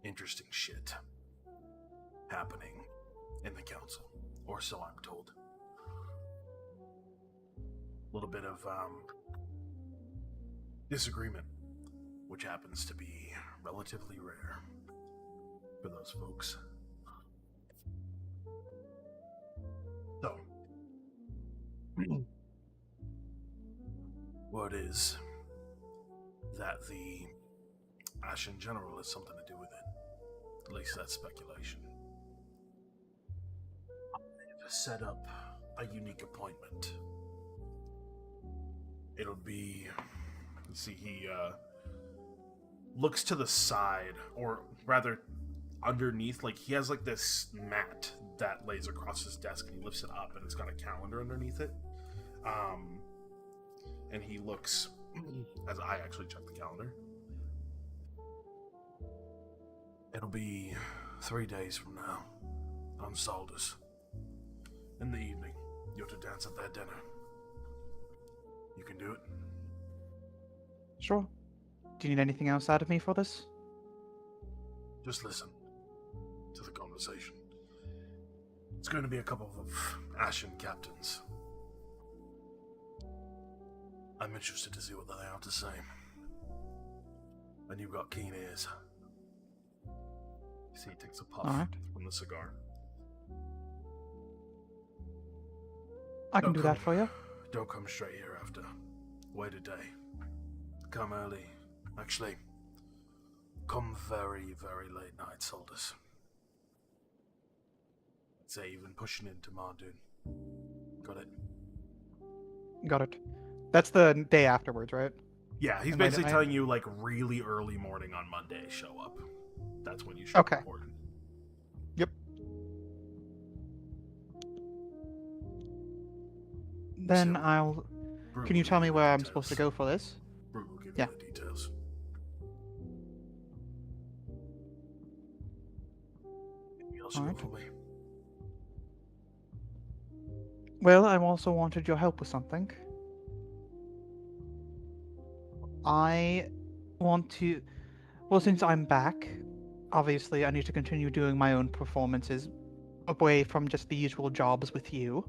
interesting shit happening in the council, or so I'm told. A little bit of disagreement, which happens to be relatively rare for those folks. So, word is that the Ashen General has something to do with it. At least that's speculation. I've set up a unique appointment. It'll be... See, he looks to the side, or rather underneath, like he has like this mat that lays across his desk, and he lifts it up, and it's got a calendar underneath it. And he looks, as I actually check the calendar. It'll be 3 days from now, on Saldus. In the evening, you're to dance at their dinner. You can do it. Sure. Do you need anything else out of me for this? Just listen to the conversation. It's going to be a couple of Ashen captains. I'm interested to see what they have to say. And you've got keen ears. You see, he takes a puff Alright. from the cigar. I can do that for you. Don't come straight here after. Wait a day. Come early. Actually, come very, very late night, Soldiers. I'd say even pushing into Mardoon. Got it? Got it. That's the day afterwards, right? Yeah, he's And late at basically night? telling you, like, really early morning on Monday, show up. That's when you should Okay. report. Yep. Then So, I'll... Brute Can you will tell give me the where I'm details. supposed to go for this? Brute will give Yeah. you the details. Anything else you got Alright. for me? Well, I also wanted your help with something. I want to... Well, since I'm back, obviously I need to continue doing my own performances away from just the usual jobs with you.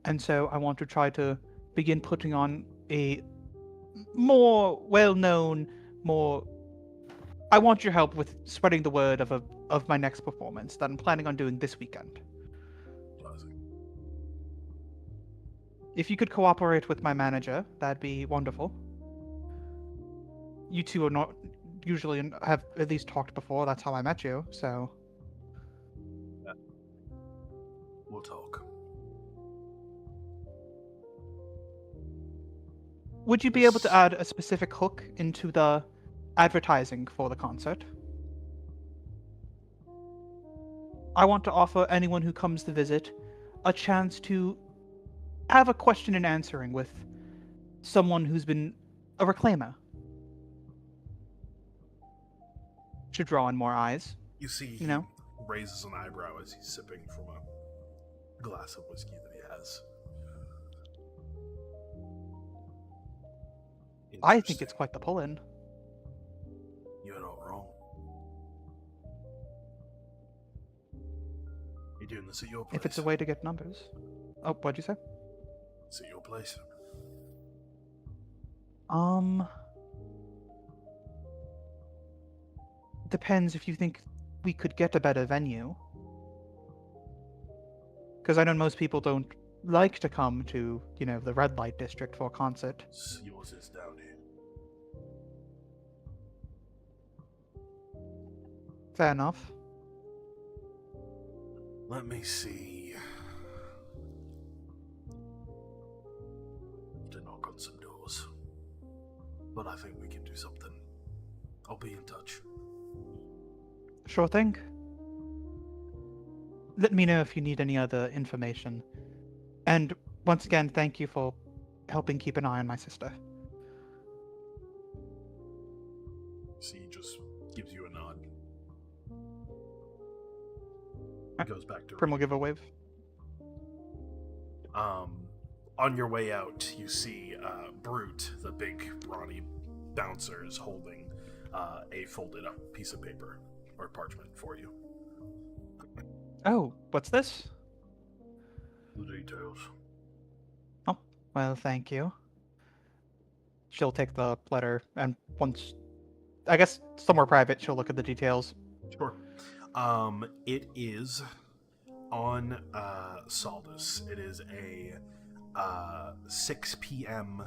And so I want to try to begin putting on a more well-known, more... I want your help with spreading the word of my next performance that I'm planning on doing this weekend. Classic. If you could cooperate with my manager, that'd be wonderful. You two are not usually have at least talked before. That's how I met you. So Yeah. We'll talk. would you be able to add a specific hook into the advertising for the concert? I want to offer anyone who comes to visit a chance to have a question and answering with someone who's been a reclaimer. Should draw in more eyes. You see, he You know? raises an eyebrow as he's sipping from a glass of whiskey that he has. I think it's quite the pull-in. You're not wrong. You're doing this at your place. If it's a way to get numbers. Oh, what'd you say? It's at your place. Depends if you think we could get a better venue. Because I know most people don't like to come to, the red light district for a concert. Yours is down here. Fair enough. Let me see. To knock on some doors. But I think we can do something. I'll be in touch. Sure thing. Let me know if you need any other information. And once again, thank you for helping keep an eye on my sister. See, he just gives you a nod. Goes back to Prim will give a wave. On your way out, you see Brute, the big brawny bouncer, is holding a folded up piece of paper or parchment for you. Oh, what's this? The details. Oh, well, thank you. She'll take the letter, and once... I guess somewhere private, she'll look at the details. Sure. It is on Saldus. It is a 6 p.m.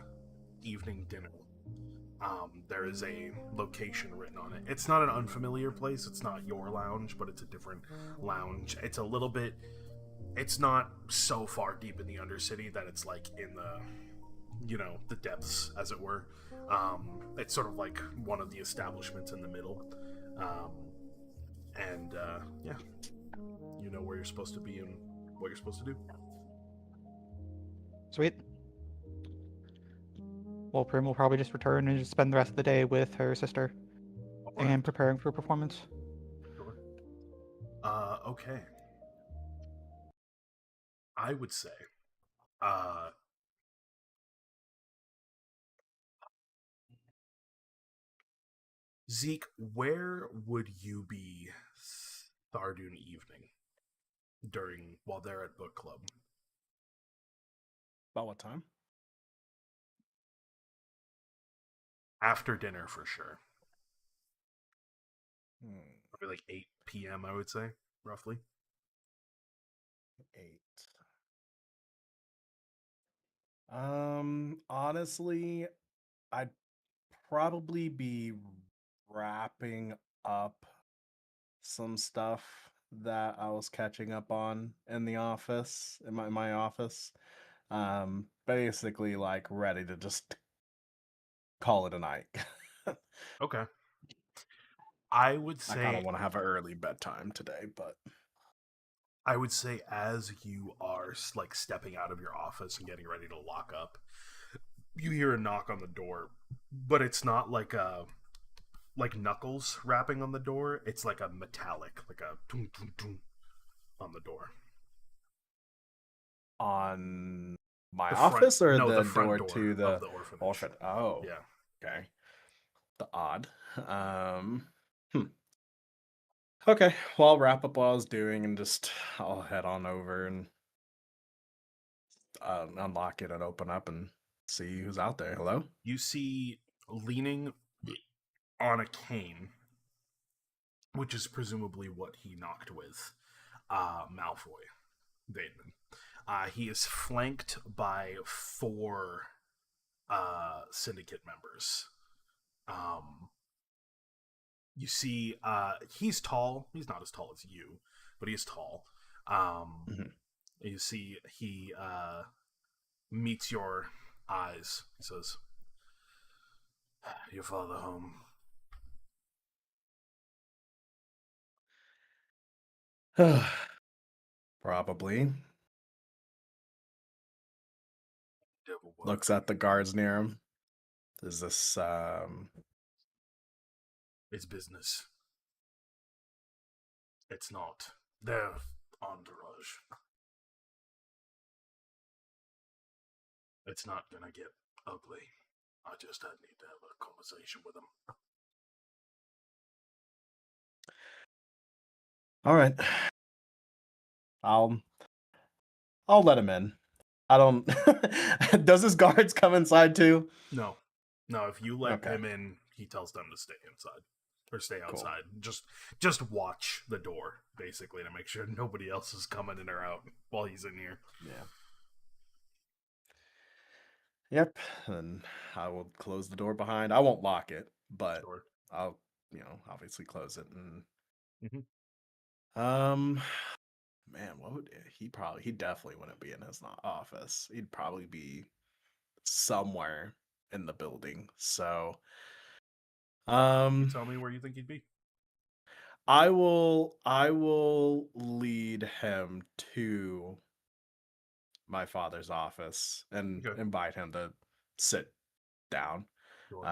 evening dinner. There is a location written on it. It's not an unfamiliar place. It's not your lounge, but it's a different lounge. It's a little bit... It's not so far deep in the Undercity that it's like in the, the depths, as it were. It's sort of like one of the establishments in the middle. Yeah. You know where you're supposed to be and what you're supposed to do. Sweet. Well, Prim will probably just return and just spend the rest of the day with her sister and preparing for a performance. Sure. Okay. I would say, Zeke, where would you be Thardoon evening while they're at book club? About what time? After dinner, for sure. Probably like 8 p.m., I would say, roughly. 8. Honestly, I'd probably be wrapping up some stuff that I was catching up on in the office, in my office. Basically like ready to just call it a night. Okay. I would I kind of say want to have an early bedtime today, but as you are like stepping out of your office and getting ready to lock up, you hear a knock on the door, but it's not like a like knuckles rapping on the door. It's like a metallic, like a tung, tung, tung on the door. on my The front, office or no, the the front door door to of the the orphanage. orphan? Oh, Yeah. okay. The odd. Hmm. Okay, well, I'll wrap up what I was doing and just I'll head on over and unlock it and open up and see who's out there. Hello? You see leaning on a cane, which is presumably what he knocked with, Malfoy, Bateman. He is flanked by 4 syndicate members. You see, he's tall. He's not as tall as you, but he's tall. Mhm. You see, he meets your eyes. He says, "Your father home." Probably. Devil work. Looks at the guards near him. Is this It's business. It's not their entourage. It's not gonna get ugly. I need to have a conversation with him. all right. I'll let him in. I don't Does his guards come inside too? No, if you let Okay. him in, he tells them to stay inside or stay Cool. outside. Just watch the door, basically, to make sure nobody else is coming in or out while he's in here. Yeah. Yep. And I will close the door behind. I won't lock it, but Sure. I'll, obviously close it and Mhm. man, what would he definitely wouldn't be in his office. He'd probably be somewhere in the building. So, You tell me where you think he'd be. I will lead him to my father's office and Okay. invite him to sit down. Sure.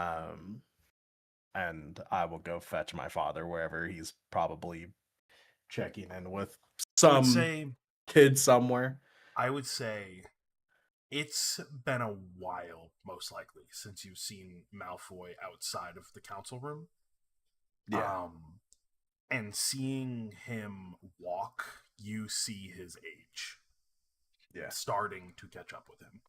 And I will go fetch my father wherever he's probably checking in with I would some say kid somewhere. It's been a while, most likely, since you've seen Malfoy outside of the council room. Yeah. And seeing him walk, you see his age. Yeah. Starting to catch up with him.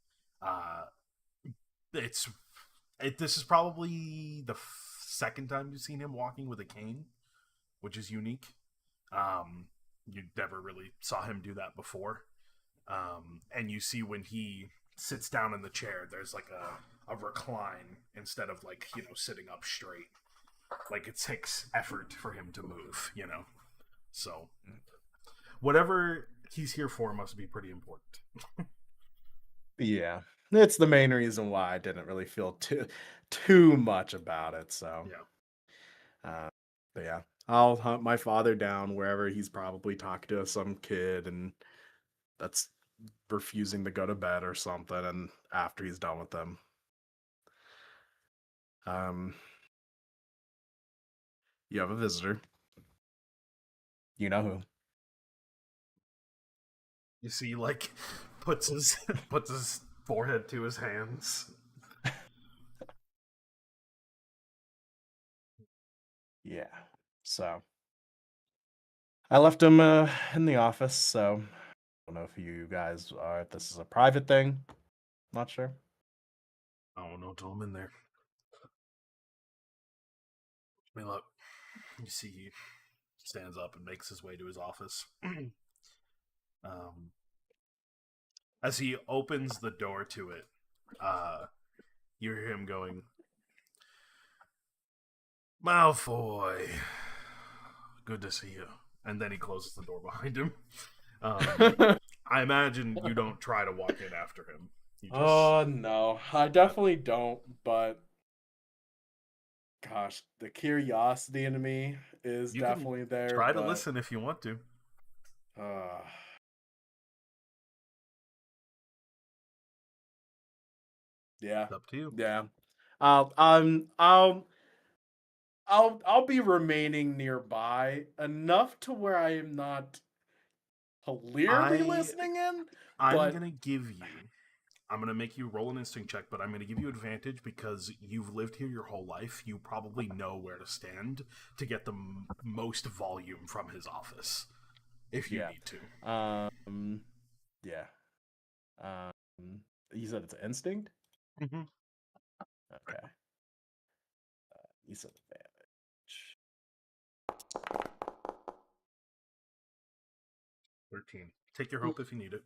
This is probably the second time you've seen him walking with a cane, which is unique. You never really saw him do that before. And you see when he sits down in the chair, there's like a recline instead of sitting up straight. Like it takes effort for him to move, So whatever he's here for must be pretty important. Yeah. It's the main reason why I didn't really feel too much about it. So yeah. But yeah, I'll hunt my father down wherever he's probably talking to some kid and that's refusing to go to bed or something. And after he's done with them, you have a visitor. You know who? You see, puts his forehead to his hands. Yeah. So I left him in the office. So I don't know if you guys are. If this is a private thing. Not sure. I don't know till I'm in there. I mean, look, you see, he stands up and makes his way to his office. As he opens the door to it, you hear him going, Malfoy, good to see you. And then he closes the door behind him. I imagine you don't try to walk in after him. You just... Oh, no. I definitely don't, but... Gosh, the curiosity in me is You definitely can there. try to listen if you want to. Yeah. It's up to you. Yeah. I'll be remaining nearby enough to where I am not clearly listening in. I'm gonna give you. I'm gonna make you roll an instinct check, but I'm gonna give you advantage because you've lived here your whole life. You probably know where to stand to get the most volume from his office, if you need to. Yeah. You said it's instinct. Mm-hmm. Okay. You said advantage. 13. Take your hope if you need it.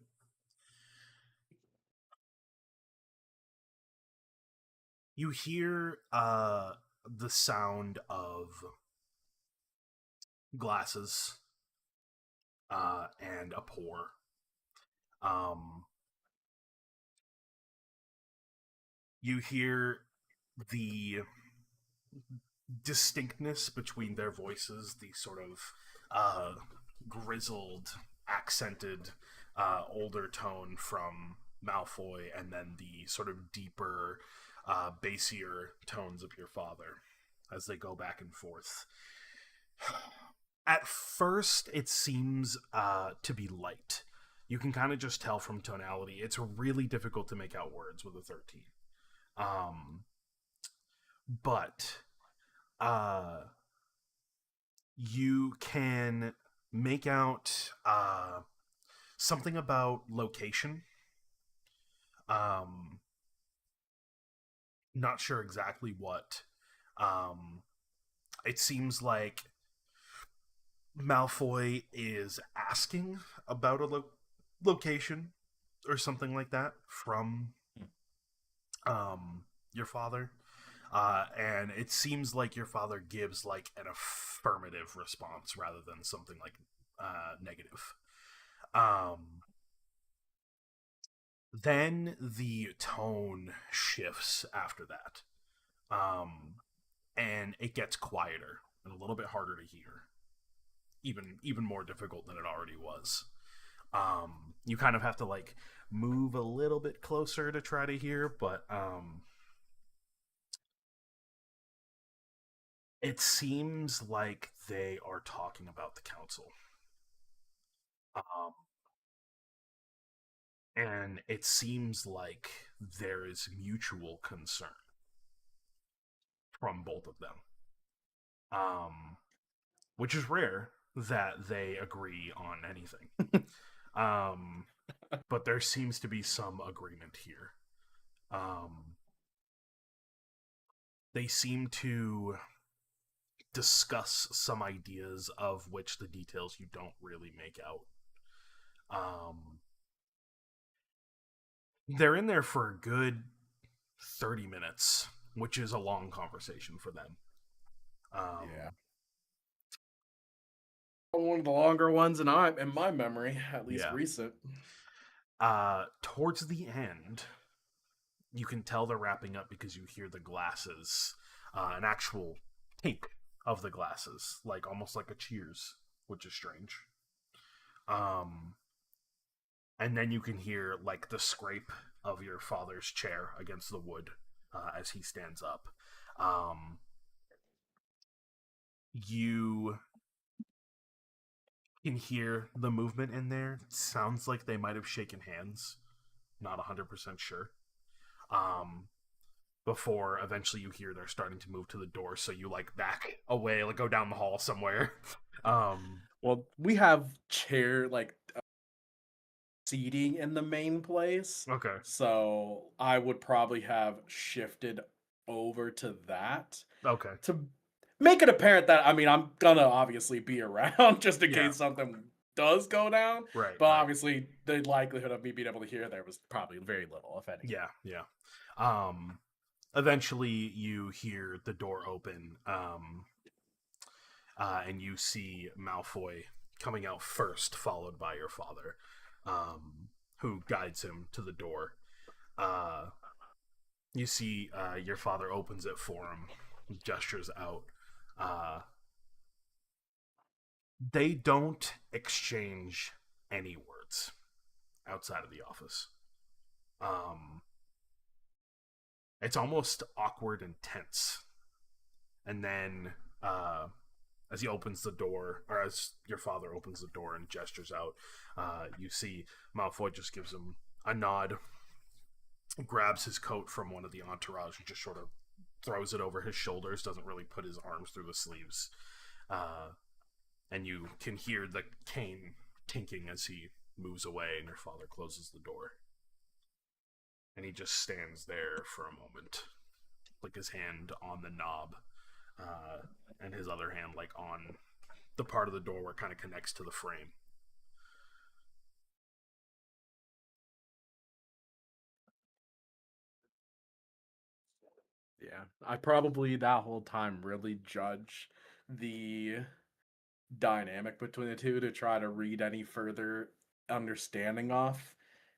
You hear the sound of glasses and a pour. You hear the distinctness between their voices, the sort of grizzled, accented, older tone from Malfoy, and then the sort of deeper, bassier tones of your father as they go back and forth. At first, it seems to be light. You can kind of just tell from tonality. It's really difficult to make out words with a 13. But you can make out something about location. Not sure exactly what. It seems like Malfoy is asking about a location or something like that from your father. And it seems like your father gives like an affirmative response rather than something like negative. Then the tone shifts after that. And it gets quieter and a little bit harder to hear. Even more difficult than it already was. You kind of have to like move a little bit closer to try to hear, but it seems like they are talking about the council. And it seems like there is mutual concern from both of them. Which is rare that they agree on anything. But there seems to be some agreement here. They seem to discuss some ideas of which the details you don't really make out. They're in there for a good 30 minutes, which is a long conversation for them. Yeah. One of the longer ones in my memory, at least recent. Towards the end, you can tell they're wrapping up because you hear the glasses, an actual tink of the glasses, like almost like a cheers, which is strange. And then you can hear like the scrape of your father's chair against the wood as he stands up. You can hear the movement in there. It sounds like they might have shaken hands. Not 100% sure. Before eventually you hear they're starting to move to the door, so you like back away, like go down the hall somewhere. Well, we have seating in the main place. Okay. So I would probably have shifted over to that. Okay. To make it apparent that I'm gonna obviously be around just in case something does go down. Right. But right. obviously, the likelihood of me being able to hear there was probably very little, if any. Yeah. Eventually, you hear the door open, and you see Malfoy coming out first, followed by your father, who guides him to the door. You see your father opens it for him, gestures out. They don't exchange any words outside of the office. It's almost awkward and tense. And then, as he opens the door, or as your father opens the door and gestures out, you see Malfoy just gives him a nod, grabs his coat from one of the entourage and just sort of throws it over his shoulders, doesn't really put his arms through the sleeves. And you can hear the cane tinking as he moves away, and your father closes the door. And he just stands there for a moment, like his hand on the knob, and his other hand like on the part of the door where it kind of connects to the frame. Yeah, I probably that whole time really judge the dynamic between the two to try to read any further understanding off,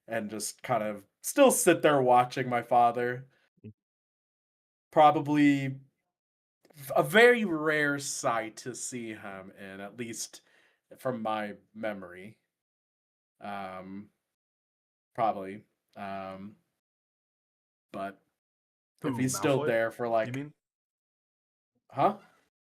and just kind of still sit there watching my father. Probably a very rare sight to see him in, at least from my memory. Probably. But if Who, he's still Malfoy? there for like, You mean? huh?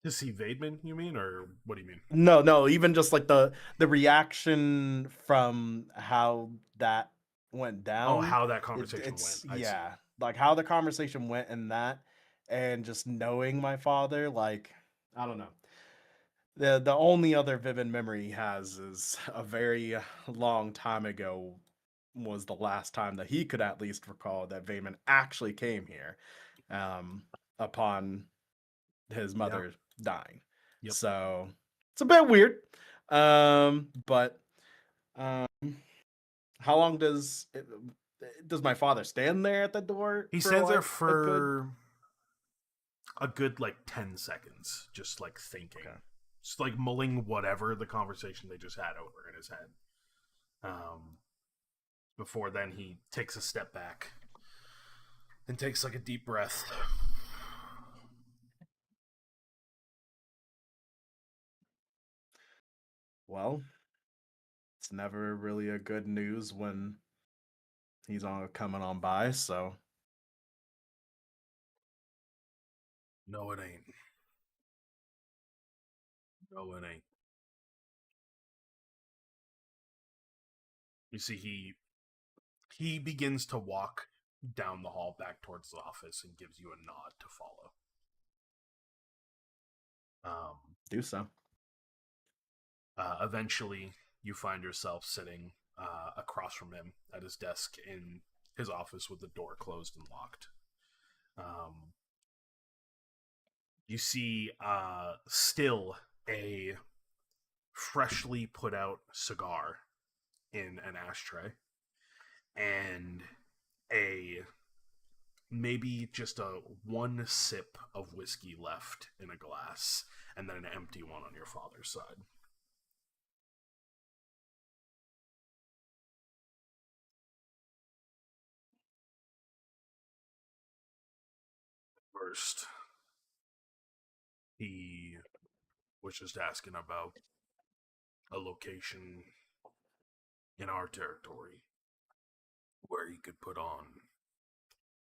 To see Vademan, you mean? Or what do you mean? No, even just like the reaction from how that went down. Oh, how that conversation it's went. I yeah, see. like how the conversation went in that, and just knowing my father, like I don't know. The only other vivid memory he has is a very long time ago was the last time that he could at least recall that Vayman actually came here, upon his mother dying. Yep. So it's a bit weird. But how long does my father stand there at the door? He for stands there like for a good like 10 seconds, just like thinking. Okay. Just like mulling whatever the conversation they just had over in his head. Before then, he takes a step back and takes like a deep breath. Well, it's never really a good news when he's on coming on by, so No, it ain't. No, it ain't. You see, he begins to walk down the hall back towards the office and gives you a nod to follow. do so. Eventually, you find yourself sitting across from him at his desk in his office with the door closed and locked. You see still a freshly put out cigar in an ashtray and a maybe just a one sip of whiskey left in a glass, and then an empty one on your father's side. First, he was just asking about a location in our territory where he could put on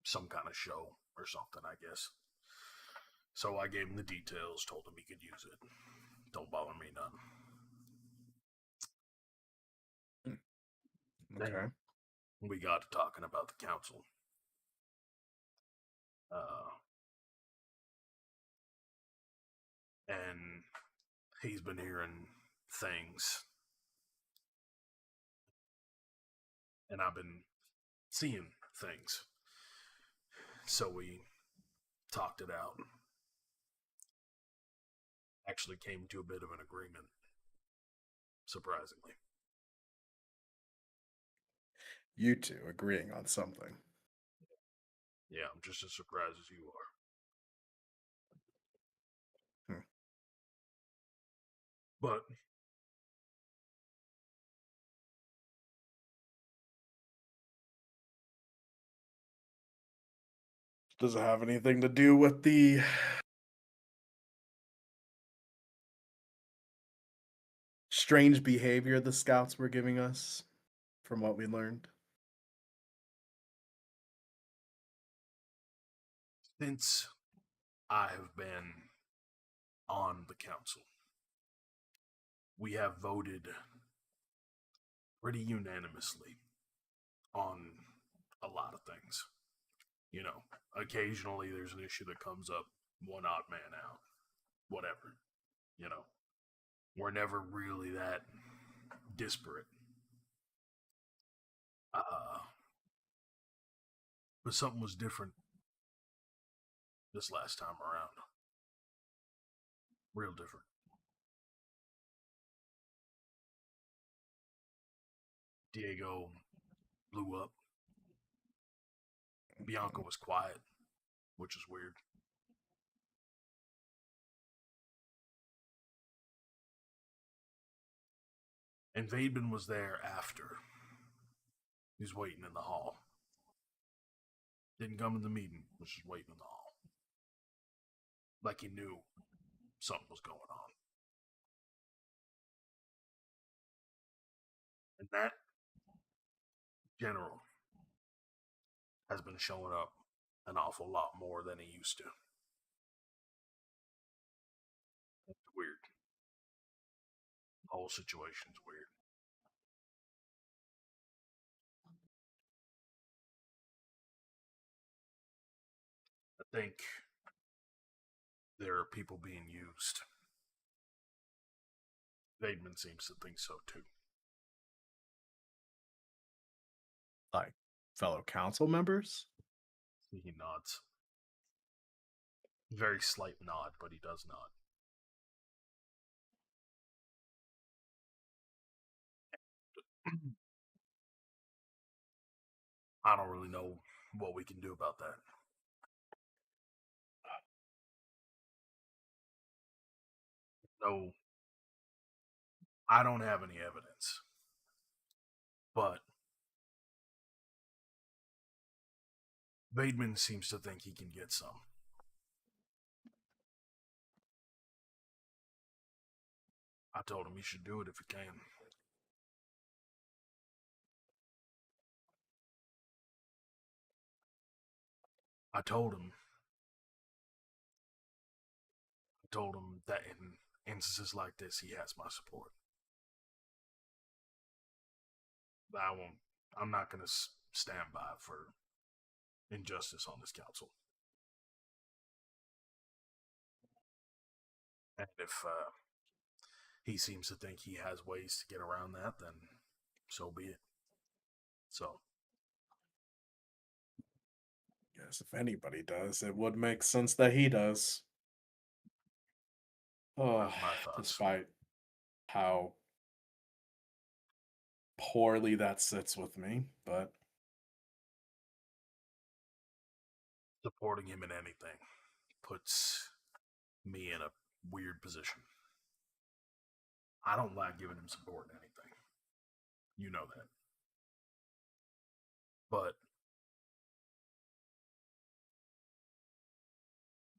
some kind of show or something, I guess. So I gave him the details, told him he could use it. Don't bother me none. Okay. Then we got to talking about the council. And he's been hearing things. And I've been seeing things. So we talked it out. Actually came to a bit of an agreement. surprisingly. You two agreeing on something. Yeah, I'm just as surprised as you are. But does it have anything to do with the strange behavior the scouts were giving us from what we learned? since I have been on the council, we have voted pretty unanimously on a lot of things. You know, occasionally there's an issue that comes up, one odd man out, whatever. You know, we're never really that disparate. But something was different this last time around. Real different. Diego blew up. Bianca was quiet, which is weird. And Vaidman was there after. He was waiting in the hall. Didn't come to the meeting, was just waiting in the hall. Like he knew something was going on. And that general has been showing up an awful lot more than he used to. It's weird. The whole situation's weird. I think there are people being used. Vaidman seems to think so too. Like fellow council members? He nods. Very slight nod, but he does nod. I don't really know what we can do about that. No, I don't have any evidence. But Vaidman seems to think he can get some. I told him he should do it if he can. I told him that in instances like this, he has my support. But I'm not going to stand by for injustice on this council. And if he seems to think he has ways to get around that, then so be it. So, Yes, if anybody does, it would make sense that he does. Oh, that's my thoughts. despite how poorly that sits with me, but Supporting him in anything puts me in a weird position. I don't like giving him support in anything. You know that. But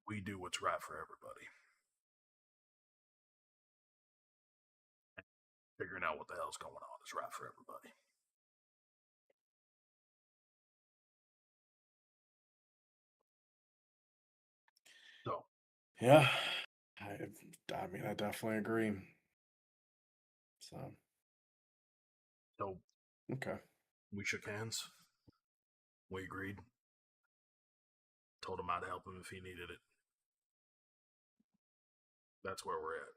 we do what's right for everybody. Figuring out what the hell's going on is right for everybody. So, yeah, I mean, I definitely agree. So, okay. We shook hands. We agreed. Told him I'd help him if he needed it. That's where we're at.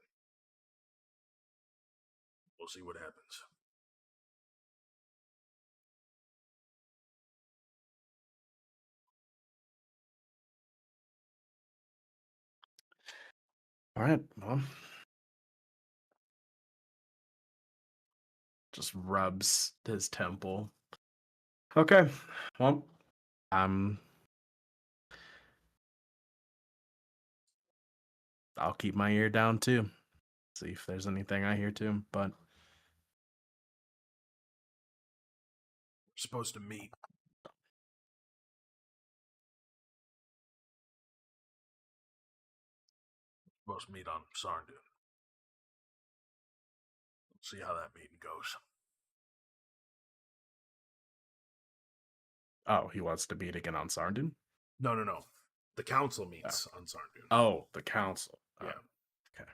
We'll see what happens. All right, well, just rubs his temple. Okay, well, I'll keep my ear down too. See if there's anything I hear too. But We're supposed to meet. Supposed to meet on Sarndon. See how that meeting goes. oh, he wants to meet again on Sarndon? No. The council meets on Sarndon. Oh, the council. Yeah. Okay.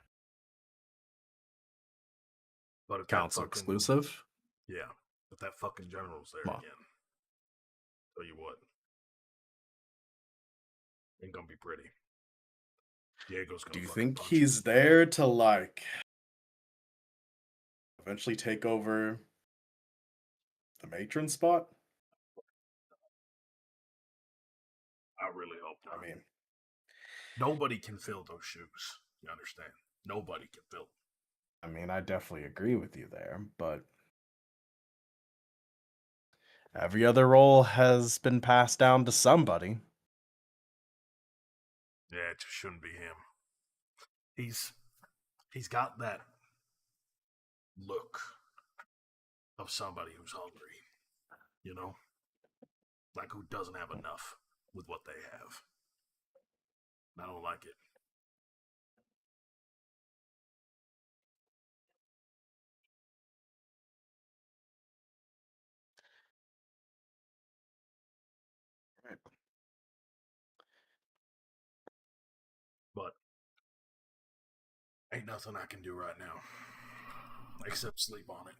But if Council that fucking, exclusive? Yeah. If that fucking general's there Well. again. Tell you what. Ain't gonna be pretty. Diego's gonna Do you fucking think punch he's there to, like, eventually take over the matron spot? I really hope not. I mean, nobody can fill those shoes. You understand? Nobody can fill. I definitely agree with you there, but every other role has been passed down to somebody. Yeah, it just shouldn't be him. He's got that look of somebody who's hungry, you know? Like who doesn't have enough with what they have. I don't like it. But ain't nothing I can do right now. Except sleep on it.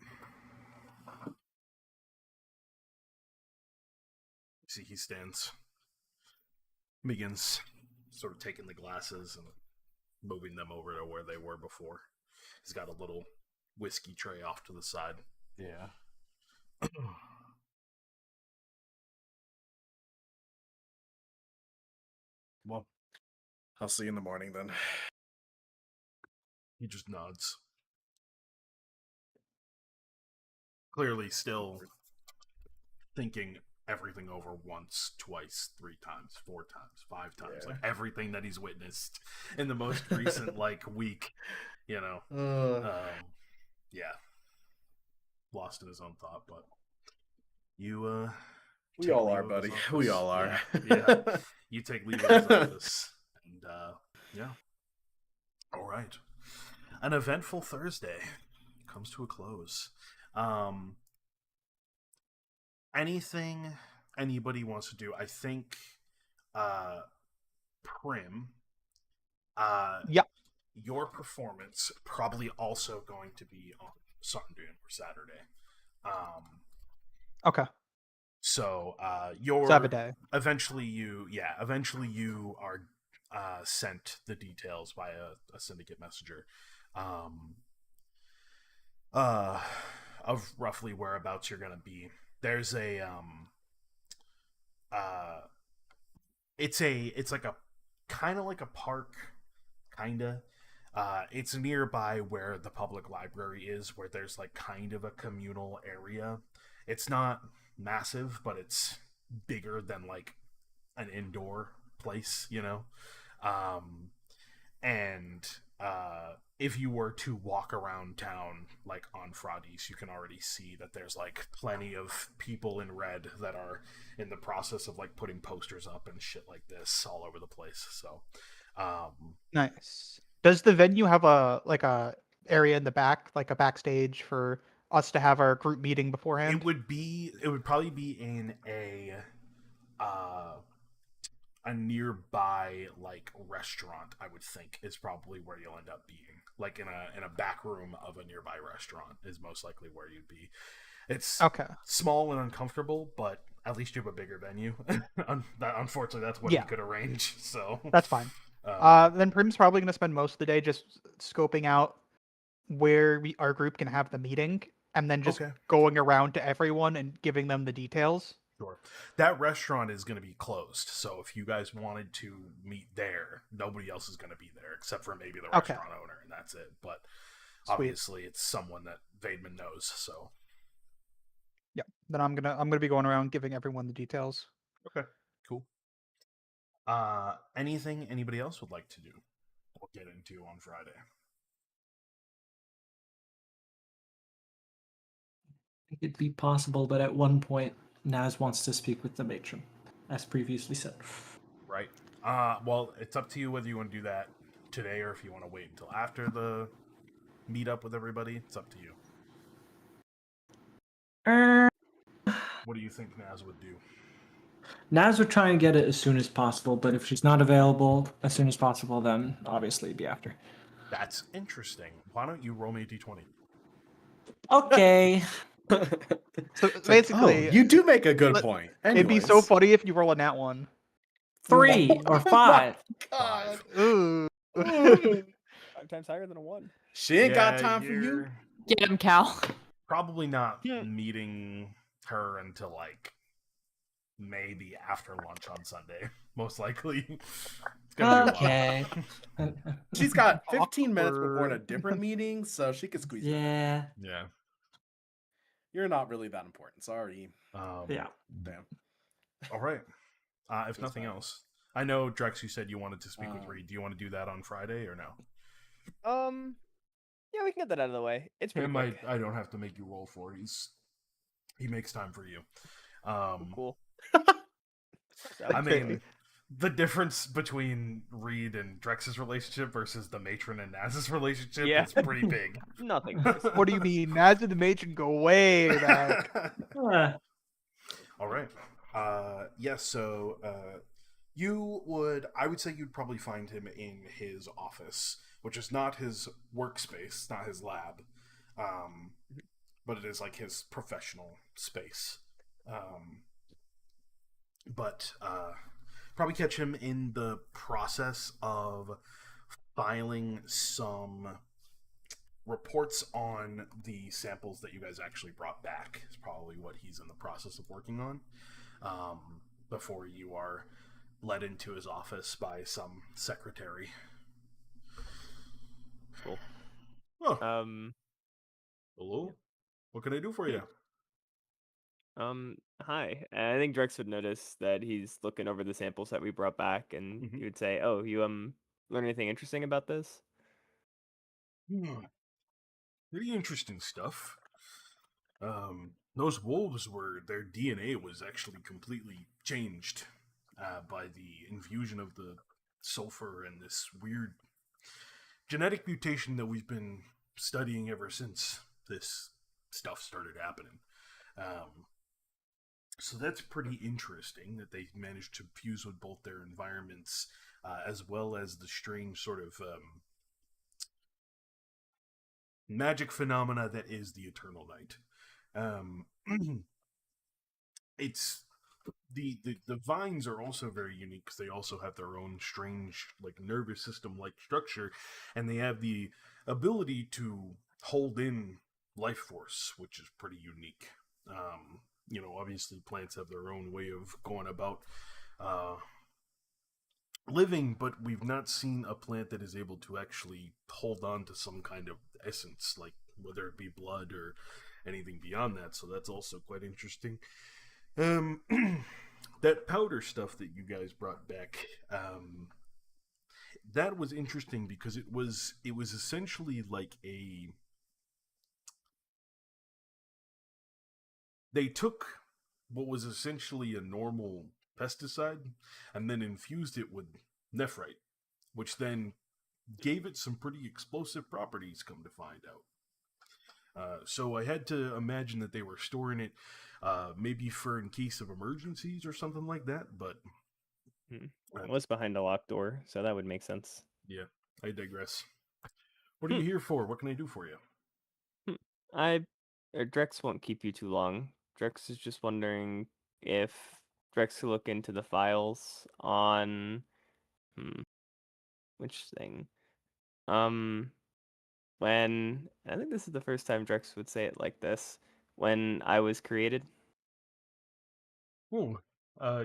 See, he stands, begins sort of taking the glasses and moving them over to where they were before. He's got a little whiskey tray off to the side. Yeah. Well, I'll see you in the morning then. He just nods. Clearly still thinking everything over once, twice, 3 times, 4 times, 5 times. Yeah. Like everything that he's witnessed in the most recent week, you know. Yeah. Lost in his own thought, but you we all are, buddy. We all are. Yeah. You take leave of his office. And yeah. All right. An eventful Thursday comes to a close. Anything anybody wants to do? I think Prim, Yeah. your performance probably also going to be on Sunday or Saturday. Okay. So your Saturday. eventually you are sent the details by a syndicate messenger of roughly whereabouts you're gonna be. There's a it's like a kind of like a park, kinda. It's nearby where the public library is, where there's like kind of a communal area. It's not massive, but it's bigger than like an indoor place, you know. And if you were to walk around town like on Fridays, you can already see that there's like plenty of people in red that are in the process of like putting posters up and shit like this all over the place. So Nice. Does the venue have a area in the back, like a backstage for us to have our group meeting beforehand? it would probably be in a nearby like restaurant. I would think is probably where you'll end up being, like in a back room of a nearby restaurant is most likely where you'd be. It's Okay. small and uncomfortable, but at least you have a bigger venue. Unfortunately, that's what Yeah. you could arrange. So That's fine. Then Prim's probably going to spend most of the day just scoping out where our group can have the meeting, and then just Okay. going around to everyone and giving them the details. Sure. That restaurant is going to be closed, so if you guys wanted to meet there, nobody else is going to be there except for maybe the Okay. restaurant owner, and that's it. But Sweet. obviously, it's someone that Vaidman knows, so Then I'm gonna be going around giving everyone the details. Okay, cool. Anything anybody else would like to do or get into on Friday? It'd be possible, but at one point, Naz wants to speak with the matron, as previously said. Right. Well, it's up to you whether you want to do that today or if you want to wait until after the meetup with everybody. It's up to you. What do you think Naz would do? Naz would try and get it as soon as possible, but if she's not available as soon as possible, then obviously it'd be after. That's interesting. Why don't you roll me a d20? Okay. So basically, you do make a good point. it'd be so Anyways. funny if you roll a nat one. 3 or 5. Five. Ooh. 5 times higher than a 1. She ain't got time for you. You're Get him, Cal. probably not meeting her until like maybe after lunch on Sunday. Most likely. It's gonna be a while. Okay. She's got 15 minutes before in a different meeting, so she could squeeze it. Yeah. Yeah. You're not really that important. Sorry. Yeah. Damn. All right. If nothing fine. else, I know Drex, you said you wanted to speak with Reed. Do you want to do that on Friday or no? Yeah, we can get that out of the way. It's pretty quick. I don't have to make you roll for. He makes time for you. Cool. I mean, the difference between Reed and Drex's relationship versus the matron and Naz's relationship is pretty big. Nothing. What do you mean? Naz and the matron go way back. All right. Yes. So, I would say you'd probably find him in his office, which is not his workspace, not his lab, but it is like his professional space. But probably catch him in the process of filing some reports on the samples that you guys actually brought back. Is probably what he's in the process of working on before you are led into his office by some secretary. Cool. Oh. Hello? What can I do for you? Hi. And I think Drex would notice that he's looking over the samples that we brought back, and he would say, "Oh, you learn anything interesting about this?" Pretty interesting stuff. Those wolves their DNA was actually completely changed by the infusion of the sulfur and this weird genetic mutation that we've been studying ever since this stuff started happening. So that's pretty interesting that they managed to fuse with both their environments as well as the strange sort of magic phenomena that is the Eternal Night. It's the vines are also very unique because they also have their own strange like nervous system like structure, and they have the ability to hold in life force, which is pretty unique. Obviously plants have their own way of going about living, but we've not seen a plant that is able to actually hold on to some kind of essence, like whether it be blood or anything beyond that. So that's also quite interesting. That powder stuff that you guys brought back, that was interesting because it was essentially like they took what was essentially a normal pesticide and then infused it with nephrite, which then gave it some pretty explosive properties, come to find out. So I had to imagine that they were storing it maybe for in case of emergencies or something like that, but It was behind a locked door, so that would make sense. Yeah, I digress. What are you here for? What can I do for you? Drex won't keep you too long. Drex is just wondering if Drex could look into the files on which thing? When I think this is the first time Drex would say it like this. When I was created. Oh,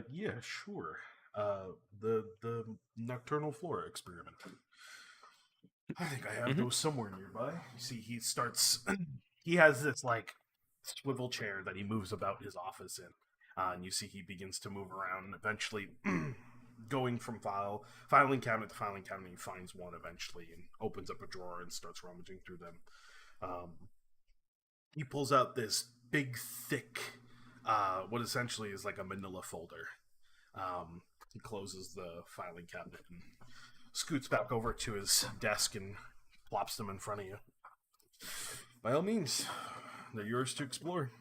yeah, sure. The nocturnal flora experiment. I think I have those somewhere nearby. You see, he has this like swivel chair that he moves about his office in. And you see he begins to move around, eventually going from filing cabinet to filing cabinet. He finds one eventually and opens up a drawer and starts rummaging through them. He pulls out this big, thick, what essentially is like a manila folder. He closes the filing cabinet and scoots back over to his desk and plops them in front of you. By all means, they're yours to explore.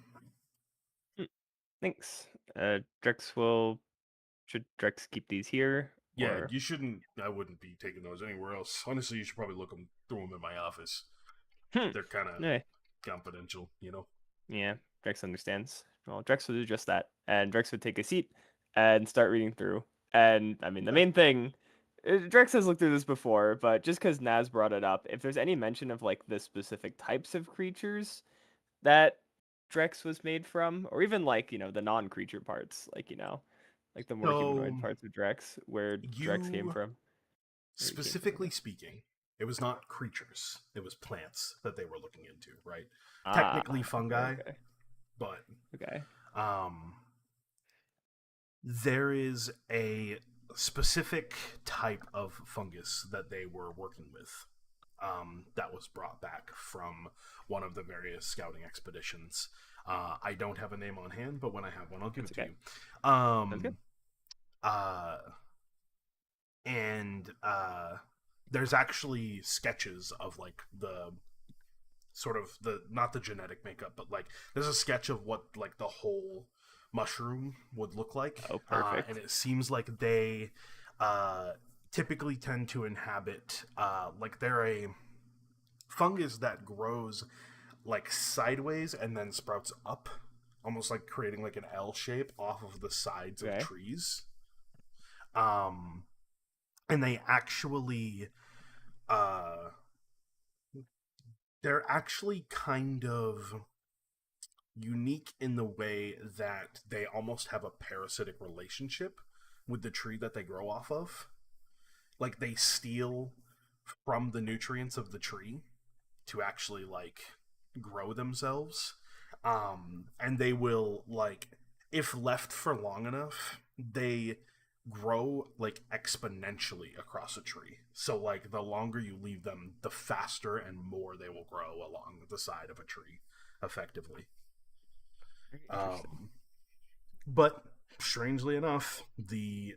Thanks. Should Drex keep these here? Yeah, Or... you shouldn't. I wouldn't be taking those anywhere else. Honestly, you should probably look through them in my office. They're kind of confidential, you know? Yeah, Drex understands. Well, Drex would do just that. And Drex would take a seat and start reading through. And, I mean, the main thing... Drex has looked through this before, but just because Naz brought it up, if there's any mention of, like, the specific types of creatures that Drex was made from, or even, like, the non-creature parts, like, like the more humanoid parts of Drex, where Drex came from. Specifically speaking, it was not creatures. It was plants that they were looking into, right? Ah, Technically fungi, okay. but okay. There is a specific type of fungus that they were working with that was brought back from one of the various scouting expeditions. I don't have a name on hand, but when I have one, I'll give it to you. There's actually sketches of like the sort of not the genetic makeup, but like there's a sketch of what like the whole mushroom would look like. Oh, perfect. And it seems like they typically tend to inhabit like they're a fungus that grows like sideways and then sprouts up, almost like creating like an L shape off of the sides of trees. And they actually they're actually kind of unique in the way that they almost have a parasitic relationship with the tree that they grow off of. Like they steal from the nutrients of the tree to actually like grow themselves. And they will, like, if left for long enough, they grow like exponentially across a tree. So like the longer you leave them, the faster and more they will grow along the side of a tree effectively. But strangely enough, the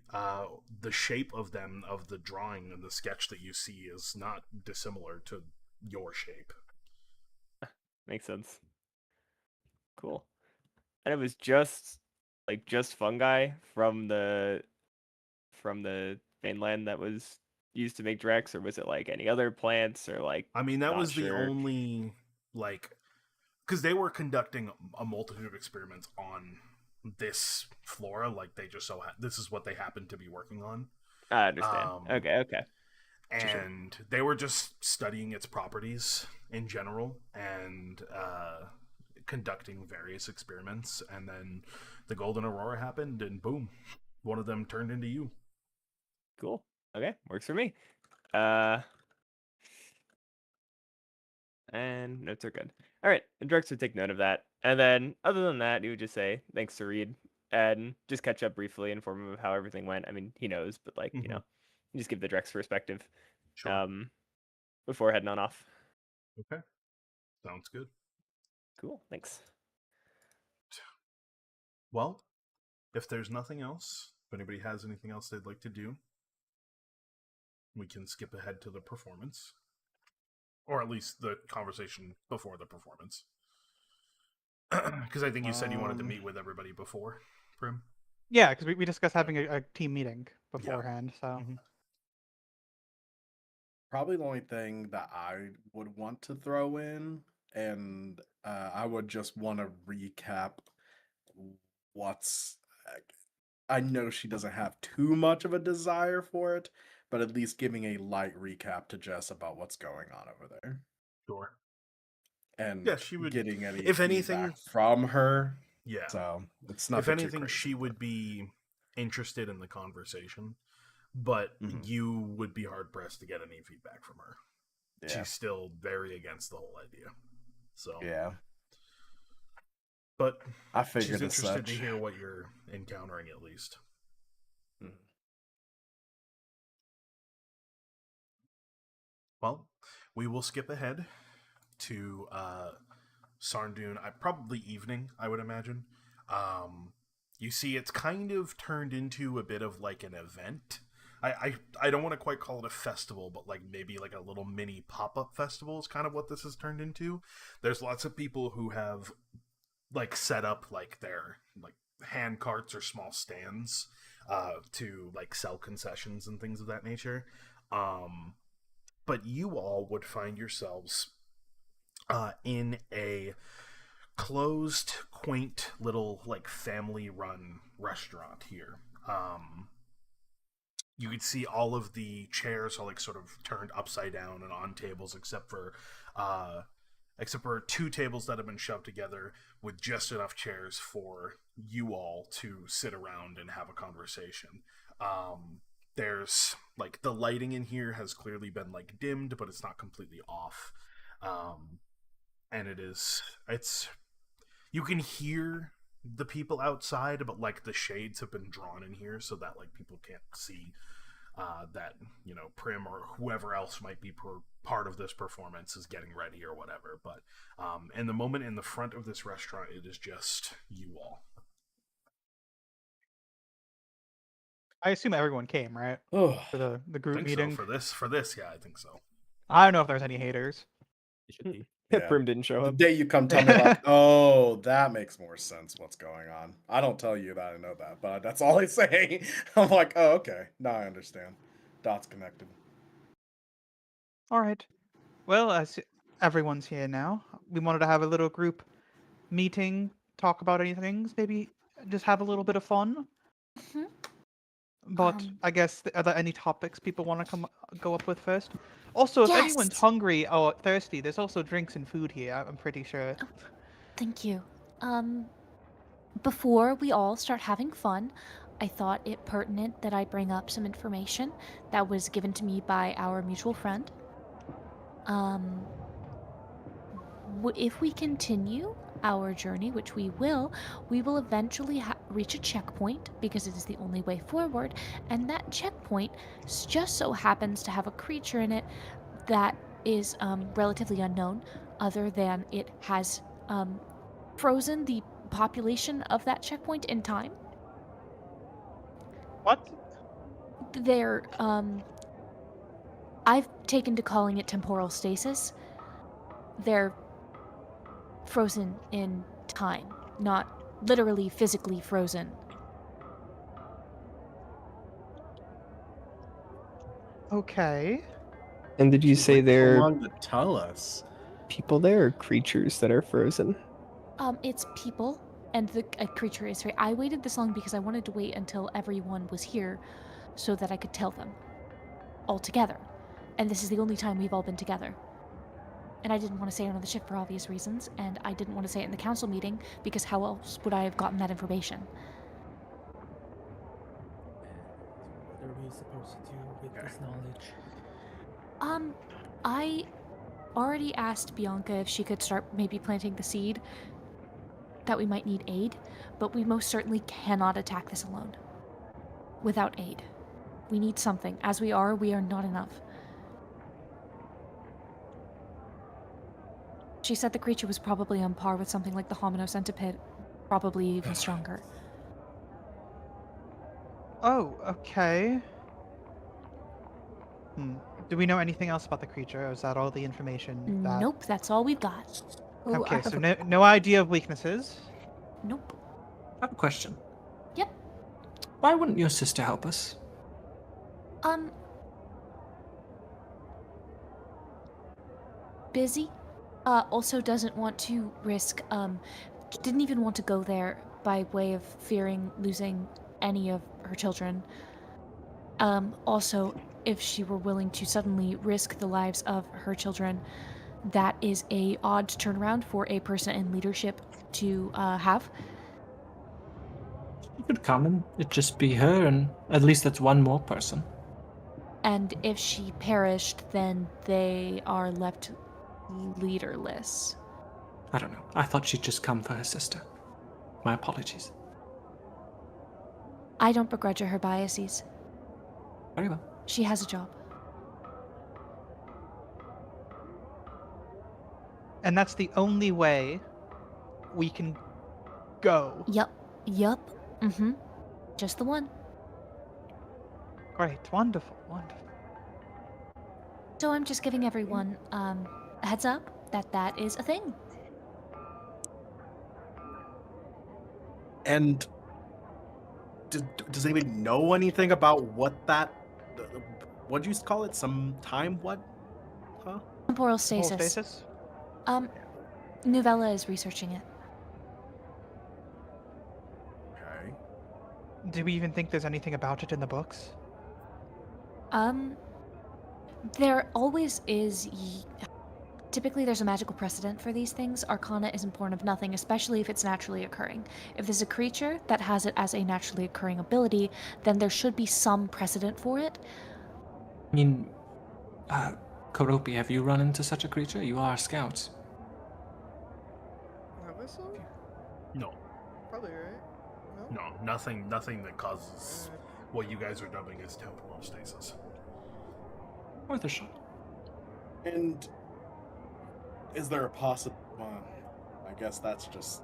shape of them, of the drawing and the sketch that you see, is not dissimilar to your shape. Makes sense. Cool. And it was just fungi from the mainland that was used to make Drex, or was it like any other plants, or like... I mean, that was the only, like, because they were conducting a multitude of experiments on this flora, like they just this is what they happened to be working on. I understand. Okay. And they were just studying its properties in general and conducting various experiments, and then the Golden Aurora happened, and boom, one of them turned into you. Cool. Okay, works for me. And notes are good. All right, and Drex would take note of that. And then, other than that, he would just say, thanks to Reed, and just catch up briefly, inform him of how everything went. I mean, he knows, but like, you just give the Drex perspective. Sure. Before heading on off. Okay. Sounds good. Cool, thanks. Well, if there's nothing else, if anybody has anything else they'd like to do, we can skip ahead to the performance. Or at least the conversation before the performance. Because I think you said you wanted to meet with everybody before, Prim? Yeah, because we discussed having a team meeting beforehand, so... Mm-hmm. Probably the only thing that I would want to throw in, and I would just want to recap what's... I know she doesn't have too much of a desire for it, but at least giving a light recap to Jess about what's going on over there. Sure. And yeah, she would, getting any if anything from her. Yeah. So it's not. If anything, she would be interested in the conversation, but you would be hard pressed to get any feedback from her. Yeah. She's still very against the whole idea. So yeah. But I she's figured as interested to such. hear what you're encountering, at least. Well, we will skip ahead to Sarndune. Probably evening, I would imagine. You see, it's kind of turned into a bit of like an event. I don't want to quite call it a festival, but like maybe like a little mini pop-up festival is kind of what this has turned into. There's lots of people who have like set up like their like hand carts or small stands to like sell concessions and things of that nature. But you all would find yourselves in a closed, quaint little like family-run restaurant here. You could see all of the chairs are like sort of turned upside down and on tables, except for two tables that have been shoved together with just enough chairs for you all to sit around and have a conversation. There's like the lighting in here has clearly been like dimmed, but it's not completely off. And it's you can hear the people outside, but like the shades have been drawn in here so that like people can't see that, you know, Prim or whoever else might be part of this performance is getting ready or whatever. But in the moment in the front of this restaurant, it is just you all. I assume everyone came, right? Oh, For the group think meeting. so for this, yeah, I think so. I don't know if there's any haters. It should be. yeah. Prim didn't show The up. day you come tell me like, oh, that makes more sense. What's going on? I don't tell you that I know that, but that's all I say. I'm like, oh, okay. Now I understand. Dots connected. All right. Well, as everyone's here now, we wanted to have a little group meeting, talk about any things, maybe just have a little bit of fun. Mhm. But I guess are there any topics people want to go up with first? Also, if anyone's Yes. hungry or thirsty, there's also drinks and food here. I'm pretty sure. Thank you. Before we all start having fun, I thought it pertinent that I bring up some information that was given to me by our mutual friend. If we continue our journey, which we will eventually reach a checkpoint because it is the only way forward, and that checkpoint just so happens to have a creature in it that is relatively unknown, other than it has frozen the population of that checkpoint in time. What? They're I've taken to calling it temporal stasis. They're frozen in time, not literally physically frozen. Okay. And did you say So there are long to tell us? people there or creatures that are frozen? It's people, and the creature is I waited this long because I wanted to wait until everyone was here so that I could tell them all together. And this is the only time we've all been together. And I didn't want to say it on the ship for obvious reasons, and I didn't want to say it in the council meeting because how else would I have gotten that information? What are we supposed to do with this knowledge? I already asked Bianca if she could start maybe planting the seed that we might need aid, but we most certainly cannot attack this alone. Without aid. We need something. As we are not enough. She said the creature was probably on par with something like the hominocentripede, probably even stronger. Oh, okay. Do we know anything else about the creature, or is that all the information that... Nope, that's all we've got. Ooh, Okay, I have so a- no idea of weaknesses? Nope. I have a question. Yep. Why wouldn't your sister help us? Busy. Also doesn't want to risk, didn't even want to go there by way of fearing losing any of her children. Also, if she were willing to suddenly risk the lives of her children, that is a odd turnaround for a person in leadership to have. She could come and it'd just be her, and at least that's one more person. And if she perished, then they are left leaderless. I don't know. I thought she'd just come for her sister. My apologies. I don't begrudge her biases. Very well. She has a job. And that's the only way we can go. Yup. Mm-hmm. Just the one. Great. Wonderful. Wonderful. So I'm just giving everyone a heads up that is a thing. And does anybody know anything about what that? What'd you call it? Some time? What? Huh? Temporal stasis. Novella is researching it. Okay. Do we even think there's anything about it in the books? There always is. Typically, there's a magical precedent for these things. Arcana isn't born of nothing, especially if it's naturally occurring. If there's a creature that has it as a naturally occurring ability, then there should be some precedent for it. I mean, Koropi, have you run into such a creature? You are scouts. Have I so? No, Probably, right? No? no, nothing that causes what you guys are dubbing as temporal stasis. Worth a shot. And is there a possible? I guess that's just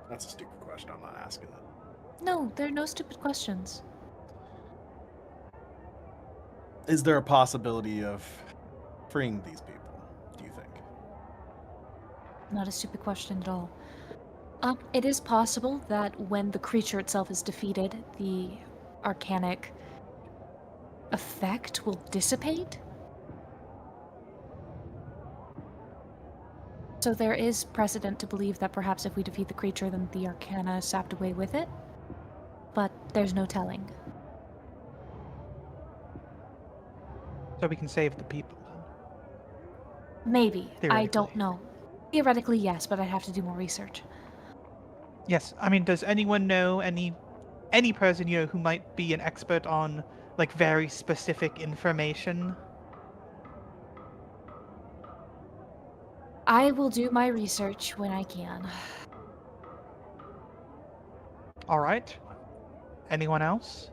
that's a stupid question. I'm not asking it. No, there are no stupid questions. Is there a possibility of freeing these people? Do you think? Not a stupid question at all. It is possible that when the creature itself is defeated, the arcanic effect will dissipate. So there is precedent to believe that perhaps if we defeat the creature, then the arcana is sapped away with it. But there's no telling. So we can save the people. Maybe. I don't Theoretically. know. Theoretically, yes, but I'd have to do more research. Yes. I mean, does anyone know any person you know who might be an expert on like very specific information? I will do my research when I can. All right. Anyone else?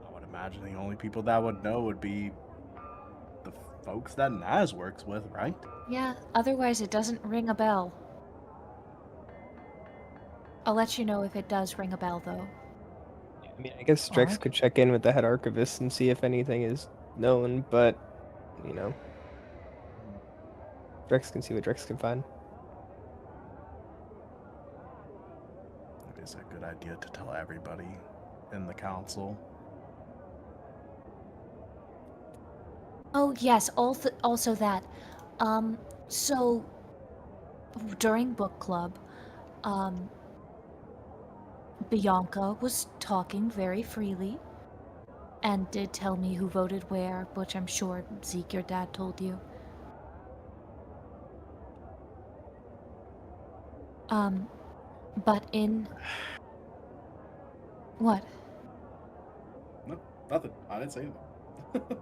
I would imagine the only people that would know would be the folks that Naz works with, right? Yeah, otherwise it doesn't ring a bell. I'll let you know if it does ring a bell, though. I mean, I guess Drex Alright. could check in with the head archivist and see if anything is known, but, you know, Drex can see what Drex can find. It is a good idea to tell everybody in the council. Oh, yes, also that. So, during book club, Bianca was talking very freely and did tell me who voted where, which I'm sure Zeke, your dad, told you. But in... What? No, nothing. I didn't say anything.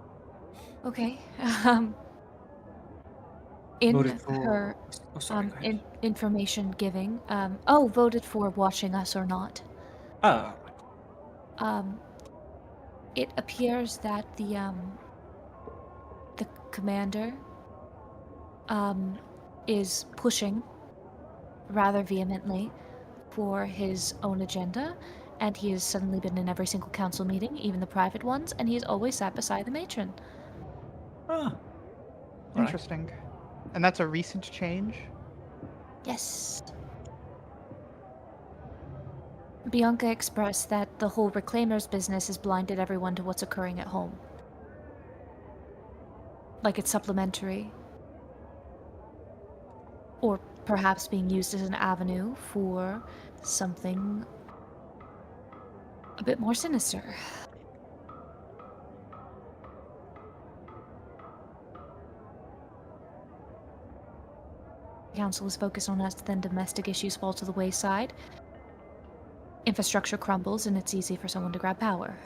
Okay. In Voted for- her Oh, sorry, go ahead. information giving, voted for watching us or not. Ah, It appears that the commander, is pushing rather vehemently for his own agenda, and he has suddenly been in every single council meeting, even the private ones, and he's always sat beside the matron. Alright. Interesting. And that's a recent change? Yes. Bianca expressed that the whole Reclaimers business has blinded everyone to what's occurring at home. Like it's supplementary. Or perhaps being used as an avenue for something a bit more sinister. The council is focused on us, then domestic issues fall to the wayside. Infrastructure crumbles, and it's easy for someone to grab power.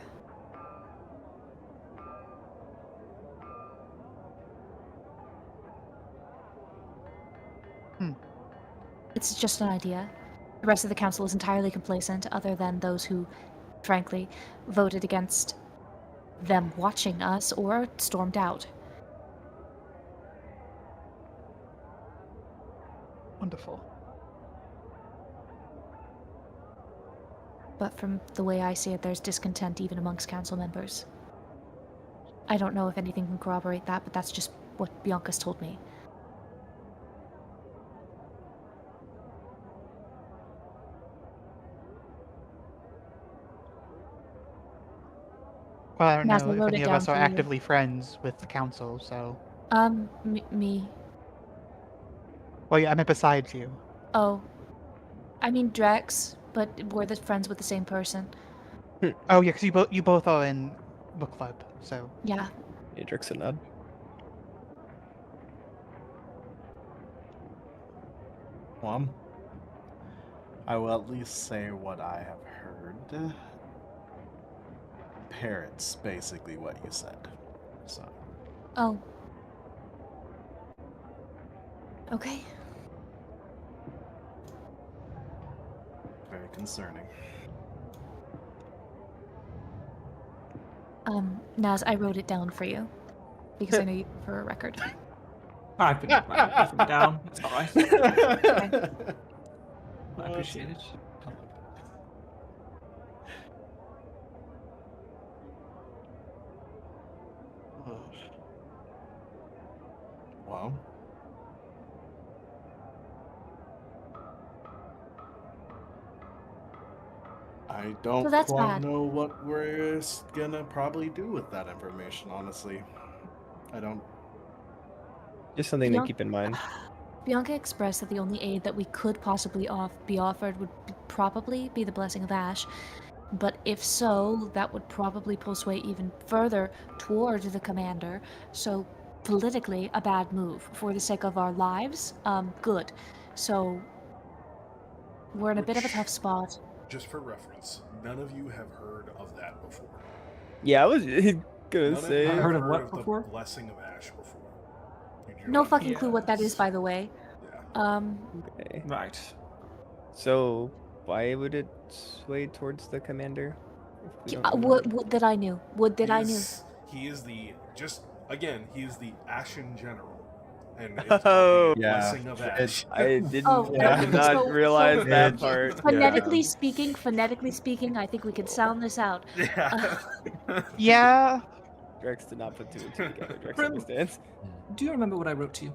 It's just an idea. The rest of the council is entirely complacent, other than those who, frankly, voted against them watching us or stormed out. Wonderful. But from the way I see it, there's discontent even amongst council members. I don't know if anything can corroborate that, but that's just what Bianca's told me. Well, I don't Naz, I know if wrote any it of down us are for you. actively friends with the council, so. Me. Well, yeah, I meant besides you. Oh. I mean Drex, but we're the friends with the same person. Oh, yeah, because you both are in book club, so. Yeah. Adrix and Nod. Well, I will at least say what I have heard. Parrots, basically what you said. So. Oh. Okay. Very concerning. Naz, I wrote it down for you. Because I know you prefer a record. I've been writing everything down. It's all right. I appreciate it. Well. I don't So that's quite bad. know what we're gonna probably do with that information, honestly. I don't. Just something to keep in mind. Bianca expressed that the only aid that we could possibly be offered would probably be the Blessing of Ash. But if so, that would probably pull sway even further toward the commander. So politically, a bad move. For the sake of our lives, good. So we're in a bit of a tough spot. Just for reference, none of you have heard of that before. Yeah, I was gonna None say. of you Heard have of what the before? Blessing of Ash before. You do No not fucking know clue what that is, by the way. Yeah. Okay. Right. So why would it sway towards the commander? If we don't know Would that I knew. Would that I knew. He is the he is the Ashen General. And it's Oh, called the Yeah, Blessing of Ash. I didn't. Oh, I did not so- realize so- that part. Phonetically speaking, I think we can sound this out. Yeah. Yeah. Drex did not put two and two together. Drex Brim, understands. Do you remember what I wrote to you?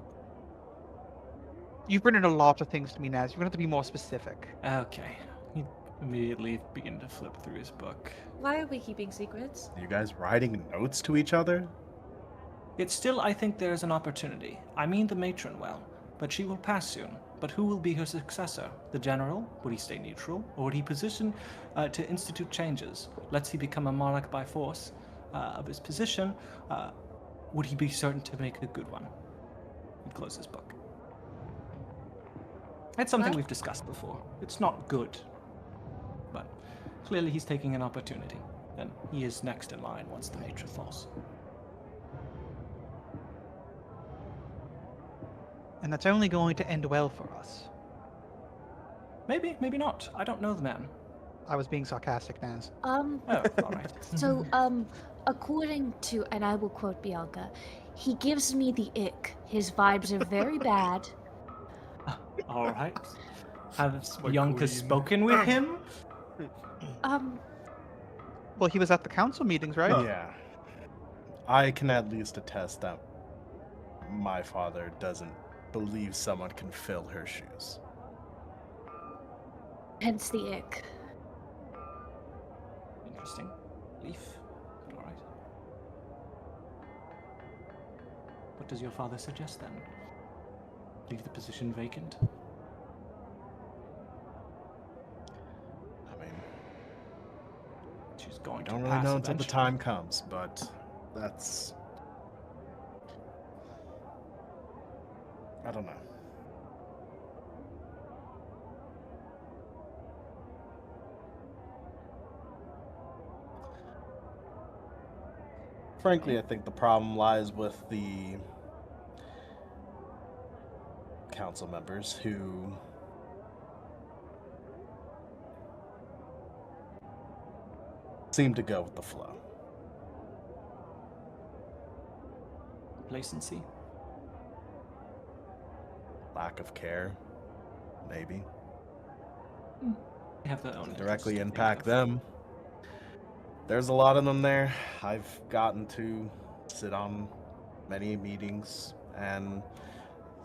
You've written a lot of things to me, Naz. You're going to have to be more specific. Okay. He immediately began to flip through his book. Why are we keeping secrets? You guys writing notes to each other? Yet still, I think there is an opportunity. I mean the matron well, but she will pass soon. But who will be her successor? The general? Would he stay neutral? Or would he position to institute changes? Let's he become a monarch by force of his position. Would he be certain to make a good one? He closed his book. It's something we've discussed before. It's not good. But clearly he's taking an opportunity. And he is next in line once the matron falls. And that's only going to end well for us. Maybe, maybe not. I don't know the man. I was being sarcastic, Naz. Oh, all right. So, according to, and I will quote Bianca, he gives me the ick. His vibes are very bad. All right. Has My Bianca queen. spoken with him? Well, he was at the council meetings, right? Yeah. I can at least attest that my father doesn't believe someone can fill her shoes. Hence the ick. Interesting. Leaf. All right. What does your father suggest then? Leave the position vacant? I mean, She's going I to don't really pass know until the eventually. time comes, but that's. I don't know. Frankly, I think the problem lies with the council members who seem to go with the flow. Complacency. Lack of care, maybe. They have their own Doesn't interests directly to think impact of. them. There's a lot of them there. I've gotten to sit on many meetings, and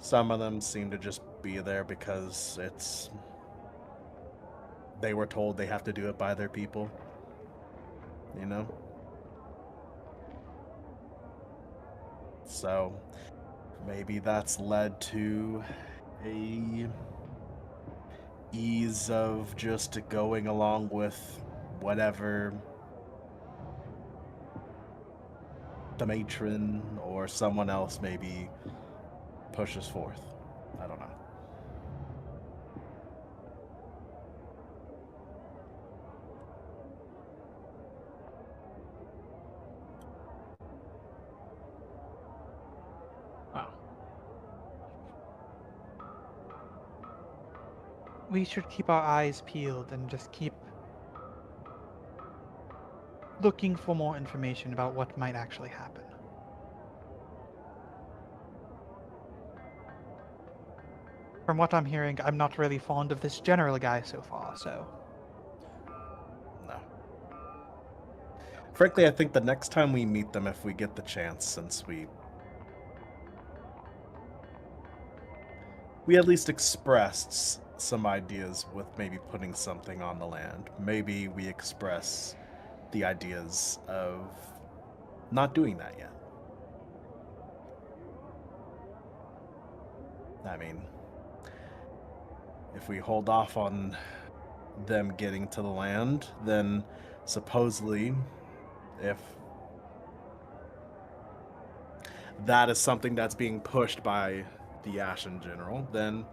some of them seem to just be there because they were told they have to do it by their people. You know? So maybe that's led to a ease of just going along with whatever the matron or someone else maybe pushes forth. I don't know. Wow. We should keep our eyes peeled and just keep looking for more information about what might actually happen. From what I'm hearing, I'm not really fond of this general guy so far, so... No. Frankly, I think the next time we meet them, if we get the chance, since we at least expressed some ideas with maybe putting something on the land. Maybe we express the ideas of not doing that yet. I mean, if we hold off on them getting to the land, then supposedly, if that is something that's being pushed by the Ashen General, then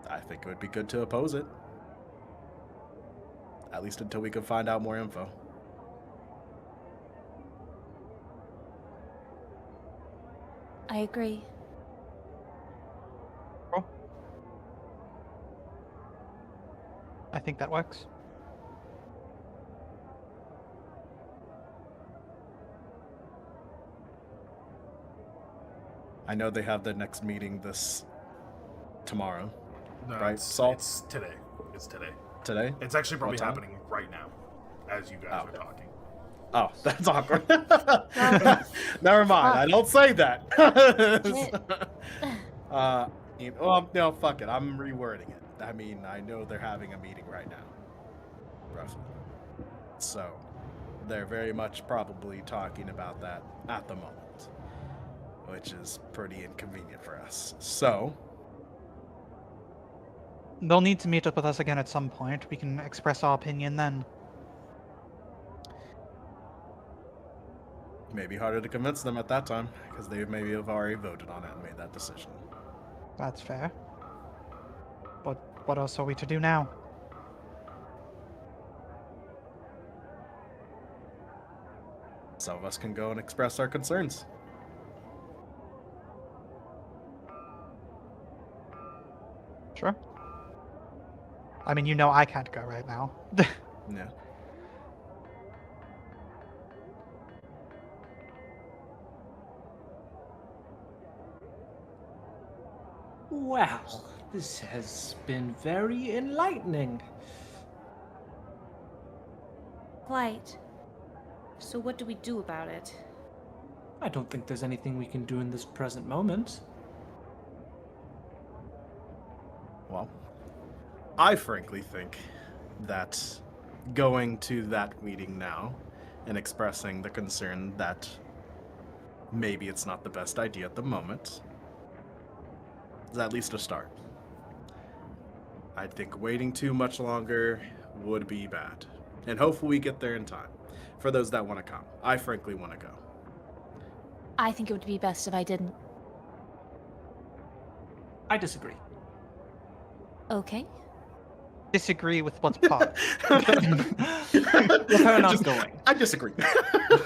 I think it would be good to oppose it. At least until we can find out more info. I agree. Cool. I think that works. I know they have their next meeting tomorrow. No, right? It's today. It's today. Today? It's actually probably What time? happening right now, as you guys are talking. Oh, that's awkward. Never mind. I don't say that. Well, no, fuck it. I'm rewording it. I mean, I know they're having a meeting right now, roughly. So, they're very much probably talking about that at the moment, which is pretty inconvenient for us. So, They'll need to meet up with us again at some point. We can express our opinion then. maybe harder to convince them at that time, because they maybe have already voted on it and made that decision. That's fair. But what else are we to do now? Some of us can go and express our concerns. Sure. I mean, you know I can't go right now. Yeah. Well, this has been very enlightening. Quite. So what do we do about it? I don't think there's anything we can do in this present moment. Well, I frankly think that going to that meeting now and expressing the concern that maybe it's not the best idea at the moment is at least a start. I think waiting too much longer would be bad. And hopefully we get there in time. For those that want to come. I frankly want to go. I think it would be best if I didn't. I disagree. Okay. disagree with what's part. Well, fair enough. I disagree.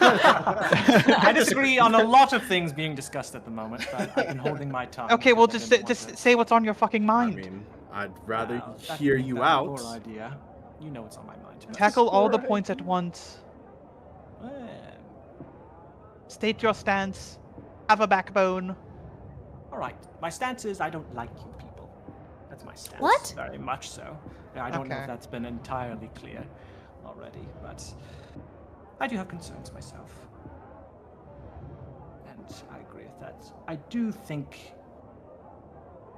I disagree on a lot of things being discussed at the moment, but I've been holding my tongue. Okay, well, because I just didn't want say what's on your fucking I mind. mean, I'd rather Wow, that's hear not you a out. poor idea. You know what's on my mind. Tackle all the Right. points at once. Eh, State your stance. Have a backbone. all right. My stance is I don't like you people. That's my stance. What? Very much so. I don't know Okay. if that's been entirely clear already, but I do have concerns myself. And I agree with that. I do think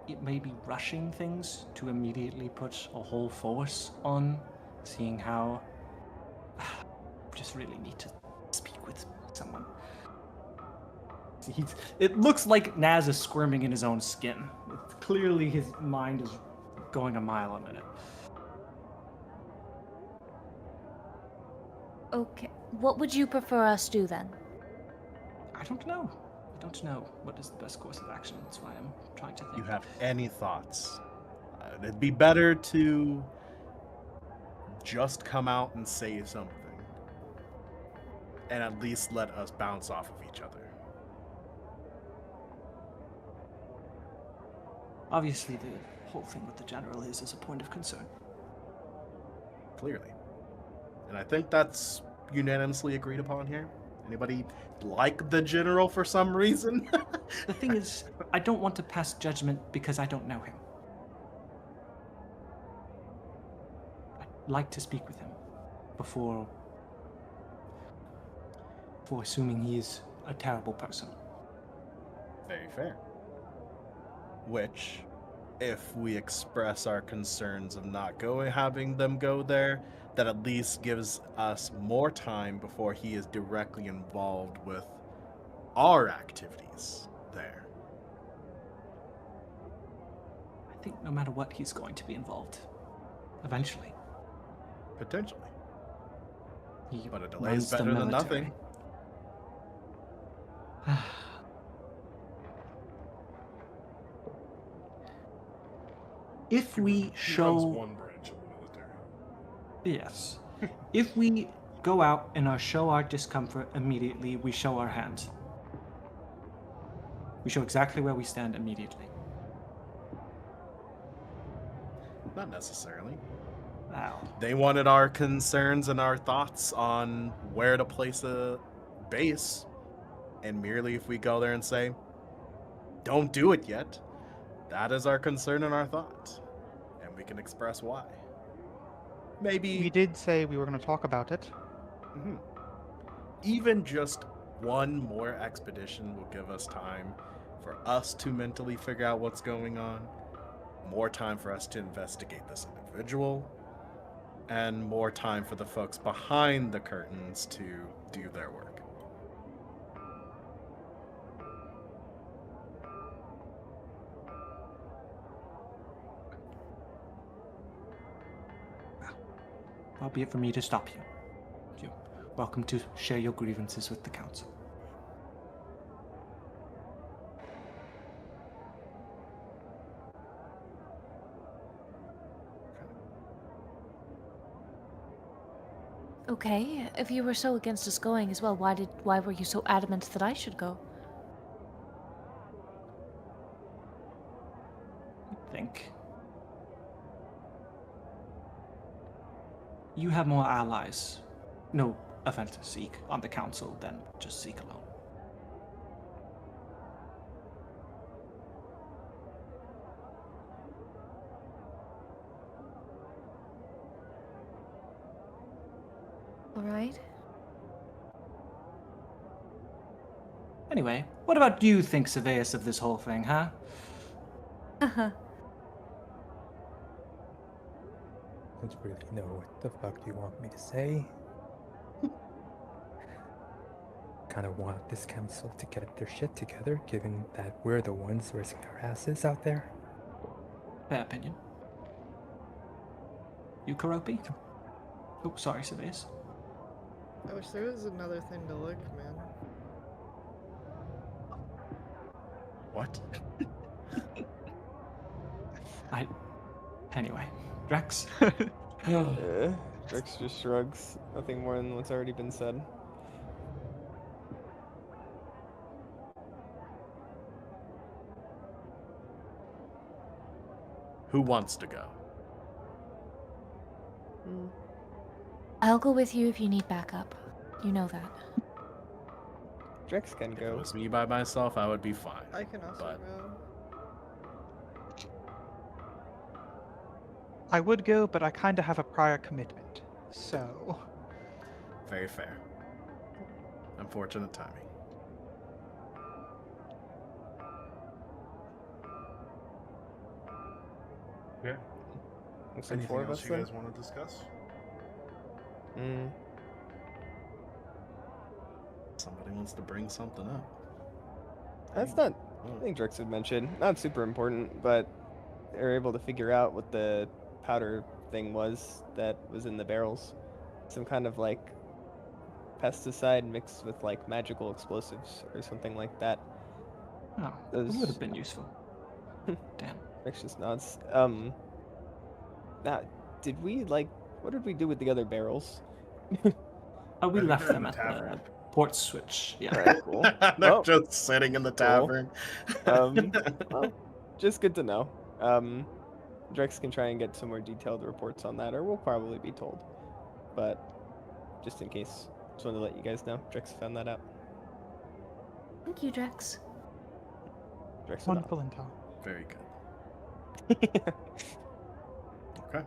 it may be rushing things to immediately put a whole force on, seeing how just really need to speak with someone. It looks like Naz is squirming in his own skin. Clearly his mind is going a mile a minute. Okay. What would you prefer us do then? I don't know. I don't know what is the best course of action. That's why I'm trying to think. You have any thoughts? It'd be better to just come out and say something, and at least let us bounce off of each other. Obviously, the whole thing with the general is a point of concern. Clearly. And I think that's unanimously agreed upon here. Anybody like the general for some reason? The thing is, I don't want to pass judgment because I don't know him. I'd like to speak with him before assuming he's a terrible person. Very fair. Which, if we express our concerns of not having them go there, that at least gives us more time before he is directly involved with our activities there. I think no matter what, he's going to be involved. Eventually. Potentially. He But a delay is runs the better than military. nothing. If we He runs show... one branch of the military. Yes. If we go out and show our discomfort immediately, we show our hands. We show exactly where we stand immediately. Not necessarily. Wow. They wanted our concerns and our thoughts on where to place a base. And merely if we go there and say, don't do it yet, that is our concern and our thought. And we can express why. Maybe We did say we were going to talk about it. Mhm. Even just one more expedition will give us time for us to mentally figure out what's going on, more time for us to investigate this individual, and more time for the folks behind the curtains to do their work. Far be it for me to stop you. You're welcome to share your grievances with the council. Okay, if you were so against us going as well, why were you so adamant that I should go? I think you have more allies. No offense to Seek on the council than just Seek alone. All right. Anyway, what about you think, Seveus, of this whole thing, huh? Don't really know what the fuck you want me to say. Kind of want this council to get their shit together, given that we're the ones risking our asses out there. Fair opinion. You, Karopi? Oh, sorry, Seveus. I wish there was another thing to lick, man. What? Anyway. Drex? Drex just shrugs. Nothing more than what's already been said. Who wants to go? I'll go with you if you need backup. You know that. Drex can If it go. was me by myself, I would be fine. I can also But- go. I would go, but I kind of have a prior commitment. So, Very fair. Unfortunate timing. Yeah. Looks like Anything four of else us you then. guys want to discuss? Somebody wants to bring something up. That's not. I think Drex had mentioned not super important, but they were able to figure out what the powder thing was that was in the barrels. Some kind of like pesticide mixed with like magical explosives or something like that. Oh, Those- it would have been useful. Damn. Drex just nods. Now, did we like? What did we do with the other barrels? Oh, we I think left they're them in the at tavern. the port switch. Yeah. Alright, cool. They're Well, just sitting in the tavern. well, just good to know. Drex can try and get some more detailed reports on that, or we'll probably be told. But just in case, just wanted to let you guys know. Drex found that out. Thank you, Drex. Drex would wonderful intel. Very good. Okay.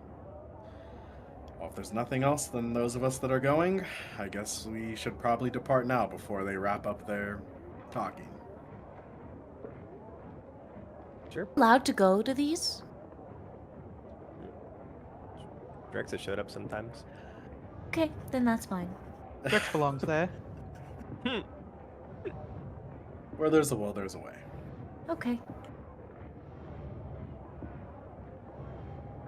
Well, if there's nothing else, then those of us that are going, I guess we should probably depart now before they wrap up their talking. Sure. Allowed to go to these? Drex has showed up sometimes. Okay, then that's fine. Drex belongs there. Where there's a will, there's a way. Okay.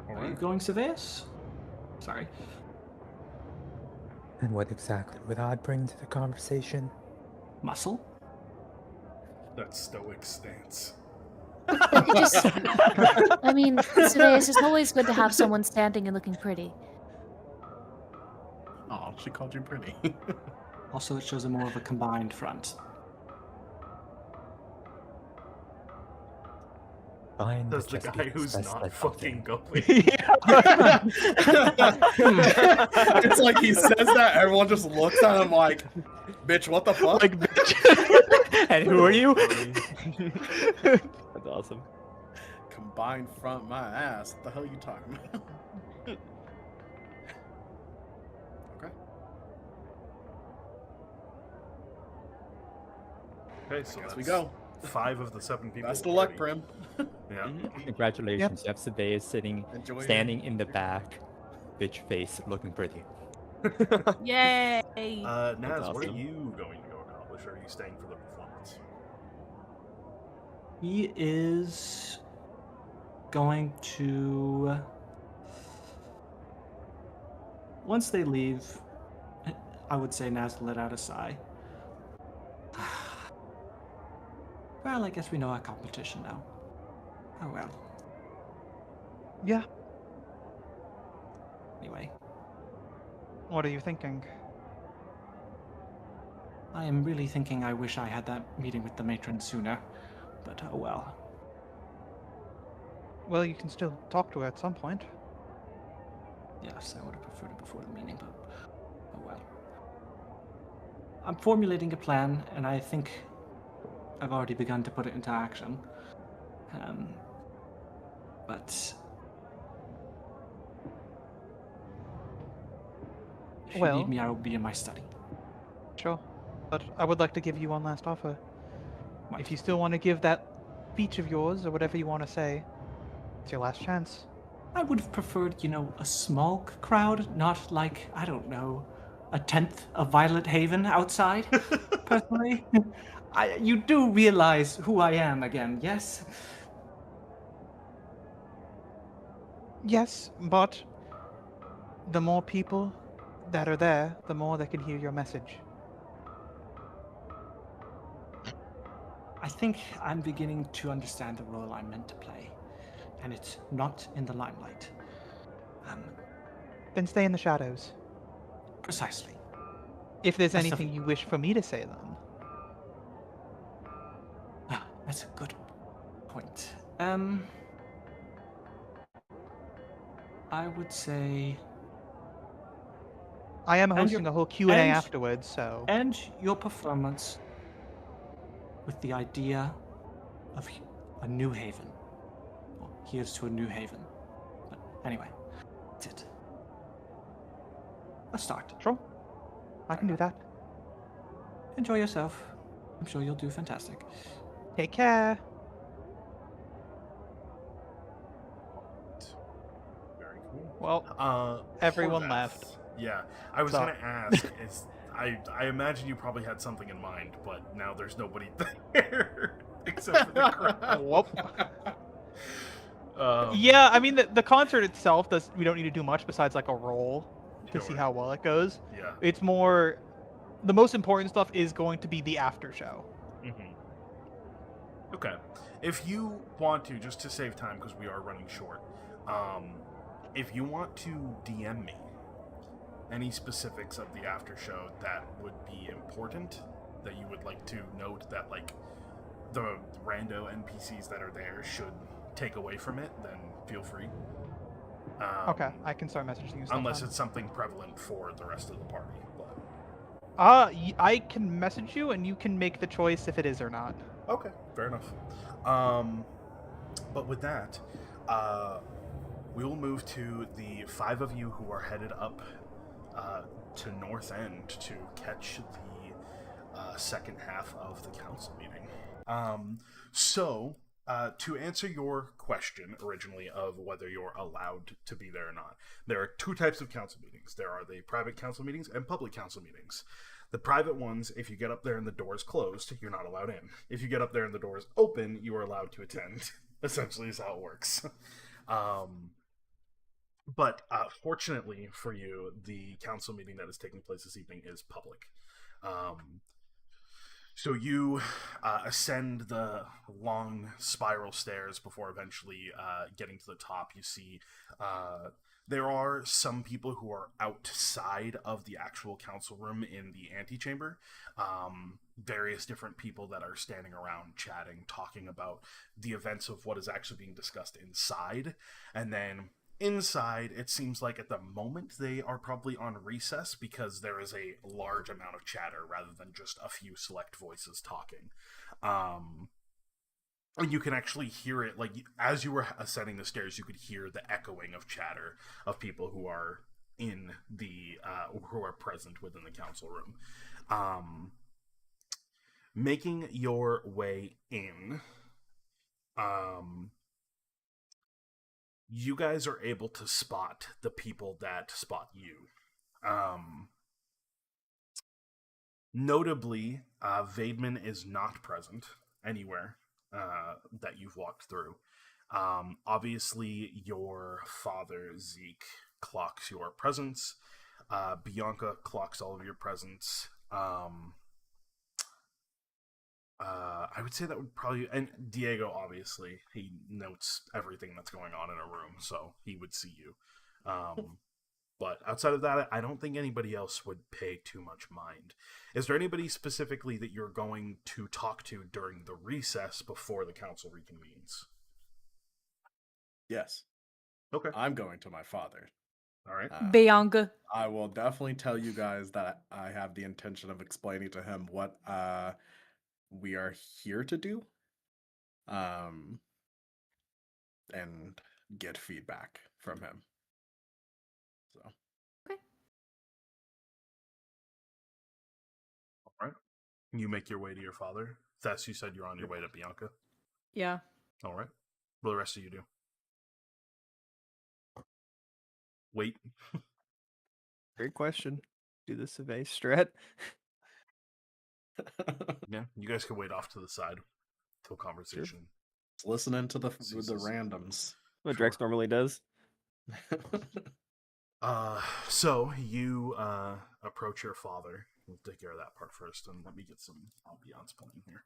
Are you going to this? Sorry. And what exactly would I bring to the conversation? Muscle? That stoic stance. Just, I mean, Sedaeus, it's always good to have someone standing and looking pretty. Oh, she called you pretty. Also, it shows a more of a combined front. Fine, That's but the just guy because who's that's not like fucking something. going. It's like he says that, everyone just looks at him like, bitch, what the fuck? Like, bitch. And who are you? That's awesome. Combined front my ass. What the hell are you talking about? Okay. Okay, so Guess that's we go. 5 of the 7 people. Best of luck, already. Prim. Yeah. Congratulations, you have Sedaeus sitting, Enjoy your- standing in the back, bitch face, looking pretty. Yay! Naz, what are awesome. you going to go accomplish? Or are you staying for the performance? He is going to. Once they leave, I would say Naz let out a sigh. Well, I guess we know our competition now. Oh well. Yeah. Anyway, What are you thinking? I am really thinking I wish I had that meeting with the matron sooner, but oh well. Well, you can still talk to her at some point. Yes, I would have preferred it before the meeting, but oh well. I'm formulating a plan, and I think I've already begun to put it into action. But if you Well- need me, I will be in my study. Sure. But I would like to give you one last offer. What? If you still want to give that speech of yours, or whatever you want to say, it's your last chance. I would have preferred, a small crowd, not like, I don't know, a tenth of Violet Haven outside, personally. You do realize who I am again, yes? Yes, but the more people that are there, the more they can hear your message. I think I'm beginning to understand the role I'm meant to play, and it's not in the limelight. Then stay in the shadows. Precisely. If there's That's anything you wish for me to say, then. That's a good point. I would say. I am And hosting your- a whole Q&A and- afterwards, so... And your performance with the idea of a new haven. Well, here's to a new haven. But anyway, that's it. Let's start. Sure. I can do that. Enjoy yourself. I'm sure you'll do fantastic. Take care. Very cool. Well, everyone left. Yeah, I was So- gonna ask. I imagine you probably had something in mind, but now there's nobody there except for the crowd. Whoop. Um, Yeah, I mean, the concert itself, we don't need to do much besides, like, a roll to see Sure. how well it goes. Yeah. It's more... The most important stuff is going to be the after show. Mm-hmm. Okay. If you want to, just to save time because we are running short, if you want to DM me any specifics of the after show that would be important, that you would like to note that, like, the rando NPCs that are there should take away from it, then feel free. Okay, I can start messaging you stuff Unless then. it's something prevalent for the rest of the party. But... I can message you, and you can make the choice if it is or not. Okay, fair enough. But with that, we will move to the 5 of you who are headed up to North End to catch the second half of the council meeting. To answer your question originally of whether you're allowed to be there or not, there are 2 types of council meetings. There are the private council meetings and public council meetings. The private ones, if you get up there and the door's closed, you're not allowed in. If you get up there and the door's open, you are allowed to attend. Essentially is how it works. But fortunately for you, the council meeting that is taking place this evening is public. So you ascend the long spiral stairs before eventually getting to the top. You see there are some people who are outside of the actual council room in the antechamber. Various different people that are standing around chatting, talking about the events of what is actually being discussed inside. And then inside, it seems like at the moment they are probably on recess because there is a large amount of chatter rather than just a few select voices talking. And you can actually hear it, like, as you were ascending the stairs, you could hear the echoing of chatter of people who are in the, who are present within the council room. Making your way in, you guys are able to spot the people that spot you. Notably, Vaidman is not present anywhere that you've walked through. Obviously, your father, Zeke, clocks your presence. Bianca clocks all of your presence. I would say that would probably... And Diego, obviously, he notes everything that's going on in a room, so he would see you. But outside of that, I don't think anybody else would pay too much mind. Is there anybody specifically that you're going to talk to during the recess before the council reconvenes? Yes. Okay. I'm going to my father. All right. Bianca. I will definitely tell you guys that I have the intention of explaining to him what we are here to do. And get feedback from him. So. Okay. All right. You make your way to your father. Thess, you said you're on your way to Bianca. Yeah. All right. What do the rest of you do? Wait. Great question. Do the survey strat. Yeah, you guys can wait off to the side till conversation. Listening to the Ceases. randoms. What Drex normally does. So you approach your father. We'll take care of that part first, and let me get some ambiance playing here.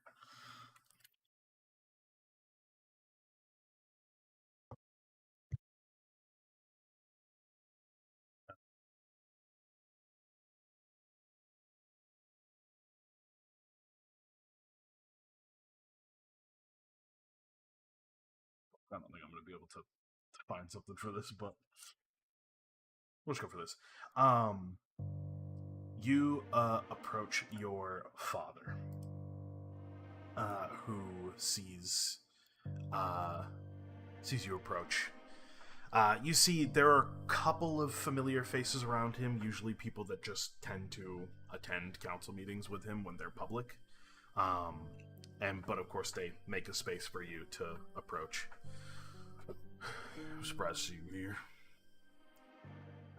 I don't think I'm going to be able to find something for this, but let's go for this. You approach your father, who sees you approach. You see there are a couple of familiar faces around him, usually people that just tend to attend council meetings with him when they're public. But of course they make a space for you to approach. I'm surprised to see you here.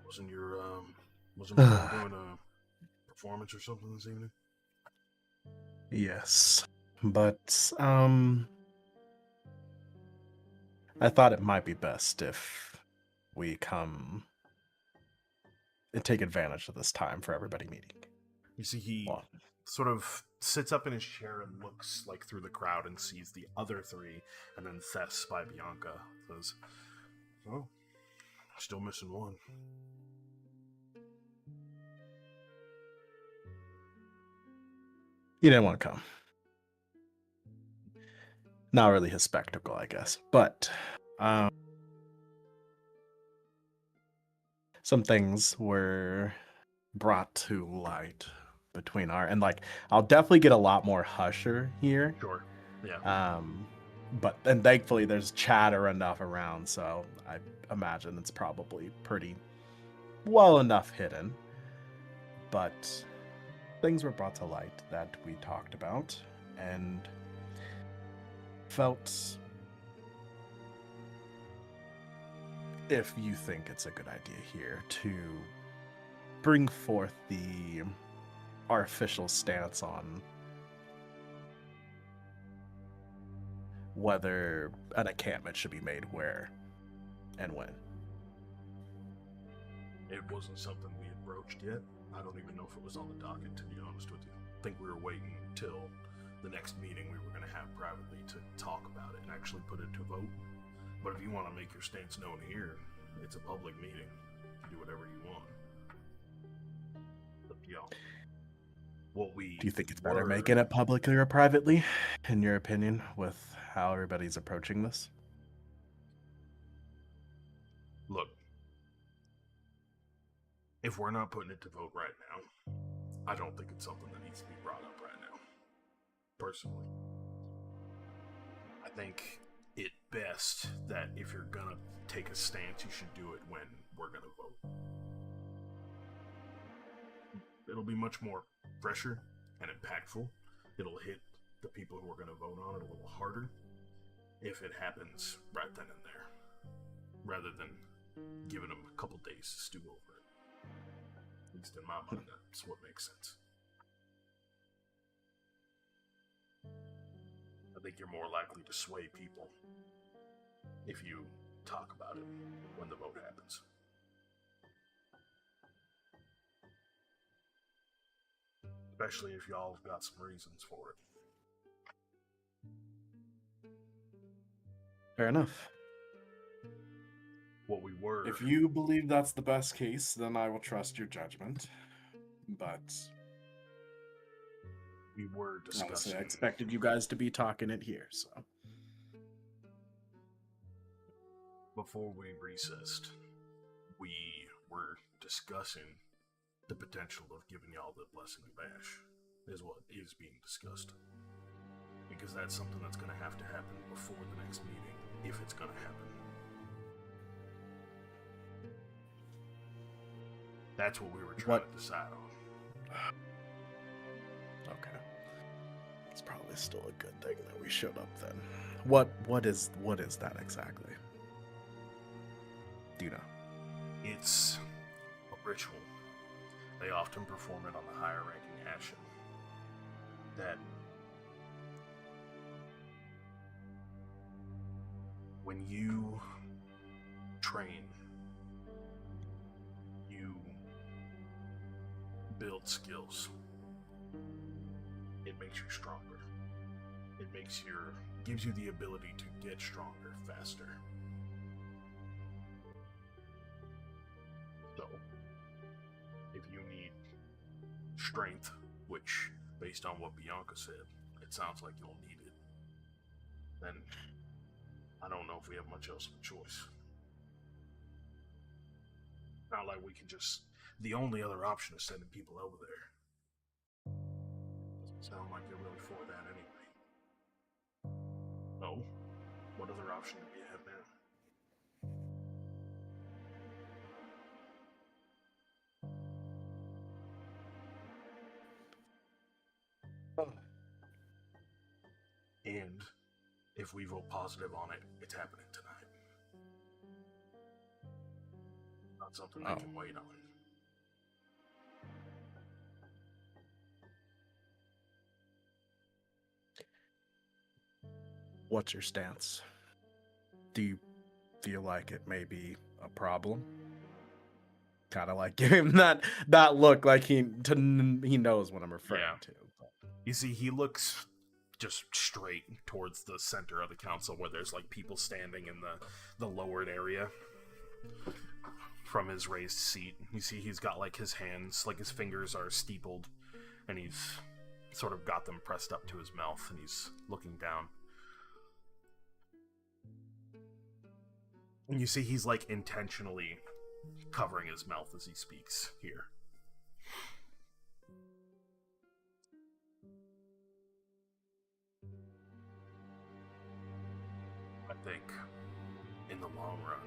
Wasn't your mom doing a performance or something this evening? Yes, but I thought it might be best if we come and take advantage of this time for everybody meeting. You see, he sort of sits up in his chair and looks like through the crowd and sees the other three, and then Thess by Bianca says, "Oh, still missing one." He didn't want to come. Not really his spectacle, I guess, but some things were brought to light between and I'll definitely get a lot more husher here. Sure. Yeah. But thankfully there's chatter enough around, so I imagine it's probably pretty well enough hidden. But things were brought to light that we talked about and felt if you think it's a good idea here to bring forth our official stance on whether an encampment should be made where and when. It wasn't something we had broached yet. I don't even know if it was on the docket, to be honest with you. I think we were waiting until the next meeting we were going to have privately to talk about it and actually put it to vote. But if you want to make your stance known here, it's a public meeting. You do whatever you want. Up to y'all. Do you think it's better making it publicly or privately, in your opinion, with how everybody's approaching this? Look, if we're not putting it to vote right now, I don't think it's something that needs to be brought up right now. Personally. I think it best that if you're gonna take a stance, you should do it when we're gonna vote. It'll be much more fresher and impactful. It'll hit the people who are gonna vote on it a little harder if it happens right then and there, rather than giving them a couple days to stew over it. At least in my mind, that's what makes sense. I think you're more likely to sway people if you talk about it when the vote happens. Especially if y'all have got some reasons for it. Fair enough. What we were... If you believe that's the best case, then I will trust your judgment. But we were discussing... Honestly, I expected you guys to be talking it here, so... Before we recessed, we were discussing the potential of giving y'all the blessing of Ash, is what is being discussed. Because that's something that's going to have to happen before the next meeting, if it's going to happen. That's what we were trying to decide on. Okay. It's probably still a good thing that we showed up then. What is that exactly? Do you know? It's a ritual. They often perform it on the higher ranking Ashen. That when you train, you build skills. It makes you stronger. It gives you the ability to get stronger faster. So, if you need strength, which, based on what Bianca said, it sounds like you'll need it, then I don't know know if we have much else of a choice. Not like we can just. The only other option is sending people over there. Doesn't sound like they're really for that anyway. No. What other option do we have now? And if we vote positive on it, it's happening tonight. Not something I can wait on. What's your stance? Do you feel like it may be a problem? Kind of like give him that look, like he knows what I'm referring to. You see, he looks just straight towards the center of the council, where there's like people standing in the lowered area from his raised seat. You see, he's got like his hands, like his fingers are steepled, and he's sort of got them pressed up to his mouth, and he's looking down. And you see he's like intentionally covering his mouth as he speaks here. I think in the long run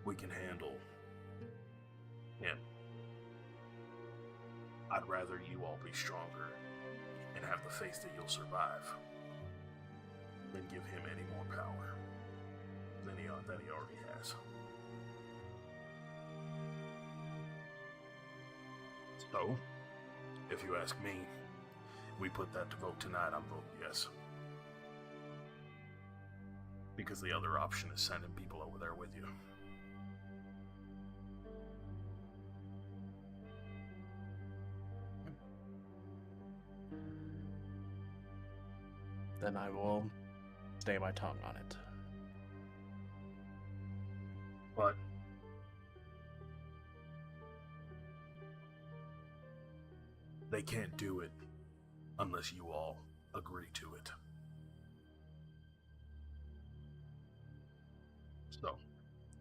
we can handle him. I'd rather you all be stronger and have the faith that you'll survive than give him any more power than he already has. So, if you ask me, we put that to vote tonight, I'm voting yes. Because the other option is sending people over there with you. Then I will stay my tongue on it. But they can't do it unless you all agree to it. So,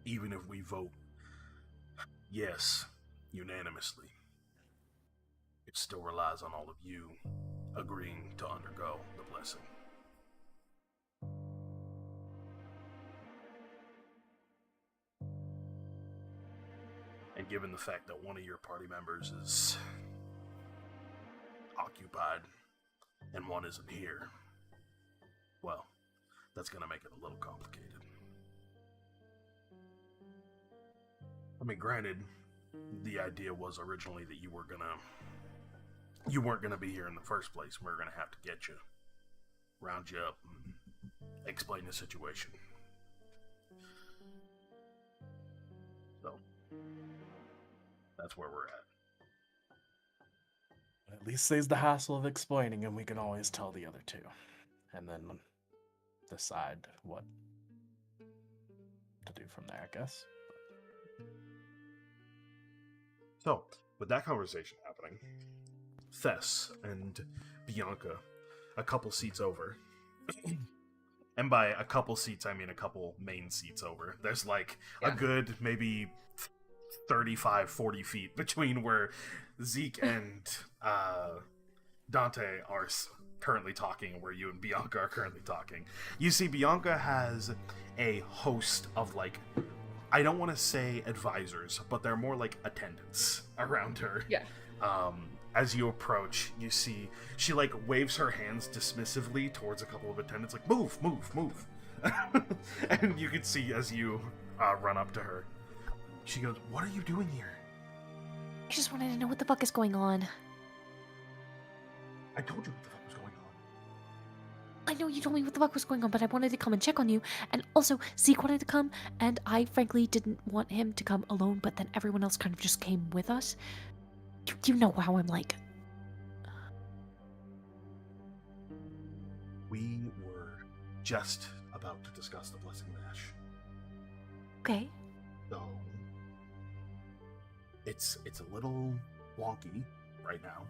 even if we vote yes unanimously, it still relies on all of you agreeing to undergo the blessing. And given the fact that one of your party members is occupied and one isn't here, well, that's going to make it a little complicated. I mean, granted, the idea was originally that you weren't gonna be here in the first place. We were gonna have to get you, round you up, and explain the situation. So, that's where we're at. At least saves the hassle of explaining, and we can always tell the other two, and then decide what to do from there, I guess. So, with that conversation happening, Thess and Bianca, a couple seats over, and by a couple seats, I mean a couple main seats over. There's like a good maybe 35, 40 feet between where Zeke and Dante are currently talking and where you and Bianca are currently talking. You see, Bianca has a host of like, I don't want to say advisors, but they're more like attendants around her. Yeah. As you approach, you see she like waves her hands dismissively towards a couple of attendants, like move, move, move. And you can see as you run up to her, she goes, "What are you doing here?" I just wanted to know what the fuck is going on. I told you what the fuck was going on. I know you told me what the fuck was going on, but I wanted to come and check on you. And also, Zeke wanted to come, and I frankly didn't want him to come alone, but then everyone else kind of just came with us. You know how I'm like. We were just about to discuss the Blessing Mash. Okay. So, it's a little wonky right now.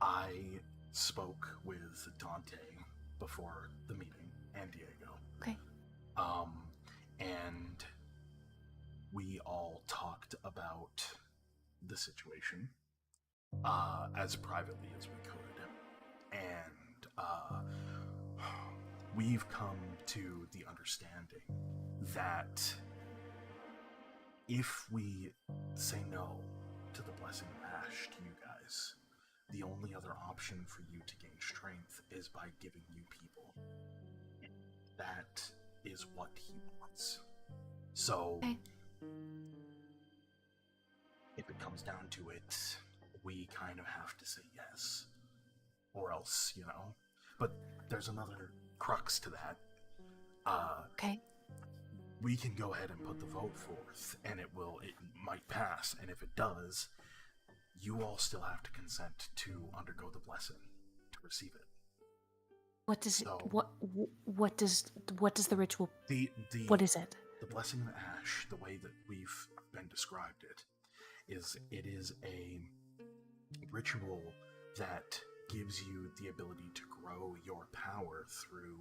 I spoke with Dante before the meeting and Diego. Okay. And we all talked about the situation as privately as we could. And we've come to the understanding that if we say no to the Blessing of Ash to you guys, the only other option for you to gain strength is by giving you people. That is what he wants. So, Okay. if it comes down to it, we kind of have to say yes. Or else, you know. But there's another crux to that. Okay. We can go ahead and put the vote forth, and it might pass, and if it does, you all still have to consent to undergo the blessing to receive it. What does So, what does the ritual? What is it? The Blessing of Ash, the way that we've been described it is a ritual that gives you the ability to grow your power through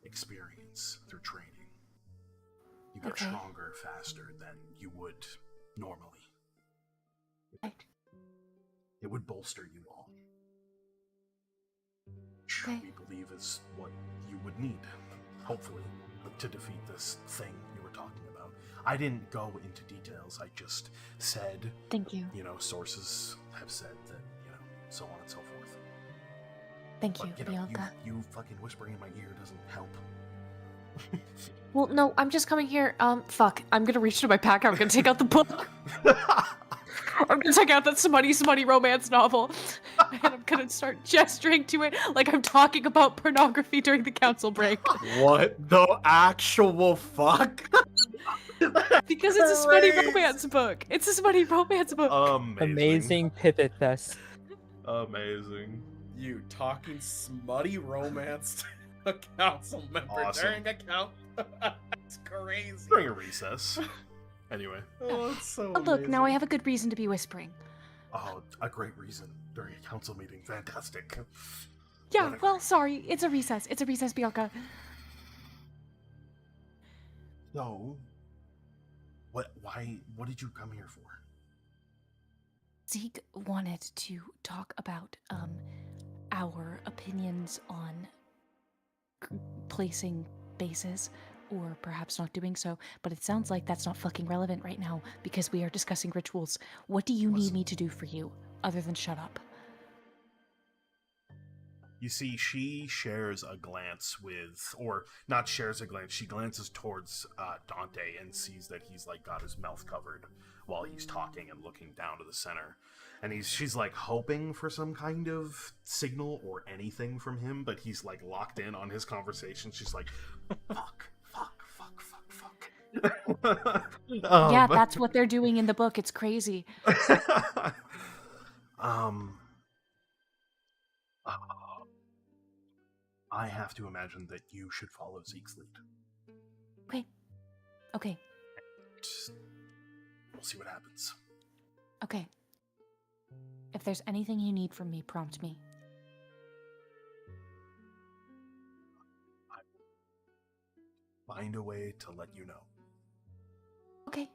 experience, through training. You get stronger faster than you would normally. Right. It would bolster you all. Which we believe is what you would need, hopefully, to defeat this thing you were talking about. I didn't go into details, I just said, Thank you. You know, sources have said that, you know, so on and so forth. Thank But, you. you know, Beyond that. you fucking whispering in my ear doesn't help. Well, no, I'm just coming here. Fuck. I'm gonna reach to my pack. I'm gonna take out the book. I'm gonna take out that smutty romance novel. And I'm gonna start gesturing to it like I'm talking about pornography during the council break. What the actual fuck? Because it's a smutty romance book. It's a smutty romance book. Amazing pivot test. Amazing. You talking smutty romance to a council member during a council? That's crazy. During a recess. Anyway. Oh, it's so Look, now I have a good reason to be whispering. Oh, a great reason during a council meeting. Fantastic. Yeah, Whatever. well, sorry. It's a recess. It's a recess, Bianca. So, what did you come here for? Zeke wanted to talk about our opinions on placing bases, or perhaps not doing so, but it sounds like that's not fucking relevant right now because we are discussing rituals. What do you need me to do for you other than shut up? You see, she shares a glance with, or not shares a glance, she glances towards Dante and sees that he's like got his mouth covered while he's talking and looking down to the center. And she's like hoping for some kind of signal or anything from him, but he's like locked in on his conversation. She's like, fuck. Yeah, that's what they're doing in the book. It's crazy. I have to imagine that you should follow Zeke's lead. Okay. We'll see what happens. Okay. If there's anything you need from me, prompt me. Find a way to let you know. Okay.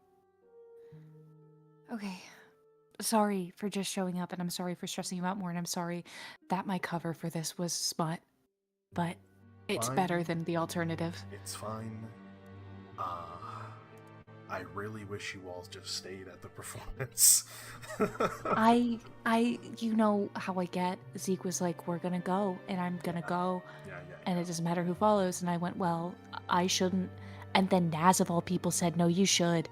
Sorry for just showing up, and I'm sorry for stressing you out more, and I'm sorry that my cover for this was smut, but it's better than the alternative. It's fine. I really wish you all just stayed at the performance. You know how I get. Zeke was like, we're gonna go, and I'm gonna go, and it doesn't matter who follows, and I went, well, I shouldn't, and then Naz of all people said, no, you should,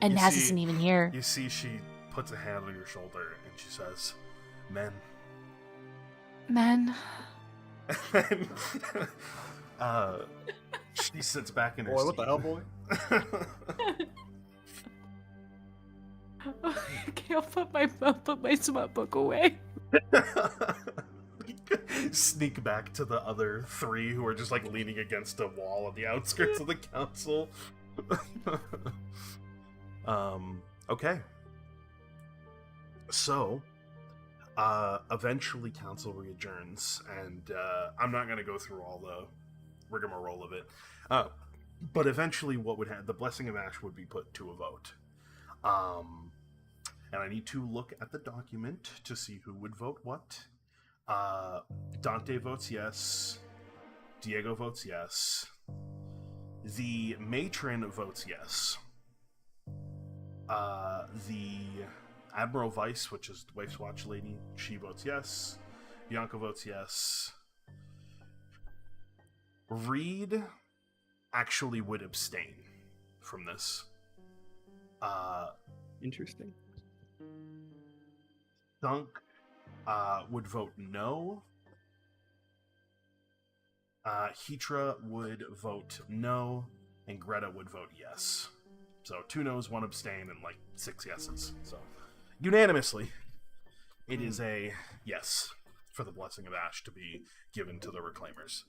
and Naz isn't even here. You see, she puts a hand on your shoulder, and she says, Men. She sits back in her seat. What the hell, boy? Okay, I'll put my smut book away. Sneak back to the other three who are just like leaning against a wall on the outskirts of the council. Okay. So, Eventually, council readjourns, and I'm not going to go through all the rigmarole of it. But eventually, what would the blessing of ash would be put to a vote. And I need to look at the document to see who would vote what. Dante votes yes. Diego votes yes. The matron votes yes. The Admiral Vice, which is the Wife's Watch lady, she votes yes. Bianca votes yes. Reed actually would abstain from this. Interesting. Thunk would vote no. Hetra would vote no, and Greta would vote yes. So 2 no's, 1 abstain, and 6 yeses. So unanimously, it is a yes for the Blessing of Ash to be given to the Reclaimers.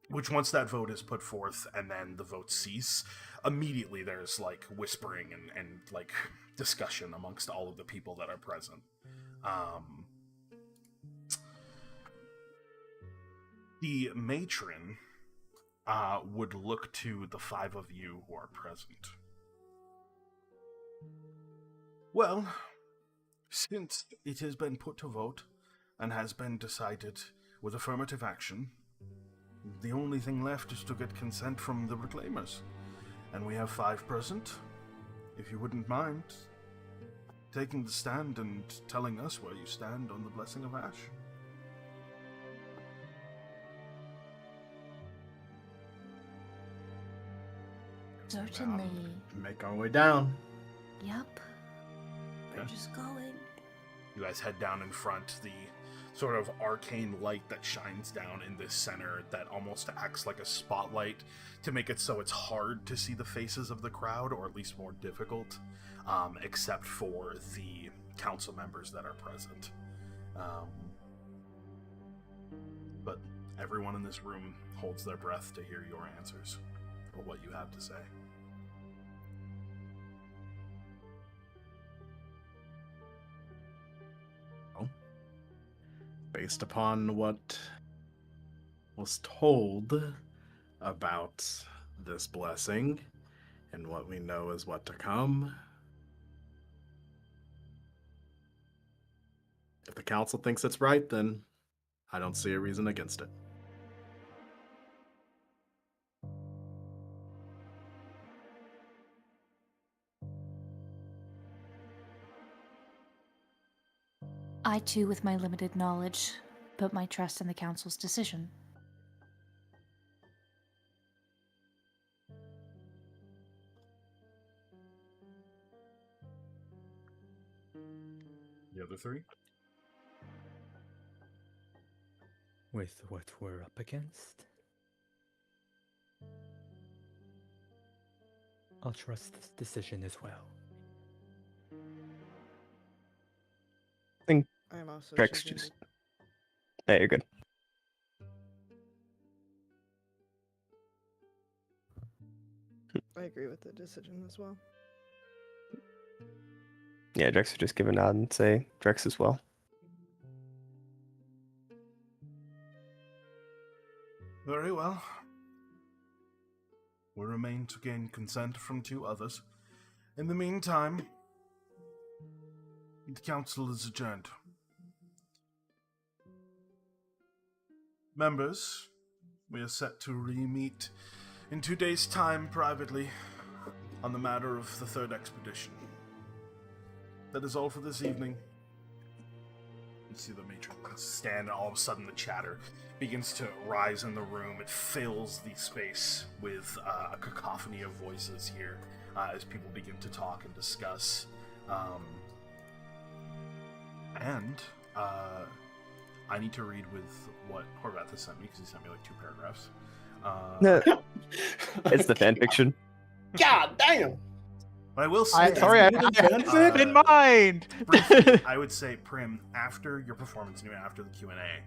Which once that vote is put forth and then the votes cease, immediately there's whispering and discussion amongst all of the people that are present. The matron would look to the 5 of you who are present. Well, since it has been put to vote and has been decided with affirmative action, the only thing left is to get consent from the Reclaimers. And we have 5 present. If you wouldn't mind taking the stand and telling us where you stand on the Blessing of Ash. Certainly. Make our way down. Yep. We're just going. You guys head down in front. The sort of arcane light that shines down in this center that almost acts like a spotlight to make it so it's hard to see the faces of the crowd, or at least more difficult, except for the council members that are present. But everyone in this room holds their breath to hear your answers, or what you have to say. Based upon what was told about this blessing and what we know is what to come, if the council thinks it's right, then I don't see a reason against it. I too, with my limited knowledge, put my trust in the council's decision. The other 3? With what we're up against, I'll trust this decision as well. I think I'm also Drex choosing just... Hey, you're good. I agree with the decision as well. Yeah, Drex would just give a nod and say Drex as well. Very well. We remain to gain consent from 2 others. In the meantime, the council is adjourned. Members, we are set to re-meet in 2 days' time privately on the matter of the 3rd expedition. That is all for this evening. You see the matron stand, and all of a sudden the chatter begins to rise in the room. It fills the space with a cacophony of voices here as people begin to talk and discuss. I need to read with what Horvath has sent me, because he sent me 2 paragraphs. It's the fan fiction. God damn! But I will say, I had it in mind. Briefly, I would say, Prim, after your performance, after the Q&A,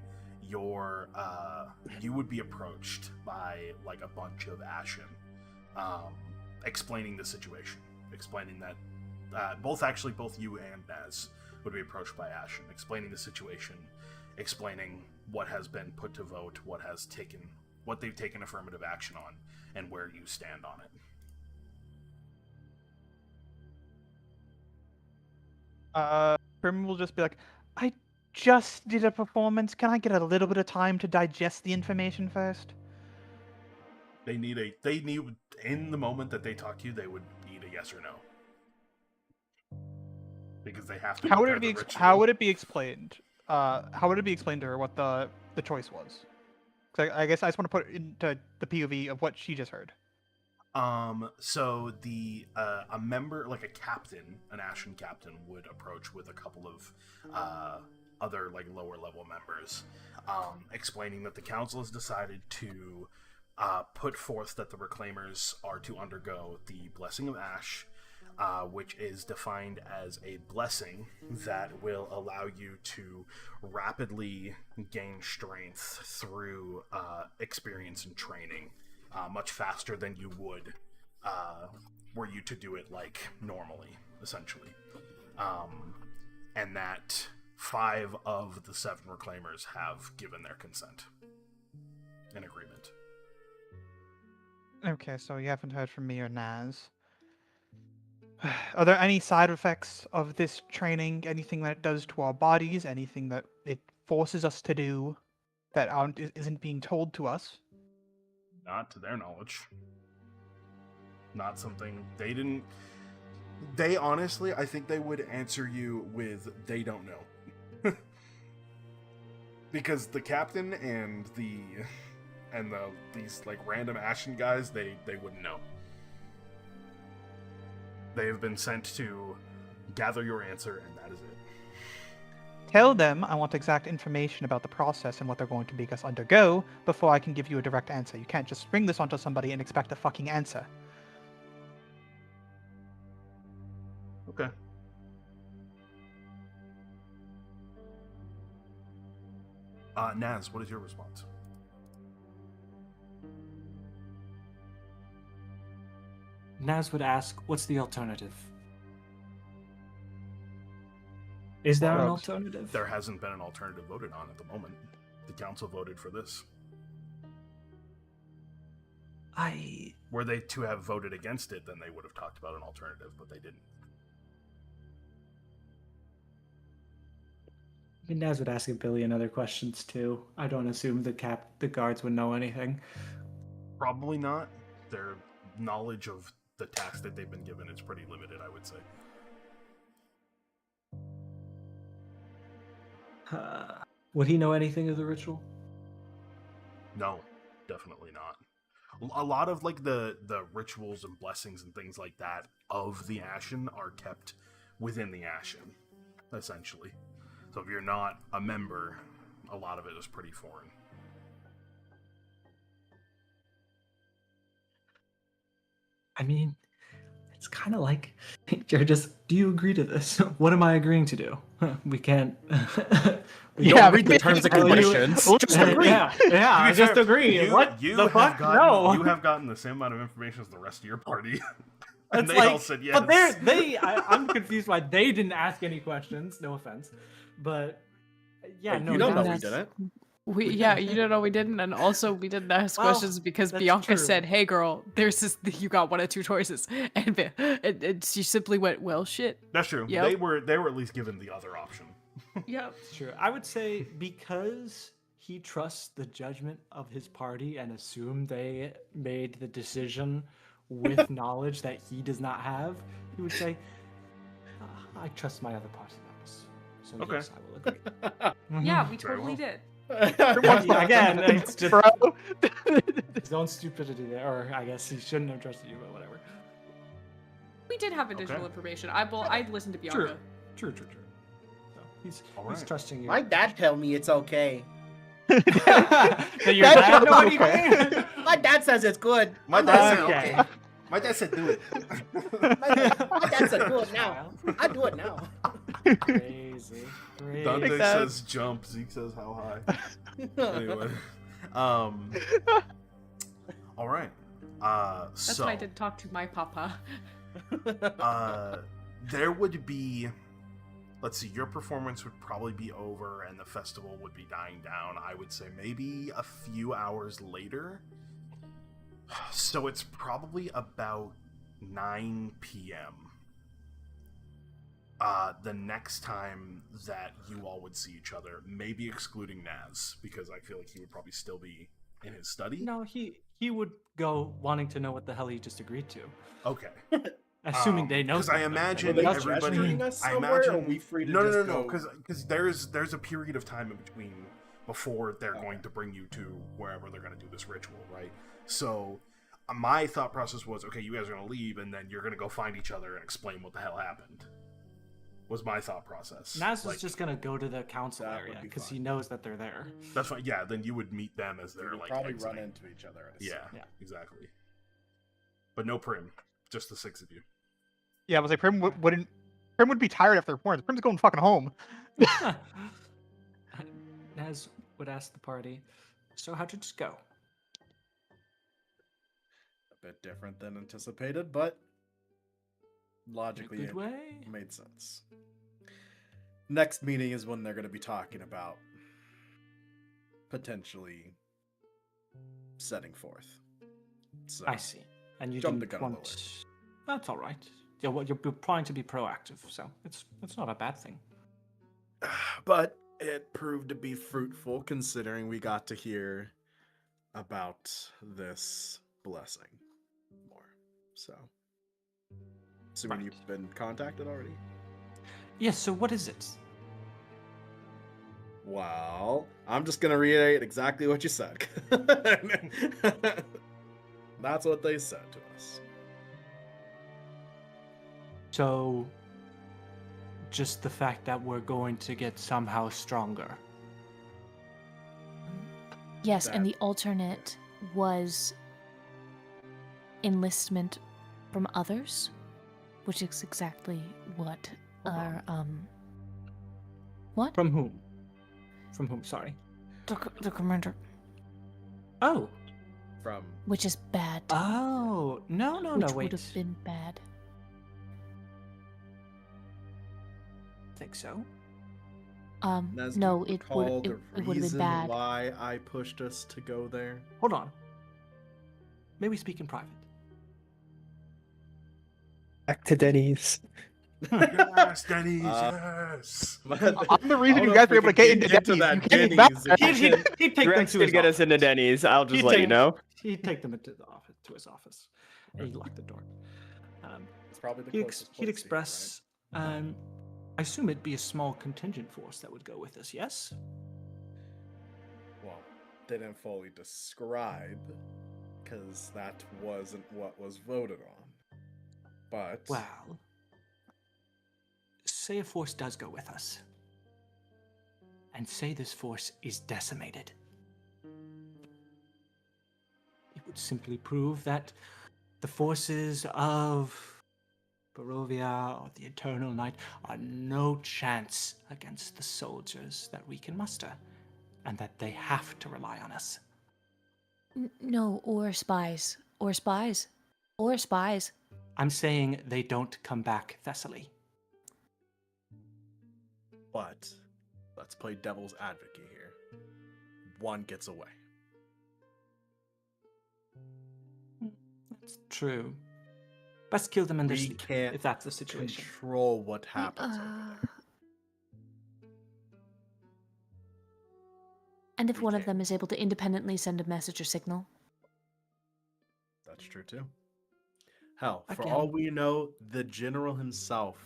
you would be approached by a bunch of Ashen, explaining the situation, explaining that both you and Naz would be approached by Ashen, explaining the situation, explaining what has been put to vote, what they've taken affirmative action on, and where you stand on it. Prim will just be like, I just did a performance. Can I get a little bit of time to digest the information first? They need in the moment that they talk to you, they would need a yes or no. Because they have to. How would it be? How would it be explained? How would it be explained to her what the choice was? Because I guess I just want to put it into the POV of what she just heard. So a member, like a captain, an Ashen captain, would approach with a couple of other like lower level members, explaining that the council has decided to put forth that the Reclaimers are to undergo the Blessing of Ash, which is defined as a blessing that will allow you to rapidly gain strength through experience and training, much faster than you would were you to do it like normally, essentially. And that 5 of the 7 Reclaimers have given their consent in agreement. Okay, so you haven't heard from me or Naz. Are there any side effects of this training? Anything that it does to our bodies? Anything that it forces us to do that isn't being told to us? Not to their knowledge. Not something they didn't. They honestly, I think they would answer you with they don't know. Because the captain and these like random Ashen guys, they wouldn't know. They have been sent to gather your answer, and that is it. Tell them I want exact information about the process and what they're going to make us undergo before I can give you a direct answer. You can't just spring this onto somebody and expect a fucking answer. Okay. Naz, what is your response? Naz would ask, what's the alternative? Is there an alternative? There hasn't been an alternative voted on at the moment. The council voted for this. Were they to have voted against it, then they would have talked about an alternative, but they didn't. I mean, Naz would ask a billion other questions too. I don't assume the guards would know anything. Probably not. Their knowledge of the task that they've been given is pretty limited, I would say. Would he know anything of the ritual? No, definitely not. A lot of like the rituals and blessings and things like that of the Ashen are kept within the Ashen, essentially. So if you're not a member, a lot of it is pretty foreign. I mean, it's kind of like you're just, do you agree to this? What am I agreeing to do? We can't. We don't read the terms and conditions. Just agree. Yeah, just agree. What the fuck? No. You have gotten the same amount of information as the rest of your party. And it's they like, all said yes. But I'm confused why they didn't ask any questions. No offense. But yeah, no. You don't know we didn't. You don't know we didn't, and also we didn't ask questions because Bianca true. said, "Hey, girl, there's this. You got one of 2 choices," and she simply went, "Well, shit." That's true. Yep. They were at least given the other option. Yep, It's true. I would say because he trusts the judgment of his party and assumed they made the decision with knowledge that he does not have, he would say, "I trust my other party members." So Okay. yes, I will agree. yeah, we Very totally well. did. Again, it's just Bro. his own stupidity there, or I guess he shouldn't have trusted you, but whatever. We did have additional Okay. information. I listened to Bianca. True. So he's trusting you. My dad tell me it's okay. That your dad know anything? My dad says it's good. My dad said Okay. okay. My dad said do it. My dad said do it now. I do it now. Crazy. Dante says jump. Zeke says how high. Anyway, all right. That's what I did talk to my papa. There would be let's see, your performance would probably be over and the festival would be dying down. I would say maybe a few hours later. So it's probably about 9 p.m. The next time that you all would see each other, maybe excluding Naz, because I feel like he would probably still be in his study. No, he would go wanting to know what the hell he just agreed to. Okay. Assuming they know. Because I imagine everybody. I imagine. Are we free to no. Because there's a period of time in between before they're going to bring you to wherever they're going to do this ritual, right? So my thought process was, okay, you guys are going to leave, and then you're going to go find each other and explain what the hell happened. Was my thought process. Naz is just going to go to the council area because he knows that they're there. That's fine. Yeah, then you would meet them as they're like probably exiting. run into each other. Yeah, exactly. But no Prim, just the 6 of you. Yeah, I was like, Prim would be tired if there weren't. Prim's going fucking home. Naz would ask the party, so how'd it just go? A bit different than anticipated, but logically In a good way? It made sense. Next meeting is when they're going to be talking about potentially setting forth. So I see. And you jumped the didn't gun a want... little bit. That's all right. Yeah, well, you're trying to be proactive, so it's not a bad thing. But it proved to be fruitful considering we got to hear about this blessing more. So, assuming you've been contacted already? Yes, so what is it? Well, I'm just going to reiterate exactly what you said. That's what they said to us. So, just the fact that we're going to get somehow stronger. Yes, and the alternate was enlistment from others, which is exactly what our what? From whom? From whom? Sorry. The commander. Oh. From. Which is bad. Oh no! Which Wait. would have been bad. Think so? Naz, No, do you it would recall it the would have been reason bad. why I pushed us to go there? Hold on. May we speak in private? Back to Denny's. Yes, Denny's, yes. I'm the reason you guys were able to get into Denny's. You came back. He'd take them Drex to did his get us office. into Denny's. I'll just He'd let you take- know. He'd take them into the office, to his office. And he'd lock the door. It's probably the He'd, closest he'd place express, I assume it'd be a small contingent force that would go with us, yes? Well, didn't fully describe, because that wasn't what was voted on. But Well, say a force does go with us. And say this force is decimated. It would simply prove that the forces of Barovia or the Eternal Night are no chance against the soldiers that we can muster, and that they have to rely on us. No, or spies. Or spies. Or spies. I'm saying they don't come back, Thessaly. But let's play devil's advocate here. One gets away. That's true. Best kill them in their We sleep, can't if that's the situation. control what happens over there. And if one of them is able to independently send a message or signal? That's true too. Hell, for Again. all we know, the general himself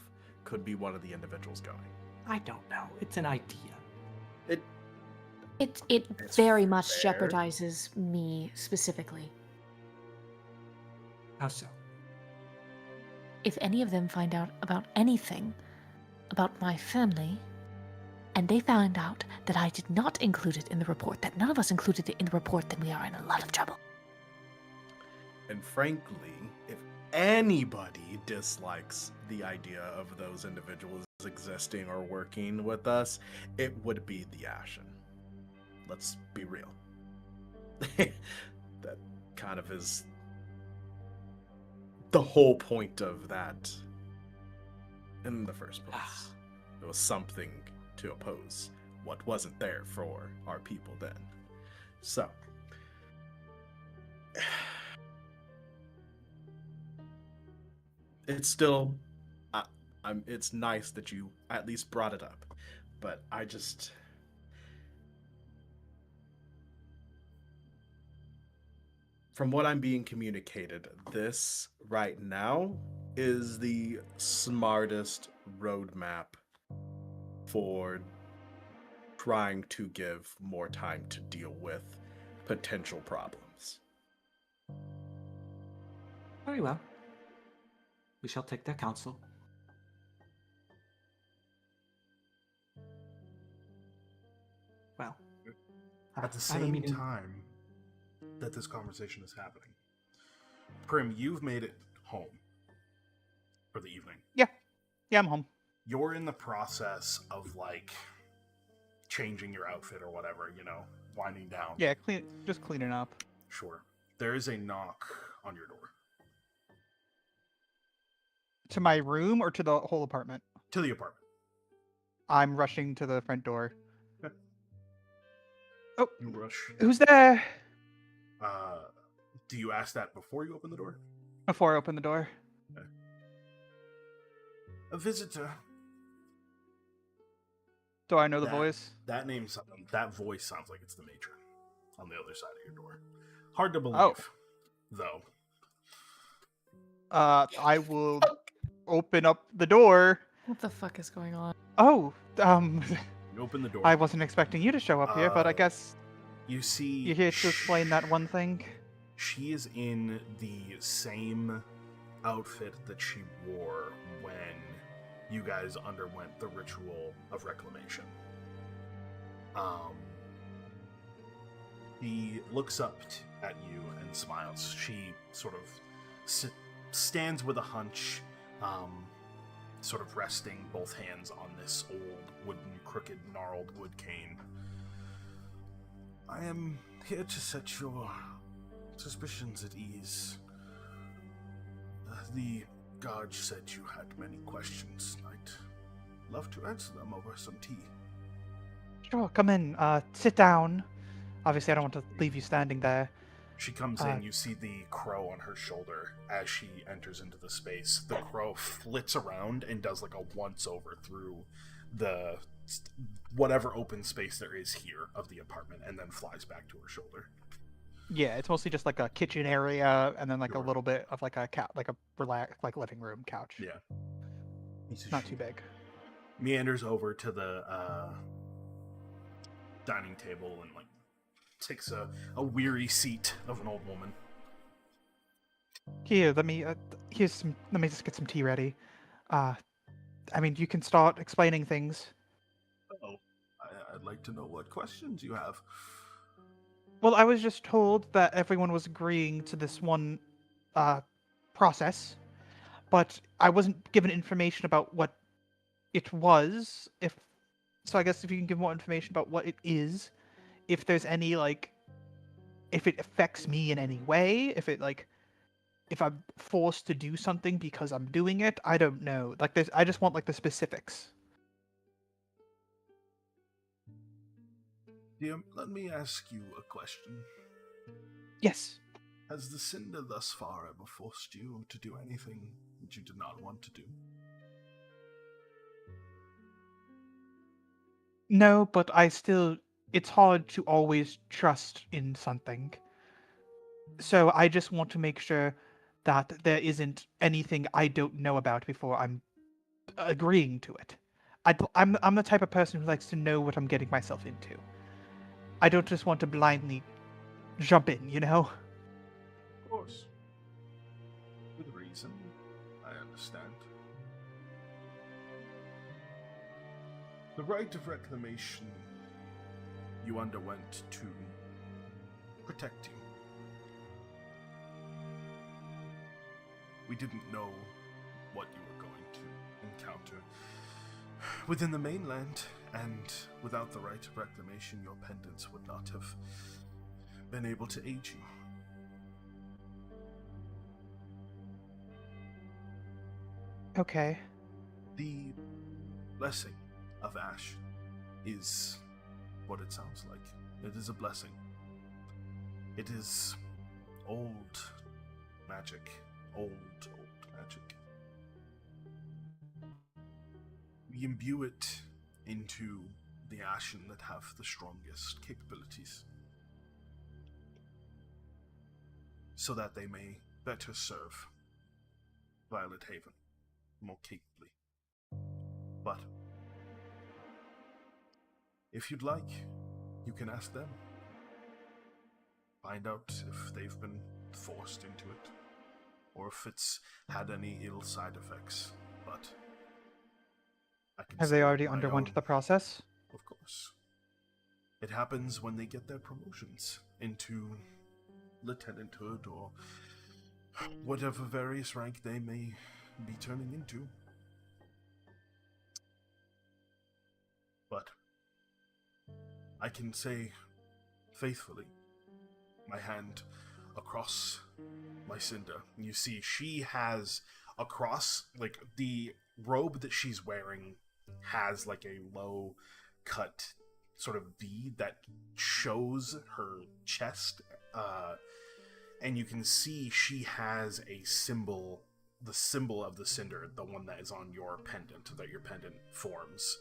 could be one of the individuals going. I don't know. It's an idea. It It's very much fair. jeopardizes me specifically. How so? If any of them find out about anything about my family, and they found out that I did not include it in the report, that none of us included it in the report, then we are in a lot of trouble. And frankly, if anybody dislikes the idea of those individuals existing or working with us, it would be the Ashen. Let's be real. That kind of is the whole point of that in the first place. It was something to oppose what wasn't there for our people then. So, it's still, it's nice that you at least brought it up, but I just, from what I'm being communicated, this right now is the smartest roadmap for trying to give more time to deal with potential problems. Very well. We shall take their counsel. Well, At the I have a same meeting. time that this conversation is happening, Prim, you've made it home for the evening. Yeah, I'm home. You're in the process of like changing your outfit or whatever, winding down. Yeah, just cleaning up. Sure. There is a knock on your door. To my room or to the whole apartment? To the apartment. I'm rushing to the front door. Oh, You rush. who's there? Do you ask that before you open the door? Before I open the door. Okay. A visitor. Do I know the voice? That voice sounds like it's the matron on the other side of your door. Hard to believe, though. I will open up the door. What the fuck is going on? Oh, You open the door. I wasn't expecting you to show up here, but I guess you see you're here to explain that one thing. She is in the same outfit that she wore when you guys underwent the ritual of reclamation. He looks up at you and smiles. She sort of stands with a hunch, sort of resting both hands on this old wooden, crooked, gnarled wood cane. I am here to set your suspicions at ease. The guard said you had many questions. I'd love to answer them over some tea. Sure, come in. Sit down. Obviously, I don't want to leave you standing there. She comes in, you see the crow on her shoulder as she enters into the space. The crow flits around and does like a once-over through the whatever open space there is here of the apartment and then flies back to her shoulder. Yeah, it's mostly just like a kitchen area and then like a little bit of like a living room couch. Yeah. Not too big. Meanders over to the dining table and like takes a weary seat of an old woman. Here, let me just get some tea ready. You can start explaining things. Oh, I'd like to know what questions you have. Well, I was just told that everyone was agreeing to this one process, but I wasn't given information about what it was. So I guess if you can give more information about what it is, if there's any if it affects me in any way, if I'm forced to do something because I'm doing it, I don't know. I just want the specifics. Dear, let me ask you a question. Yes. Has the Cinder thus far ever forced you to do anything that you did not want to do? No, but it's hard to always trust in something. So I just want to make sure that there isn't anything I don't know about before I'm agreeing to it. I'm the type of person who likes to know what I'm getting myself into. I don't just want to blindly jump in, Of course. With reason, I understand. The rite of reclamation you underwent to protect you. We didn't know what you were going to encounter within the mainland, and without the rite of reclamation, your pendants would not have been able to aid you. Okay. The blessing of ash is what it sounds like. It is a blessing. It is old magic. Old magic. We imbue it into the ashen that have the strongest capabilities, so that they may better serve Violet Haven more capably. But if you'd like, you can ask them. Find out if they've been forced into it, or if it's had any ill side effects. But I can Have say they already my underwent own, the process? Of course. It happens when they get their promotions into lieutenanthood or whatever various rank they may be turning into. But I can say faithfully, my hand across my cinder. You see, she has across, like, the robe that she's wearing has like a low cut sort of V that shows her chest, and you can see she has a symbol, the symbol of the cinder, the one that is on your pendant, that your pendant forms,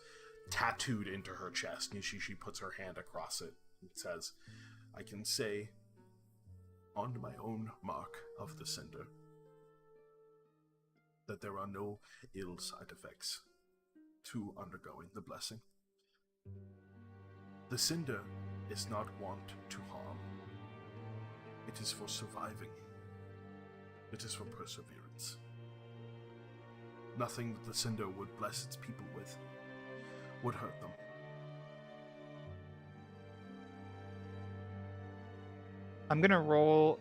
tattooed into her chest. And she puts her hand across it and says, I can say, on my own mark of the cinder, that there are no ill side effects to undergoing the blessing. The cinder is not wont to harm. It is for surviving. It is for perseverance. Nothing that the cinder would bless its people with would hurt them. I'm gonna roll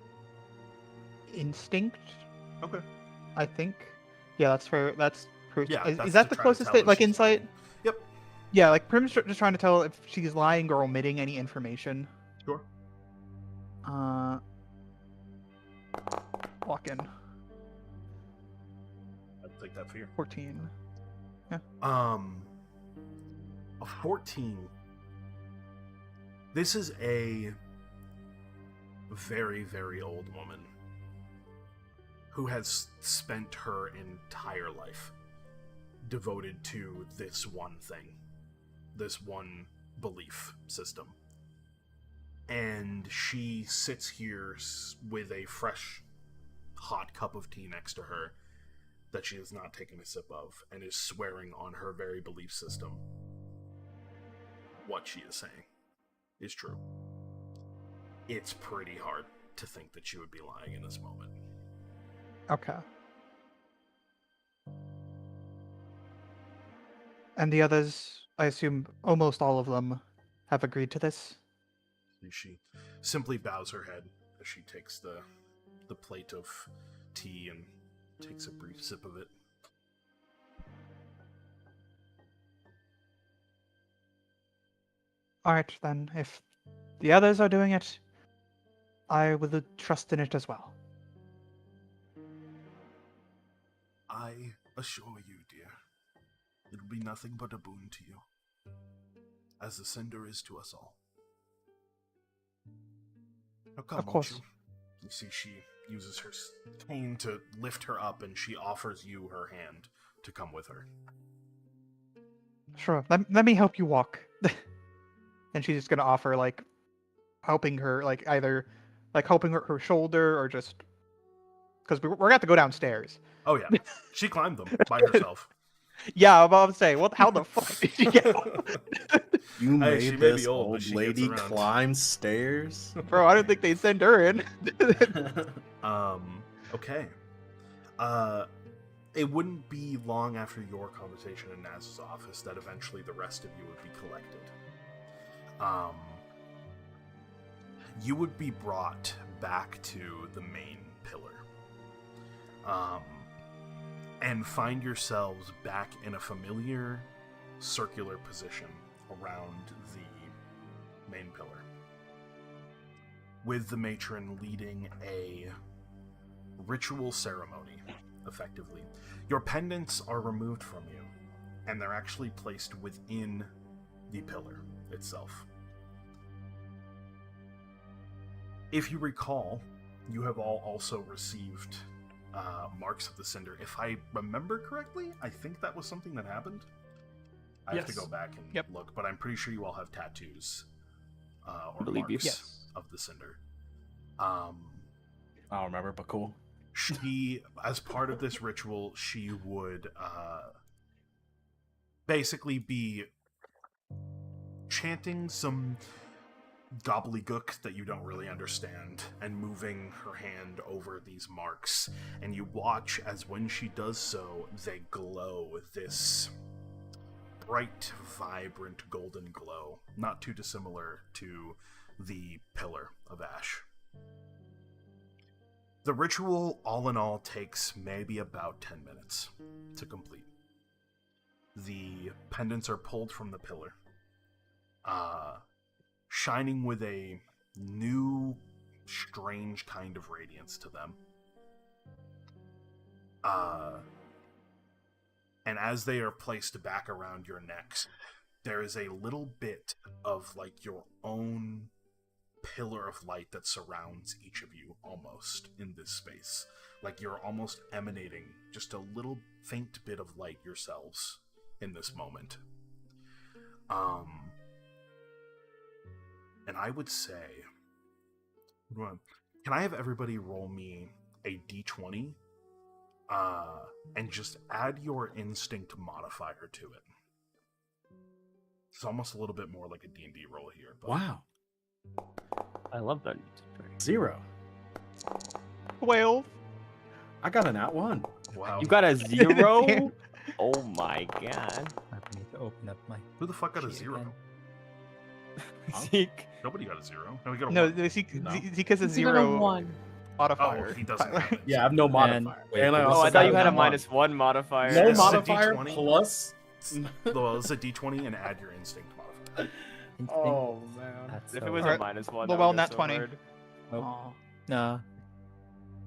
instinct. Okay. I think. Yeah, that's for Yeah, is that's that to the try to closest tell thing? if Like she's insight? lying. Yep. Yeah, like Prim's just trying to tell if she's lying or omitting any information. Sure. Walk in. I'll take that for you. 14. Yeah. A 14. This is a very, very old woman who has spent her entire life devoted to this one thing, this one belief system. And she sits here with a fresh, hot cup of tea next to her that she has not taken a sip of, and is swearing on her very belief system. What she is saying is true. It's pretty hard to think that she would be lying in this moment. Okay. And the others, I assume almost all of them, have agreed to this? She simply bows her head as she takes the plate of tea and takes a brief sip of it. Alright, then, if the others are doing it, I will trust in it as well. I assure you, dear, it will be nothing but a boon to you, as the cinder is to us all. Now come, Of course. won't you? You see, she uses her cane to lift her up, and she offers you her hand to come with her. Sure, let me help you walk. And she's just gonna offer, like, helping her, like, either, like, helping her shoulder, or just... Because we're gonna have to go downstairs. Oh yeah, she climbed them by herself. Yeah, I'm about to say, how the fuck did you get You Hey, made she may this be old, but old she lady gets around. climb stairs? Bro, I don't think they'd send her in. Okay. It wouldn't be long after your conversation in Naz's office that eventually the rest of you would be collected. You would be brought back to the main pillar. And find yourselves back in a familiar circular position around the main pillar, with the matron leading a ritual ceremony, effectively. Your pendants are removed from you, and they're actually placed within the pillar itself. If you recall, you have all also received marks of the cinder. If I remember correctly, I think that was something that happened. I have to go back and look, but I'm pretty sure you all have tattoos or marks of the cinder. I don't remember, but cool. She, as part of this ritual, she would basically be chanting some gobbledygook that you don't really understand and moving her hand over these marks, and you watch as when she does so, they glow this bright, vibrant golden glow, not too dissimilar to the Pillar of Ash. The ritual, all in all, takes maybe about 10 minutes to complete. The pendants are pulled from the pillar, shining with a new, strange kind of radiance to them. And as they are placed back around your necks, there is a little bit of like your own pillar of light that surrounds each of you almost in this space. Like you're almost emanating just a little faint bit of light yourselves in this moment. And I would say, can I have everybody roll me a d20 and just add your instinct modifier to it? It's almost a little bit more like a D&D roll here. But... Wow. I love that. 0. 12. I got an @1. Wow. You got a 0? Oh my god. I need to open up my. Who the fuck got a 0? Zeke. Nobody got a 0. No, we got a No, 1. Zeke has a You got a 0 1. modifier. Oh, he doesn't have it. Yeah, I have no modifier. And I Oh, also I thought you got had a an @1. -1 modifier. No This is a modifier D20. plus. Well, it's a d20 and add your instinct modifier. Oh man. That's If so it was hard. a -1, Well, that nat would 20. so hard. Nope. Aw. Nah.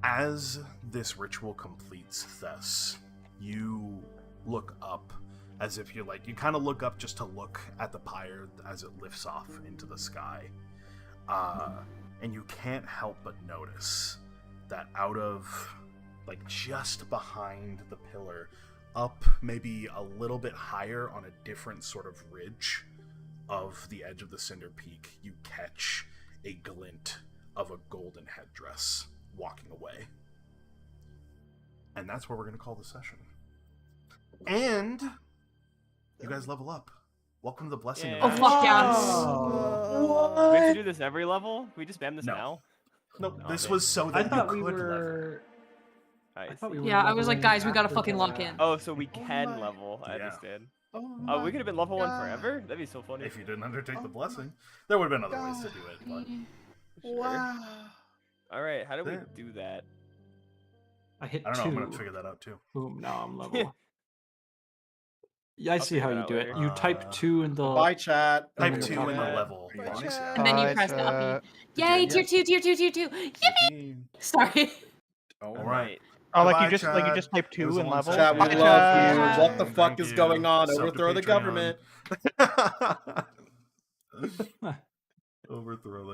As this ritual completes, Thess, you look up as if you're like, you kind of look up just to look at the pyre as it lifts off into the sky. And you can't help but notice that out of, like, just behind the pillar, up maybe a little bit higher on a different sort of ridge of the edge of the Cinder Peak, you catch a glint of a golden headdress walking away. And that's where we're going to call the session. And you guys level up. Welcome to the blessing of Oh, Ash. fuck yeah. Do we have to do this every level? Can we just spam this No. now? Nope, Oh, this man. was so that I you thought could we level. were. I I thought we see. were. Yeah, I was like, leveling guys, we gotta after fucking the- lock in. Oh, so we can my- level. I Yeah. understand. Oh, Oh, we could have been level 1 God. forever? That'd be so funny. If you didn't undertake the blessing, there would have been other ways to do it. But Sure. Wow. Alright, how do we Yeah. do that? I hit I don't know. 2. I'm gonna figure that out too. Boom, now I'm level. Yeah, I I'll see figure how it you out do later. it. You type 2 in the. Bye, chat. Type in 2 the in the chat. level. Bye, box, chat. yeah. And then you Bye, press chat. copy. Did Yay, you- tier 2, tier 2, tier 2. Yippee! 15. Sorry. Oh, All right. Oh, like Goodbye, you just like you chat. just type It 2 was a and long level. Chat, we session. Bye, love chat. you. What the fuck Thank is you. going on? Sub to Overthrow the Patreon. government. Overthrow the